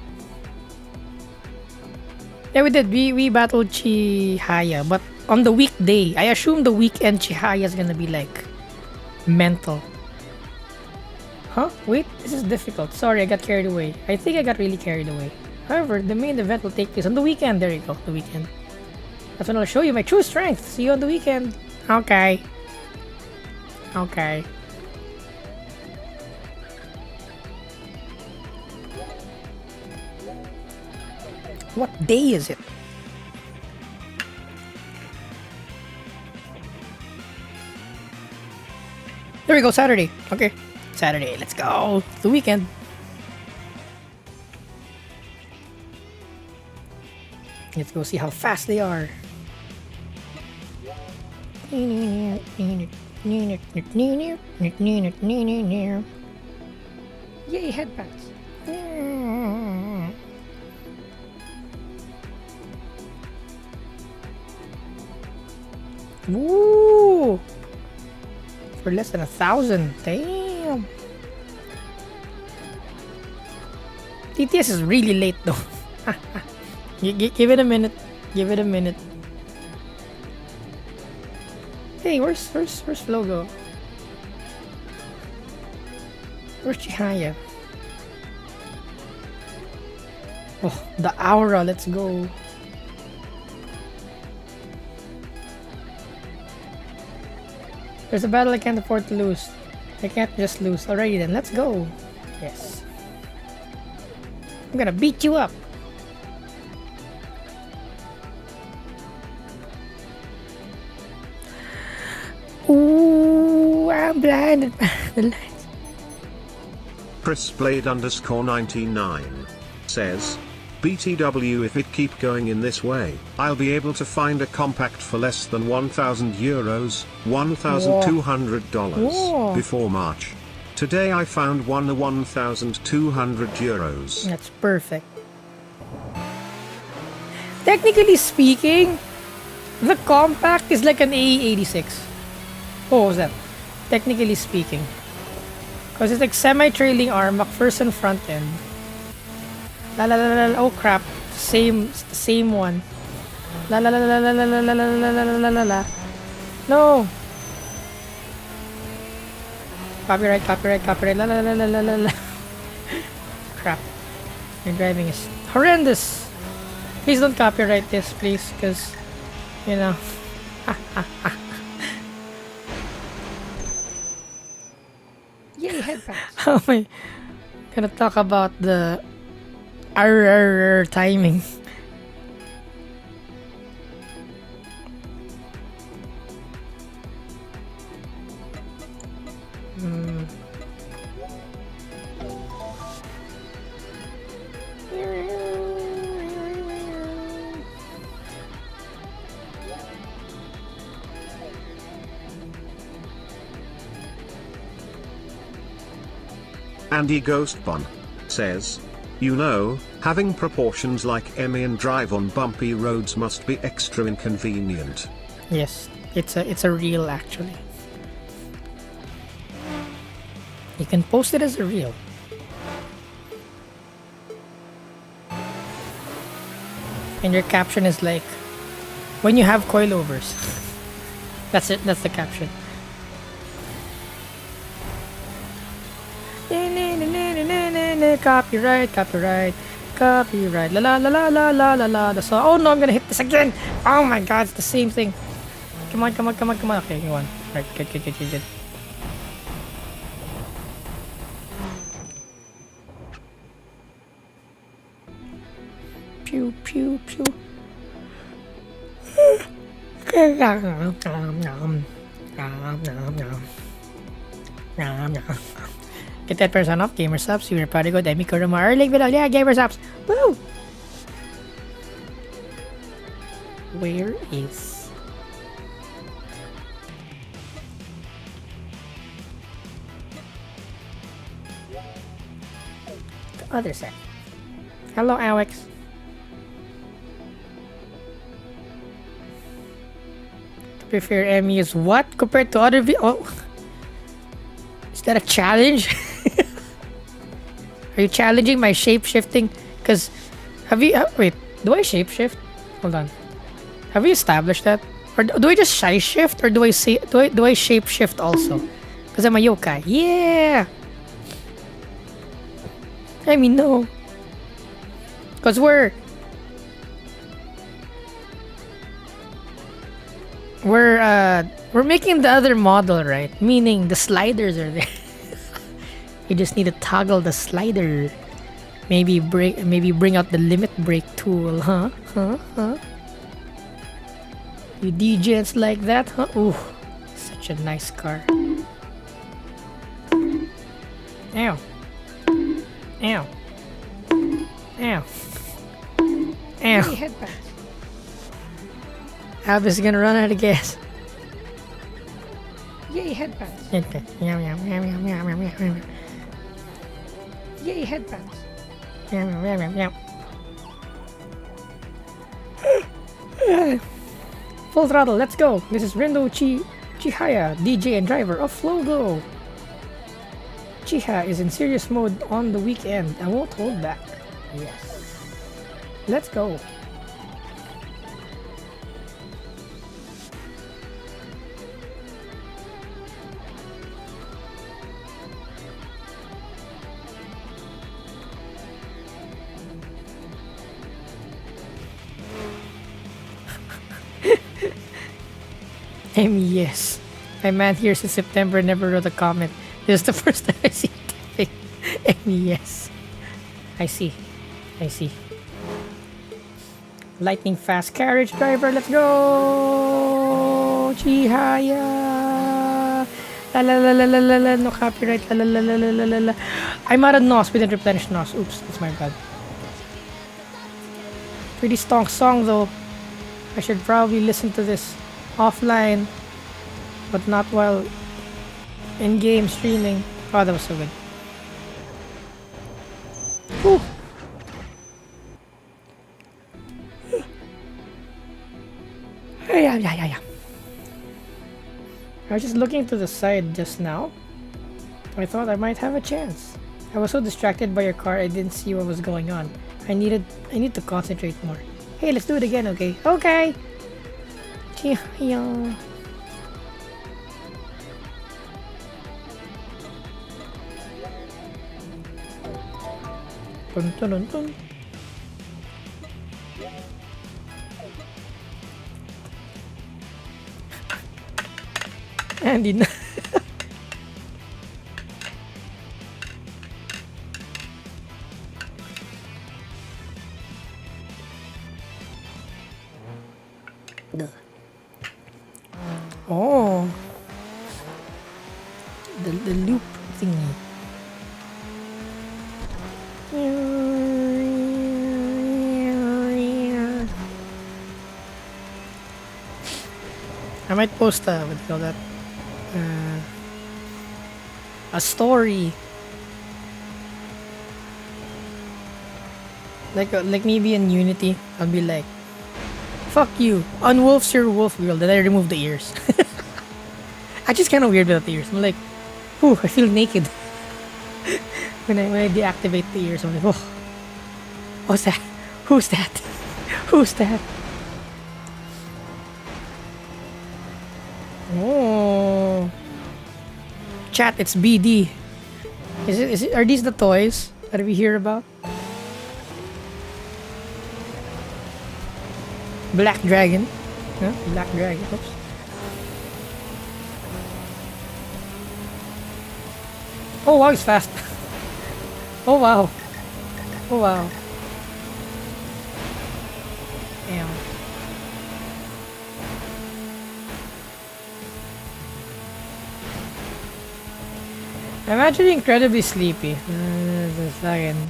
Yeah, we did. We battled Chihaya, but on the weekday. I assume the weekend Chihaya is gonna be like mental. Huh? Wait, this is difficult. Sorry, I got carried away. I think I got really carried away. However, the main event will take place on the weekend. There you go, the weekend. That's when I'll show you my true strength. See you on the weekend. Okay. Okay. What day is it? There we go, Saturday. Okay. Saturday, let's go. It's the weekend. Let's go see how fast they are. Yay, headbands. Woo! For less than 1,000. Damn. TTS is really late though. Give it a minute. Give it a minute. Hey, where's Flogo? Where's Chihaya? Oh, the aura. Let's go. There's a battle I can't afford to lose. I can't just lose. Alrighty then, let's go. Yes. I'm gonna beat you up. Ooh, I'm blinded by the lights. ChrisBlade_99 says, BTW, if it keep going in this way, I'll be able to find a compact for less than €1,000, $1,200 before March. Today I found one at €1,200. That's perfect. Technically speaking, the compact is like an AE86. What was that? Technically speaking. Because it's like semi-trailing arm, McPherson front end. La la la la la, oh crap. Same one. La la la la la la la la la la la la la. No. Copyright. La la la la la la la. Crap. Your driving is horrendous. Please don't copyright this, please, because, you know. Yay, headphones. How am I gonna talk about the timing? Andy Ghostbun says, you know, having proportions like Emmy and drive on bumpy roads must be extra inconvenient. Yes, it's a reel actually. You can post it as a reel. And your caption is like, when you have coilovers. That's it, that's the caption. Copyright. La la la la la la la la. So, oh no, I'm gonna hit this again. Oh my god, it's the same thing. Come on. Okay, you won. Right, good. Pew. Get that person off. Gamer subs. You're probably good. Demi Kuruma. Early video. Yeah, gamer subs. Woo! Where is the other side? Hello, Alex. To be fair, Emmy is what compared to other oh. Is that a challenge? Are you challenging my shape shifting? Because have you wait, do I shape shift? Hold on. Have we established that? Or do I just shy shift, or do I say do I shape shift also? Because I'm a yokai. Yeah. I mean no. Because we're making the other model, right? Meaning the sliders are there. You just need to toggle the slider. Maybe bring out the limit break tool, huh? You DJs like that, huh? Ooh, such a nice car. Ow. Ow. Ow. Ow. Abby's gonna run out of gas. Yay, headbands. Okay. Meow, meow, meow, meow, meow, meow, meow, meow. Yay, headbands. Meow, meow, meow, meow, meow. Full throttle, let's go. This is Rendo Chihaya, DJ and driver of Flogo. Chiha is in serious mode on the weekend. I won't hold back. Yes. Let's go. Yes. My man here since September never wrote a comment. This is the first time I see it. Yes. I see. Lightning fast carriage driver, let's go! Chihaya! La la la la la la la, no copyright, la la la la la la la. I'm out of NOS, we didn't replenish NOS. Oops, that's my bad. Pretty stonk song though. I should probably listen to this offline, but not while in-game streaming. Oh, that was so good. Whew. Yeah. I was just looking to the side just now. I thought I might have a chance. I was so distracted by your car, I didn't see what was going on. I need to concentrate more. Hey, let's do it again, okay? Okay. Yeah. Dun, dun, dun, dun. Hindi na. Oh, the loop thingy. I might post what do you call that? A story. Like maybe in Unity, I'll be like, fuck you, unwolf's your wolf girl. Then I remove the ears. I just kind of weird without the ears. I'm like, whew, I feel naked. when I deactivate the ears, I'm like, oh, what's that? Who's that? Who's that? Oh, chat, it's BD. Is it? Are these the toys that we hear about? Black Dragon. Huh? Black Dragon. Oops. Oh wow, he's fast. Oh wow. Oh wow. Damn. I'm actually incredibly sleepy. Just a second.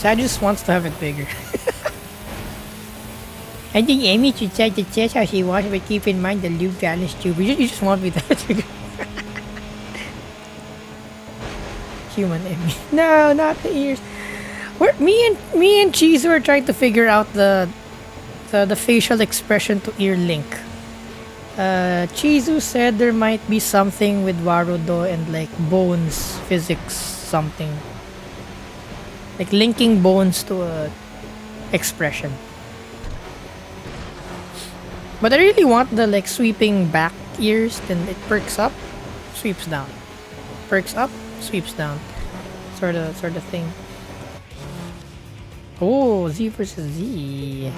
Chad just wants to have it bigger. I think Amy should try to test how she wants, but keep in mind the loop challenge too. You just want me to human Amy. No, not the ears. Me and Cheese were trying to figure out the the facial expression to ear link. Chizu said there might be something with Warudo and like bones physics something. Like linking bones to a expression. But I really want the like sweeping back ears, then it perks up, sweeps down. Perks up, sweeps down. Sort of thing. Oh, Z versus Z.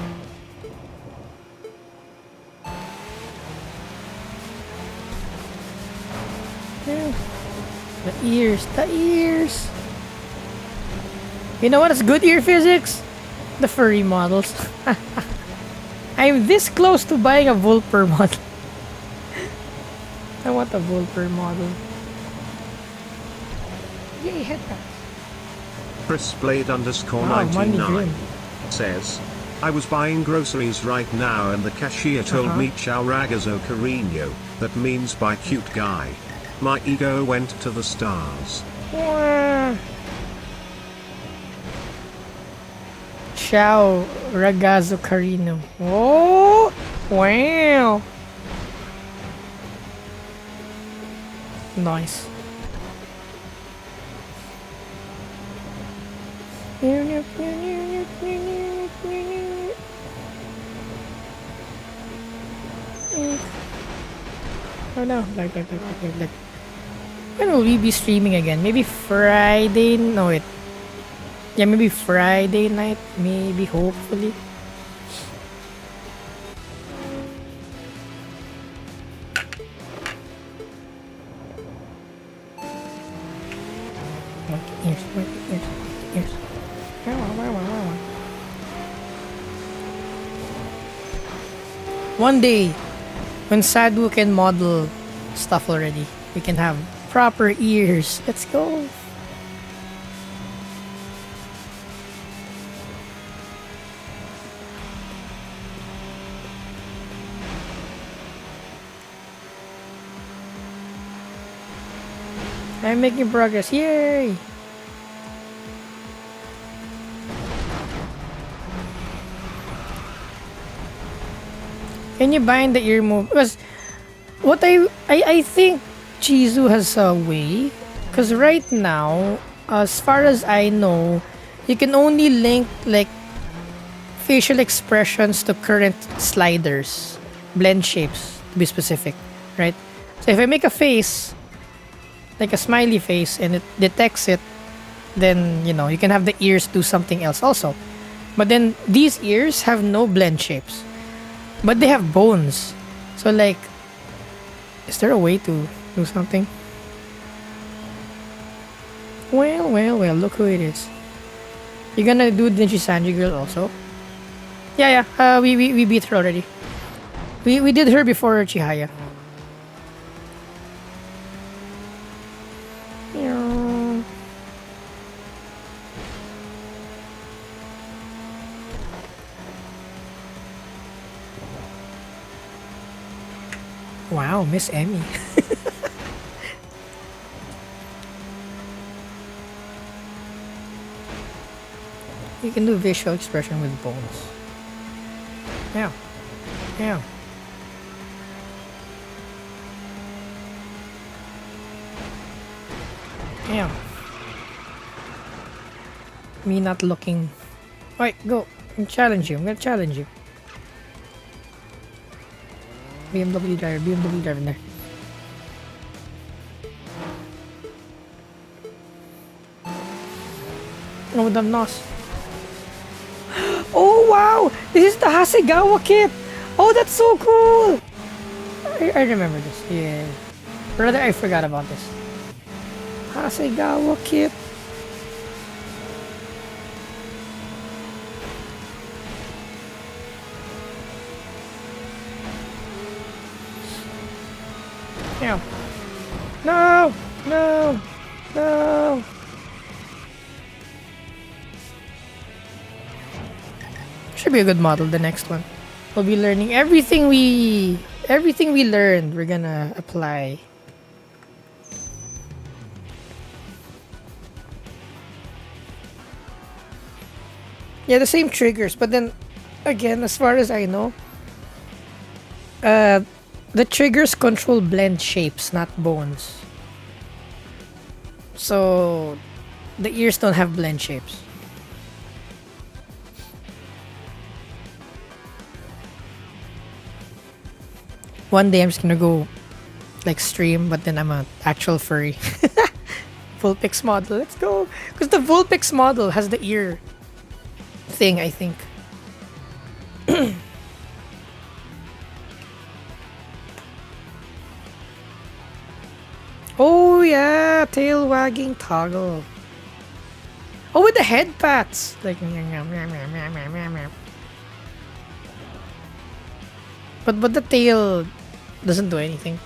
Yeah. The ears. You know what is good ear physics? The furry models. I'm this close to buying a Vulper model. I want a Vulper model. Yay, headbands. ChrisBlade_99 says, I was buying groceries right now and the cashier told me Ciao ragazzo carino, that means bye cute guy. My ego went to the stars. Ciao ragazzo carino. Oh, wow. Nice. Oh no, like. When will we be streaming again? Maybe Friday? No, wait. Yeah, maybe Friday night. Maybe, hopefully. Ears. One day, when Sadhu can model stuff already, we can have proper ears. Let's go. I'm making progress. Yay! Can you bind the ear move? Because what I think Chizu has a way. Because right now, as far as I know, you can only link like facial expressions to current sliders, blend shapes to be specific, right? So if I make a face, like a smiley face, and it detects it, then you can have the ears do something else also. But then these ears have no blend shapes, but they have bones. So like, is there a way to do something? Well, look who it is. You gonna do Denji Sanji girl also? Yeah. We beat her already. We did her before Chihaya. Wow, Miss Emmy. You can do visual expression with bones. Yeah. Me not looking. Alright, go. I'm gonna challenge you. BMW driver there. Oh, the nose. Oh wow! This is the Hasegawa kit! Oh, that's so cool! I remember this, yeah. Rather, I forgot about this. Hasegawa kit. No! Should be a good model, the next one. We'll be learning everything we learned, we're gonna apply. Yeah, the same triggers, but then again, as far as I know, the triggers control blend shapes, not bones. So the ears don't have blend shapes. One day I'm just gonna go like Xtreme, but then I'm an actual furry. Vulpix model, let's go! Because the Vulpix model has the ear thing, I think. Oh yeah, tail wagging toggle. Oh, with the head pats, like but the tail doesn't do anything.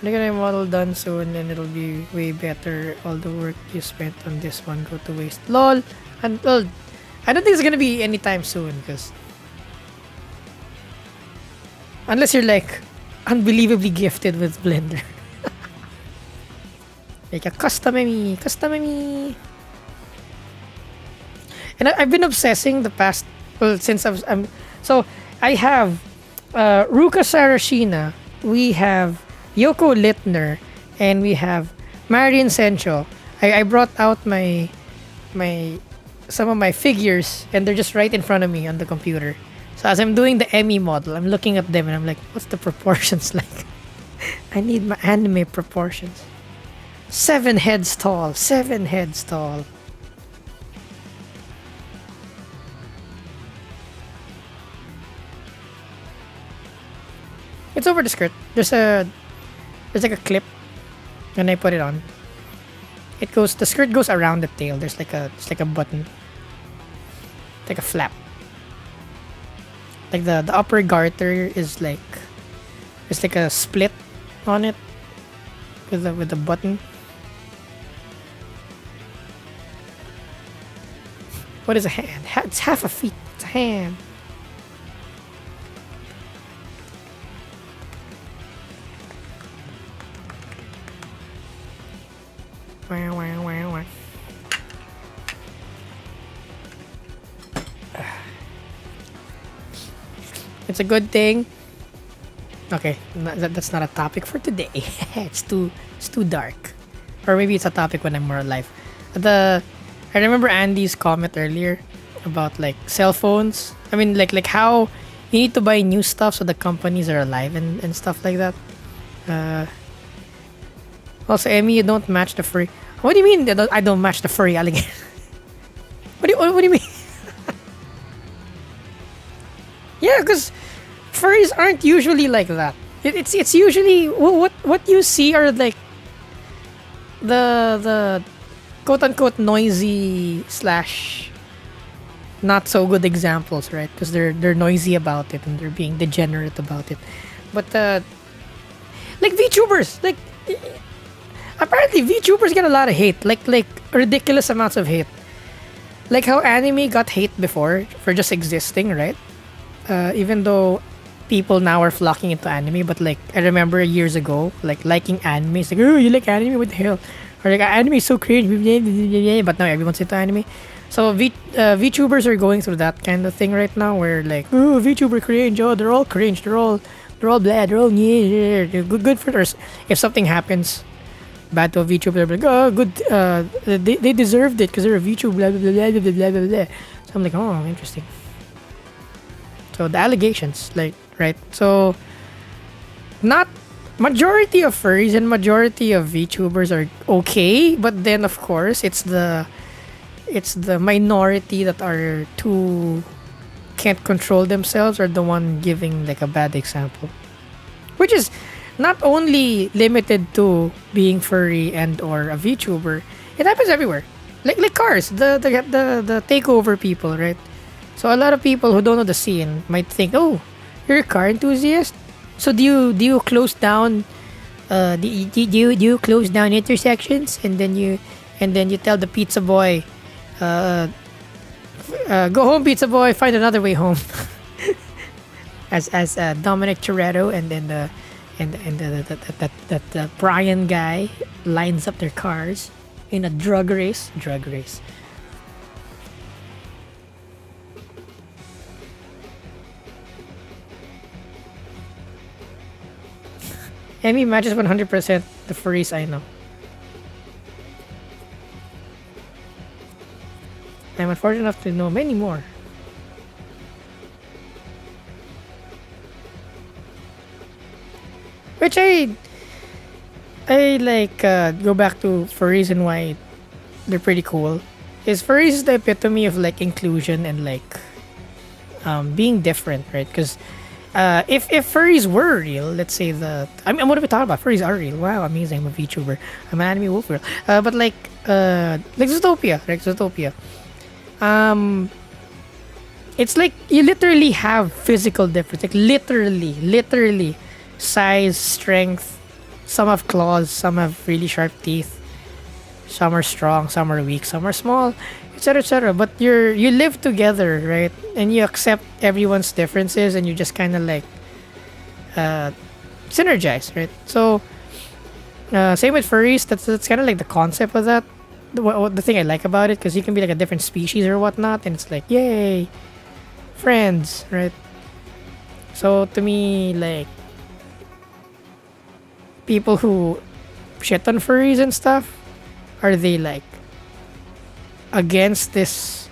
Look at my model done soon, and it'll be way better. All the work you spent on this one go to waste. Lol. And well, I don't think it's gonna be anytime soon, because unless you're like unbelievably gifted with Blender. Like a custom me. And I've been obsessing the past, well, since I'm so I have Ruka Sarashina, we have Yoko Littner, and we have Marian Sencho. I brought out my some of my figures, and they're just right in front of me on the computer. So as I'm doing the Emmy model, I'm looking at them and I'm like, what's the proportions like? I need my anime proportions. 7 heads tall. It's over the skirt. There's like a clip, and I put it on. The skirt goes around the tail. It's like a button. Like a flap. Like the upper garter is like, it's like a split on it with the button. What is a hand? It's half a feet. It's a hand. Wow. It's a good thing. Okay, that's not a topic for today. It's too dark. Or maybe it's a topic when I'm more alive. I remember Andy's comment earlier about like cell phones. I mean, like how you need to buy new stuff so the companies are alive and stuff like that. Also, Emmy, you don't match the furry. What do you mean I don't match the furry alligator? What do you mean? Yeah, because furries aren't usually like that. It's usually what you see are like the quote unquote noisy / not so good examples, right? Because they're noisy about it and they're being degenerate about it. But like VTubers, like apparently VTubers get a lot of hate, like ridiculous amounts of hate. Like how anime got hate before for just existing, right? Even though people now are flocking into anime, but like I remember years ago, like liking anime, it's like, oh, you like anime? What the hell? Or like anime is so cringe, but now everyone's into anime. So VTubers are going through that kind of thing right now, where like, oh, VTuber cringe, oh, they're all cringe, they're all bad, they're all good for us. If something happens bad to a VTuber, they're like, oh, good, they deserved it because they're a VTuber, blah blah blah. So I'm like, oh, interesting. So the allegations, like, right? So not majority of furries and majority of VTubers are okay, but then of course it's the minority that are too can't control themselves are the one giving like a bad example, which is not only limited to being furry and or a VTuber. It happens everywhere. Like cars, the takeover people, right? So a lot of people who don't know the scene might think, oh, you're a car enthusiast. So do you close down do you close down intersections and then you tell the pizza boy, go home, pizza boy, find another way home. as Dominic Toretto and then the Brian guy lines up their cars in a drug race. Emmy matches 100% the furries I know. I'm unfortunate enough to know many more. Which I like go back to furries and why they're pretty cool. Is furries is the epitome of like inclusion and like being different, right? Because if furries were real, let's say what are we talking about? Furries are real. Wow, amazing! I'm a VTuber. I'm an anime wolf girl. But like Zootopia, right? Zootopia. It's like you literally have physical difference, like literally size, strength. Some have claws, some have really sharp teeth. Some are strong, some are weak, some are small, etc., etc. But you live together, right? And you accept everyone's differences, and you just kind of like synergize, right? So same with furries. That's kind of like the concept of that. The thing I like about it, because you can be like a different species or whatnot, and it's like yay, friends, right? So to me, like people who shit on furries and stuff, are they like against this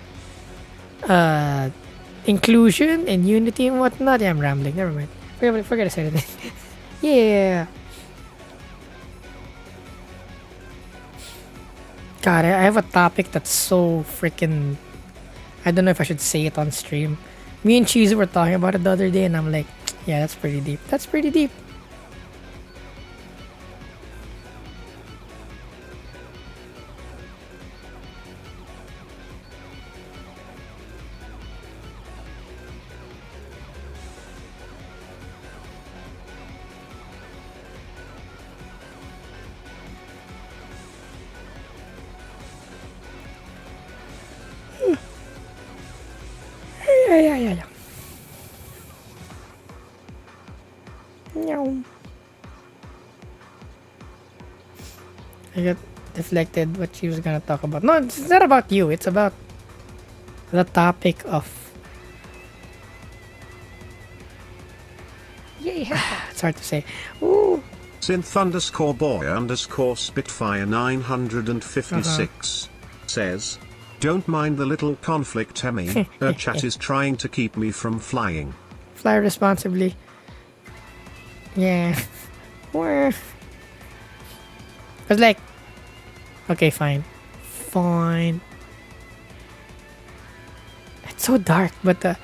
inclusion and unity and whatnot? Yeah, I'm rambling. Never mind. Forget I said it. Yeah. God, I have a topic that's so freaking. I don't know if I should say it on stream. Me and Cheesy were talking about it the other day, and I'm like, yeah, that's pretty deep. That's pretty deep. Yeah. No. I got deflected what she was gonna talk about. No, it's not about you. It's about the topic of. Yay, It's hard to say. Ooh. Synth_boy_spitfire 956 says, "Don't mind the little conflict, Emmy. Her chat is trying to keep me from flying. Fly responsibly." Yeah. I was like, okay, fine. It's so dark, but the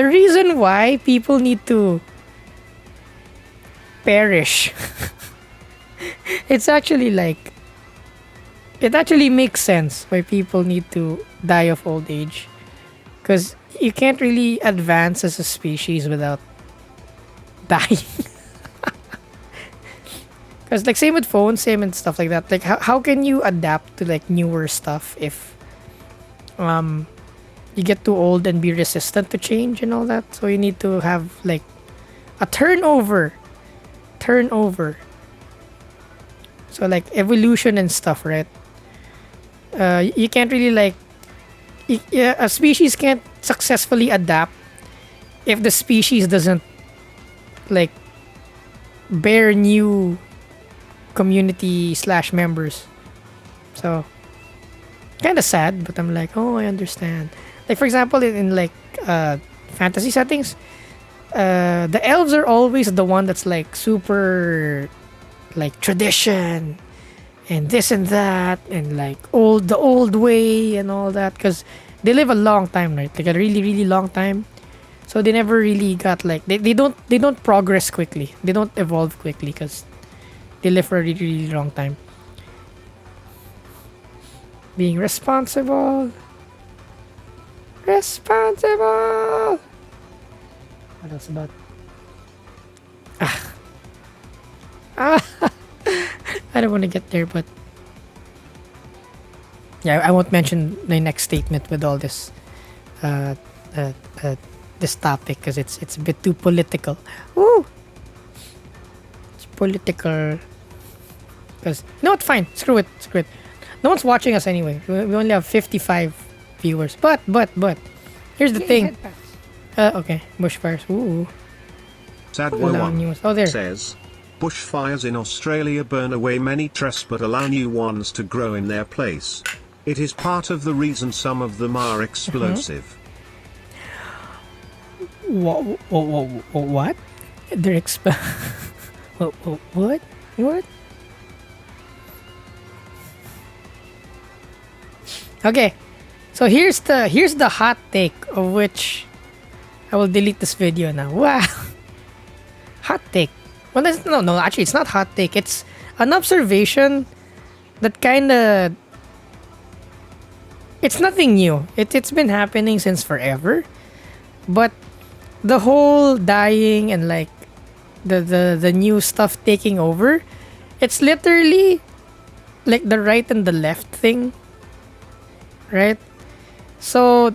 reason why people need to perish, it's actually like, it actually makes sense why people need to die of old age. Because you can't really advance as a species without dying. Because like same with phones, same and stuff like that. Like how can you adapt to like newer stuff if you get too old and be resistant to change and all that? So you need to have like a turnover. So like evolution and stuff, right? You can't really like a species can't successfully adapt if the species doesn't like bear new community / members. So kind of sad, but I'm like, oh, I understand. Like for example, in like fantasy settings, the elves are always the one that's like super like tradition and this and that and like the old way and all that, because they live a long time, right? Like a really long time. So they never really got like they don't progress quickly. They don't evolve quickly because they live for a really long time. Being responsible. What else about? I don't want to get there, but yeah, I won't mention my next statement with all this this topic because it's a bit too political. Woo! It's political. Because no, it's fine. Screw it. No one's watching us anyway. We only have 55 viewers. But here's the thing. Headbands. Okay, bushfires. Ooh. Sadwo1 News. Oh, there. says, Bushfires in Australia burn away many trees but allow new ones to grow in their place. It is part of the reason some of them are explosive. What? They're what? What? Okay, so here's the hot take of which I will delete this video now. Wow, hot take. Well, no. Actually, it's not hot take. It's an observation that kind of. It's nothing new. It's been happening since forever, but the whole dying and like the new stuff taking over, it's literally like the right and the left thing. Right? So,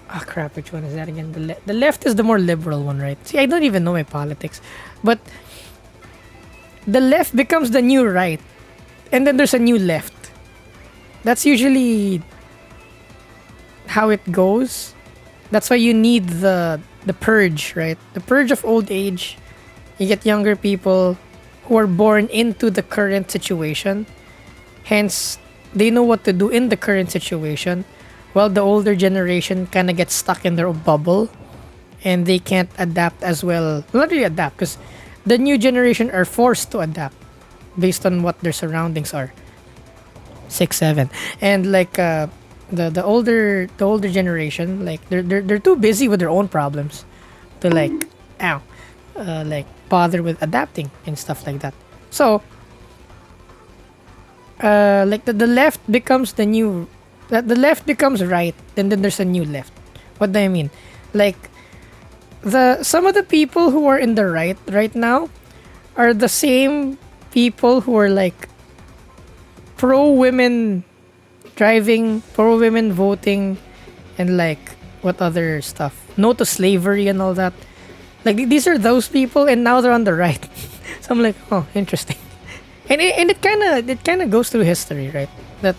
crap, which one is that again? The left is the more liberal one, right? See, I don't even know my politics. But the left becomes the new right. And then there's a new left. That's usually how it goes. That's why you need the purge, right? The purge of old age. You get younger people who are born into the current situation. Hence, they know what to do in the current situation, while the older generation kind of gets stuck in their own bubble and they can't adapt as well. Not really adapt, because the new generation are forced to adapt based on what their surroundings are. 6, 7, and like the older generation, like they're too busy with their own problems to like like bother with adapting and stuff like that. So like the left becomes the new, the left becomes right, and then there's a new left. What do I mean? Like some of the people who are in the right now are the same people who are like pro women driving, pro women voting, and like what other stuff, no to slavery and all that. Like these are those people, and now they're on the right. So I'm like, oh, interesting. And it kind of goes through history, right? That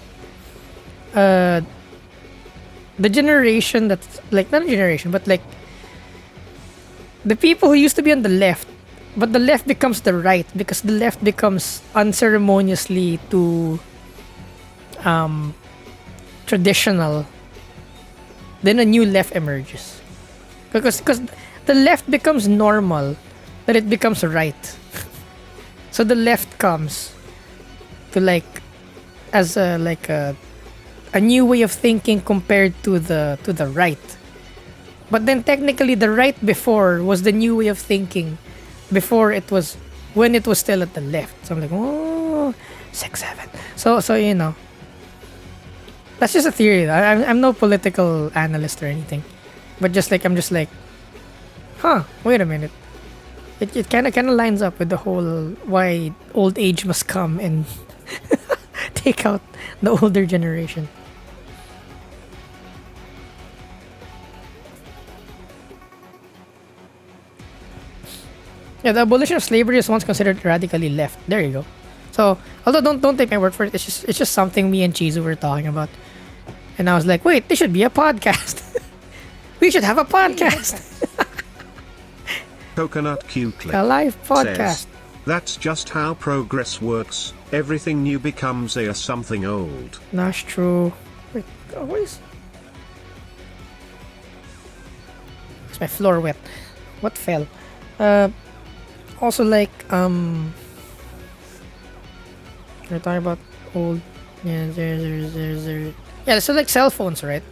the generation that's like, not a generation, but like the people who used to be on the left, but the left becomes the right because the left becomes unceremoniously too traditional. Then a new left emerges because the left becomes normal, that it becomes right. So the left comes to like as a like a new way of thinking compared to the right. But then technically the right before was the new way of thinking before it was, when it was still at the left. So I'm like, oh, 6, 7. So you know, that's just a theory. I'm no political analyst or anything, but just like I'm just like, wait a minute. It kind of lines up with the whole why old age must come and take out the older generation. Yeah, the abolition of slavery is once considered radically left. There you go. So, although don't take my word for it, it's just something me and Chizu were talking about, and I was like, wait, this should be a podcast. We should have a podcast. Coconut Q Clip A live podcast. Says, that's just how progress works. Everything new becomes a something old. That's true. Wait, what is? Is my floor wet? What fell? Also like we're talking about old. Yeah, there. Yeah, so like cell phones, right?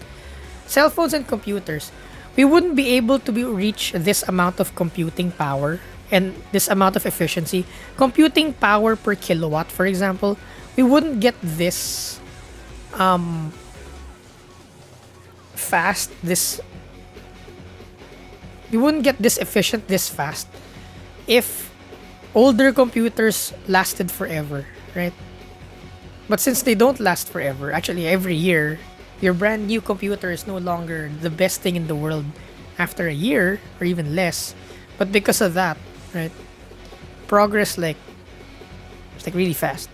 Cell phones and computers. We wouldn't be able to reach this amount of computing power and this amount of efficiency. Computing power per kilowatt, for example, we wouldn't get this fast. We wouldn't get this efficient this fast if older computers lasted forever, right? But since they don't last forever, actually every year your brand new computer is no longer the best thing in the world after a year or even less. But because of that, right, progress it's like really fast.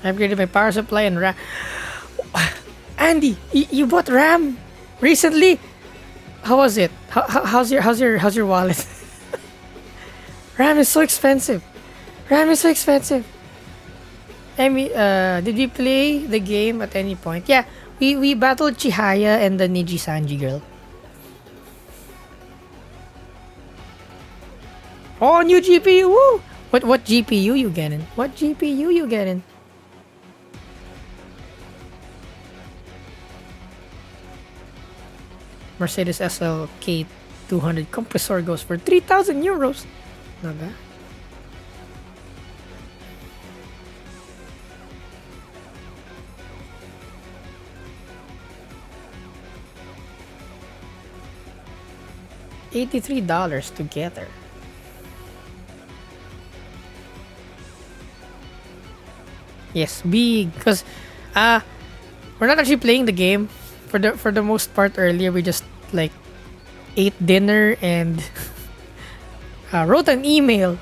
I upgraded my power supply and RAM. Andy, you bought RAM recently? How was it? How's your wallet? RAM is so expensive. RAM is so expensive. I mean, did we play the game at any point? Yeah, we battled Chihaya and the Niji Sanji girl. Oh, new GPU! Woo! What GPU you getting? What GPU you getting? Mercedes SLK 200 compressor goes for 3,000 euros. Not bad. $83 together. Yes, big, because we're not actually playing the game for the most part. Earlier we just like ate dinner and wrote an email.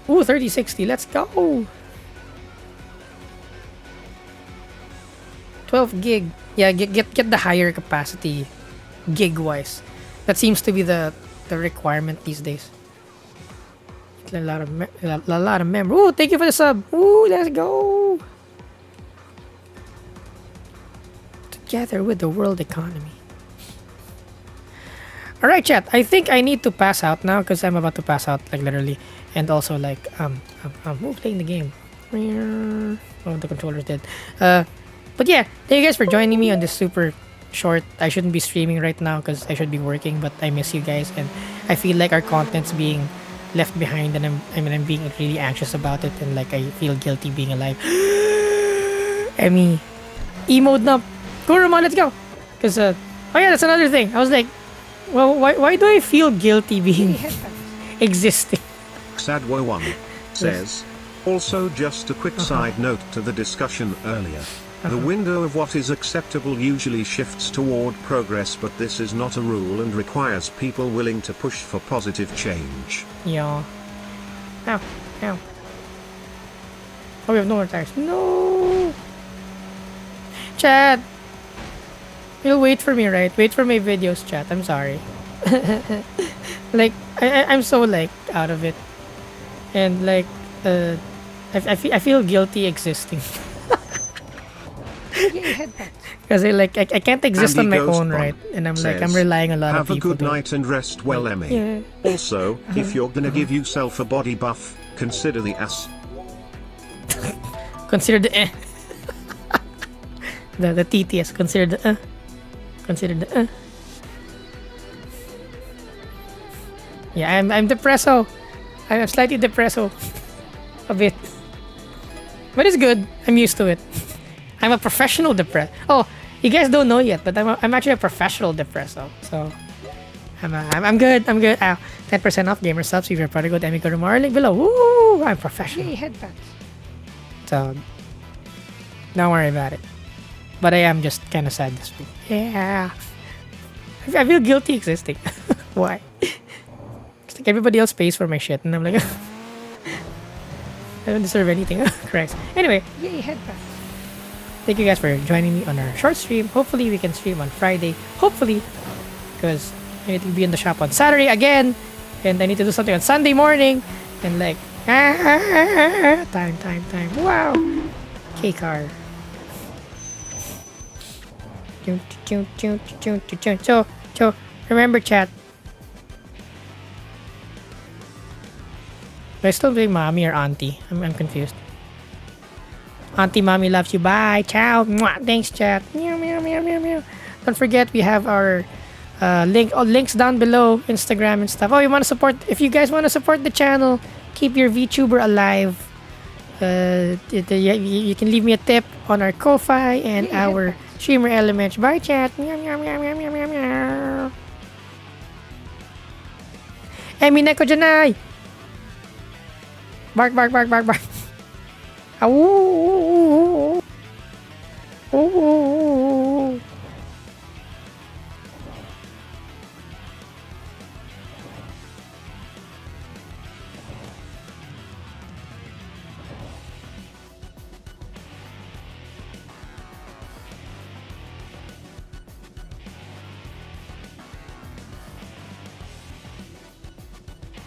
Ooh, 3060, let's go. 12 gig. Yeah, get the higher capacity gig wise. That seems to be the requirement these days. A lot of memory. Ooh, thank you for the sub. Ooh, let's go. Together with the world economy. All right, chat. I think I need to pass out now because I'm about to pass out, like literally, and also like I'm playing the game. Oh, the controller's dead. But yeah, thank you guys for joining me on this super short. I shouldn't be streaming right now because I should be working, but I miss you guys, and I feel like our content's being left behind, and I'm being really anxious about it, and like I feel guilty being alive. Emmy, emote na. Kuruma, let's go. Because oh yeah, that's another thing. I was like, well, why do I feel guilty being existing? Sadwo1 says, also just a quick side note to the discussion earlier. The window of what is acceptable usually shifts toward progress, but this is not a rule and requires people willing to push for positive change. Yeah. Ow. Ow. Oh, we have no more tires. No! Chat! You'll wait for me, right? Wait for my videos, chat. I'm sorry. Like, I'm so, like, out of it. And, like, I feel guilty existing. Because I can't exist on my own, right? And I'm like, I'm relying on a lot of people. Have a good night and rest well, Emmy. Yeah. Also, if you're gonna give yourself a body buff, consider the ass. Consider the the TTS. Consider the Consider the Yeah, I'm depresso. I'm slightly depresso. A bit. But it's good. I'm used to it. I'm a professional depressed. Oh, you guys don't know yet, but I'm actually a professional depresso. So I'm good. I'm good. 10% off gamer subs if you're part of good Emmy Kuruma link below. Woo! I'm professional. Yay, headbands. So don't worry about it. But I am just kind of sad this week. Yeah. I feel guilty existing. Why? It's like everybody else pays for my shit, and I'm like, I don't deserve anything. Christ. Anyway. Yay, headbands. Thank you guys for joining me on our short stream. Hopefully we can stream on Friday. Hopefully. Because I need to be in the shop on Saturday again. And I need to do something on Sunday morning. And like, time. Wow. K-car. So, remember chat. Do I still say mommy or auntie? I'm confused. Auntie, mommy loves you. Bye. Ciao. Mwah. Thanks, chat. Meow, meow, meow, meow, meow. Don't forget, we have our links down below, Instagram and stuff. Oh, you want to support? If you guys want to support the channel, keep your VTuber alive. You can leave me a tip on our Ko-Fi and our streamer elements. Bye, chat. Meow, meow, meow, meow, meow, meow, meow. Emi neko janai. Bark. Ow.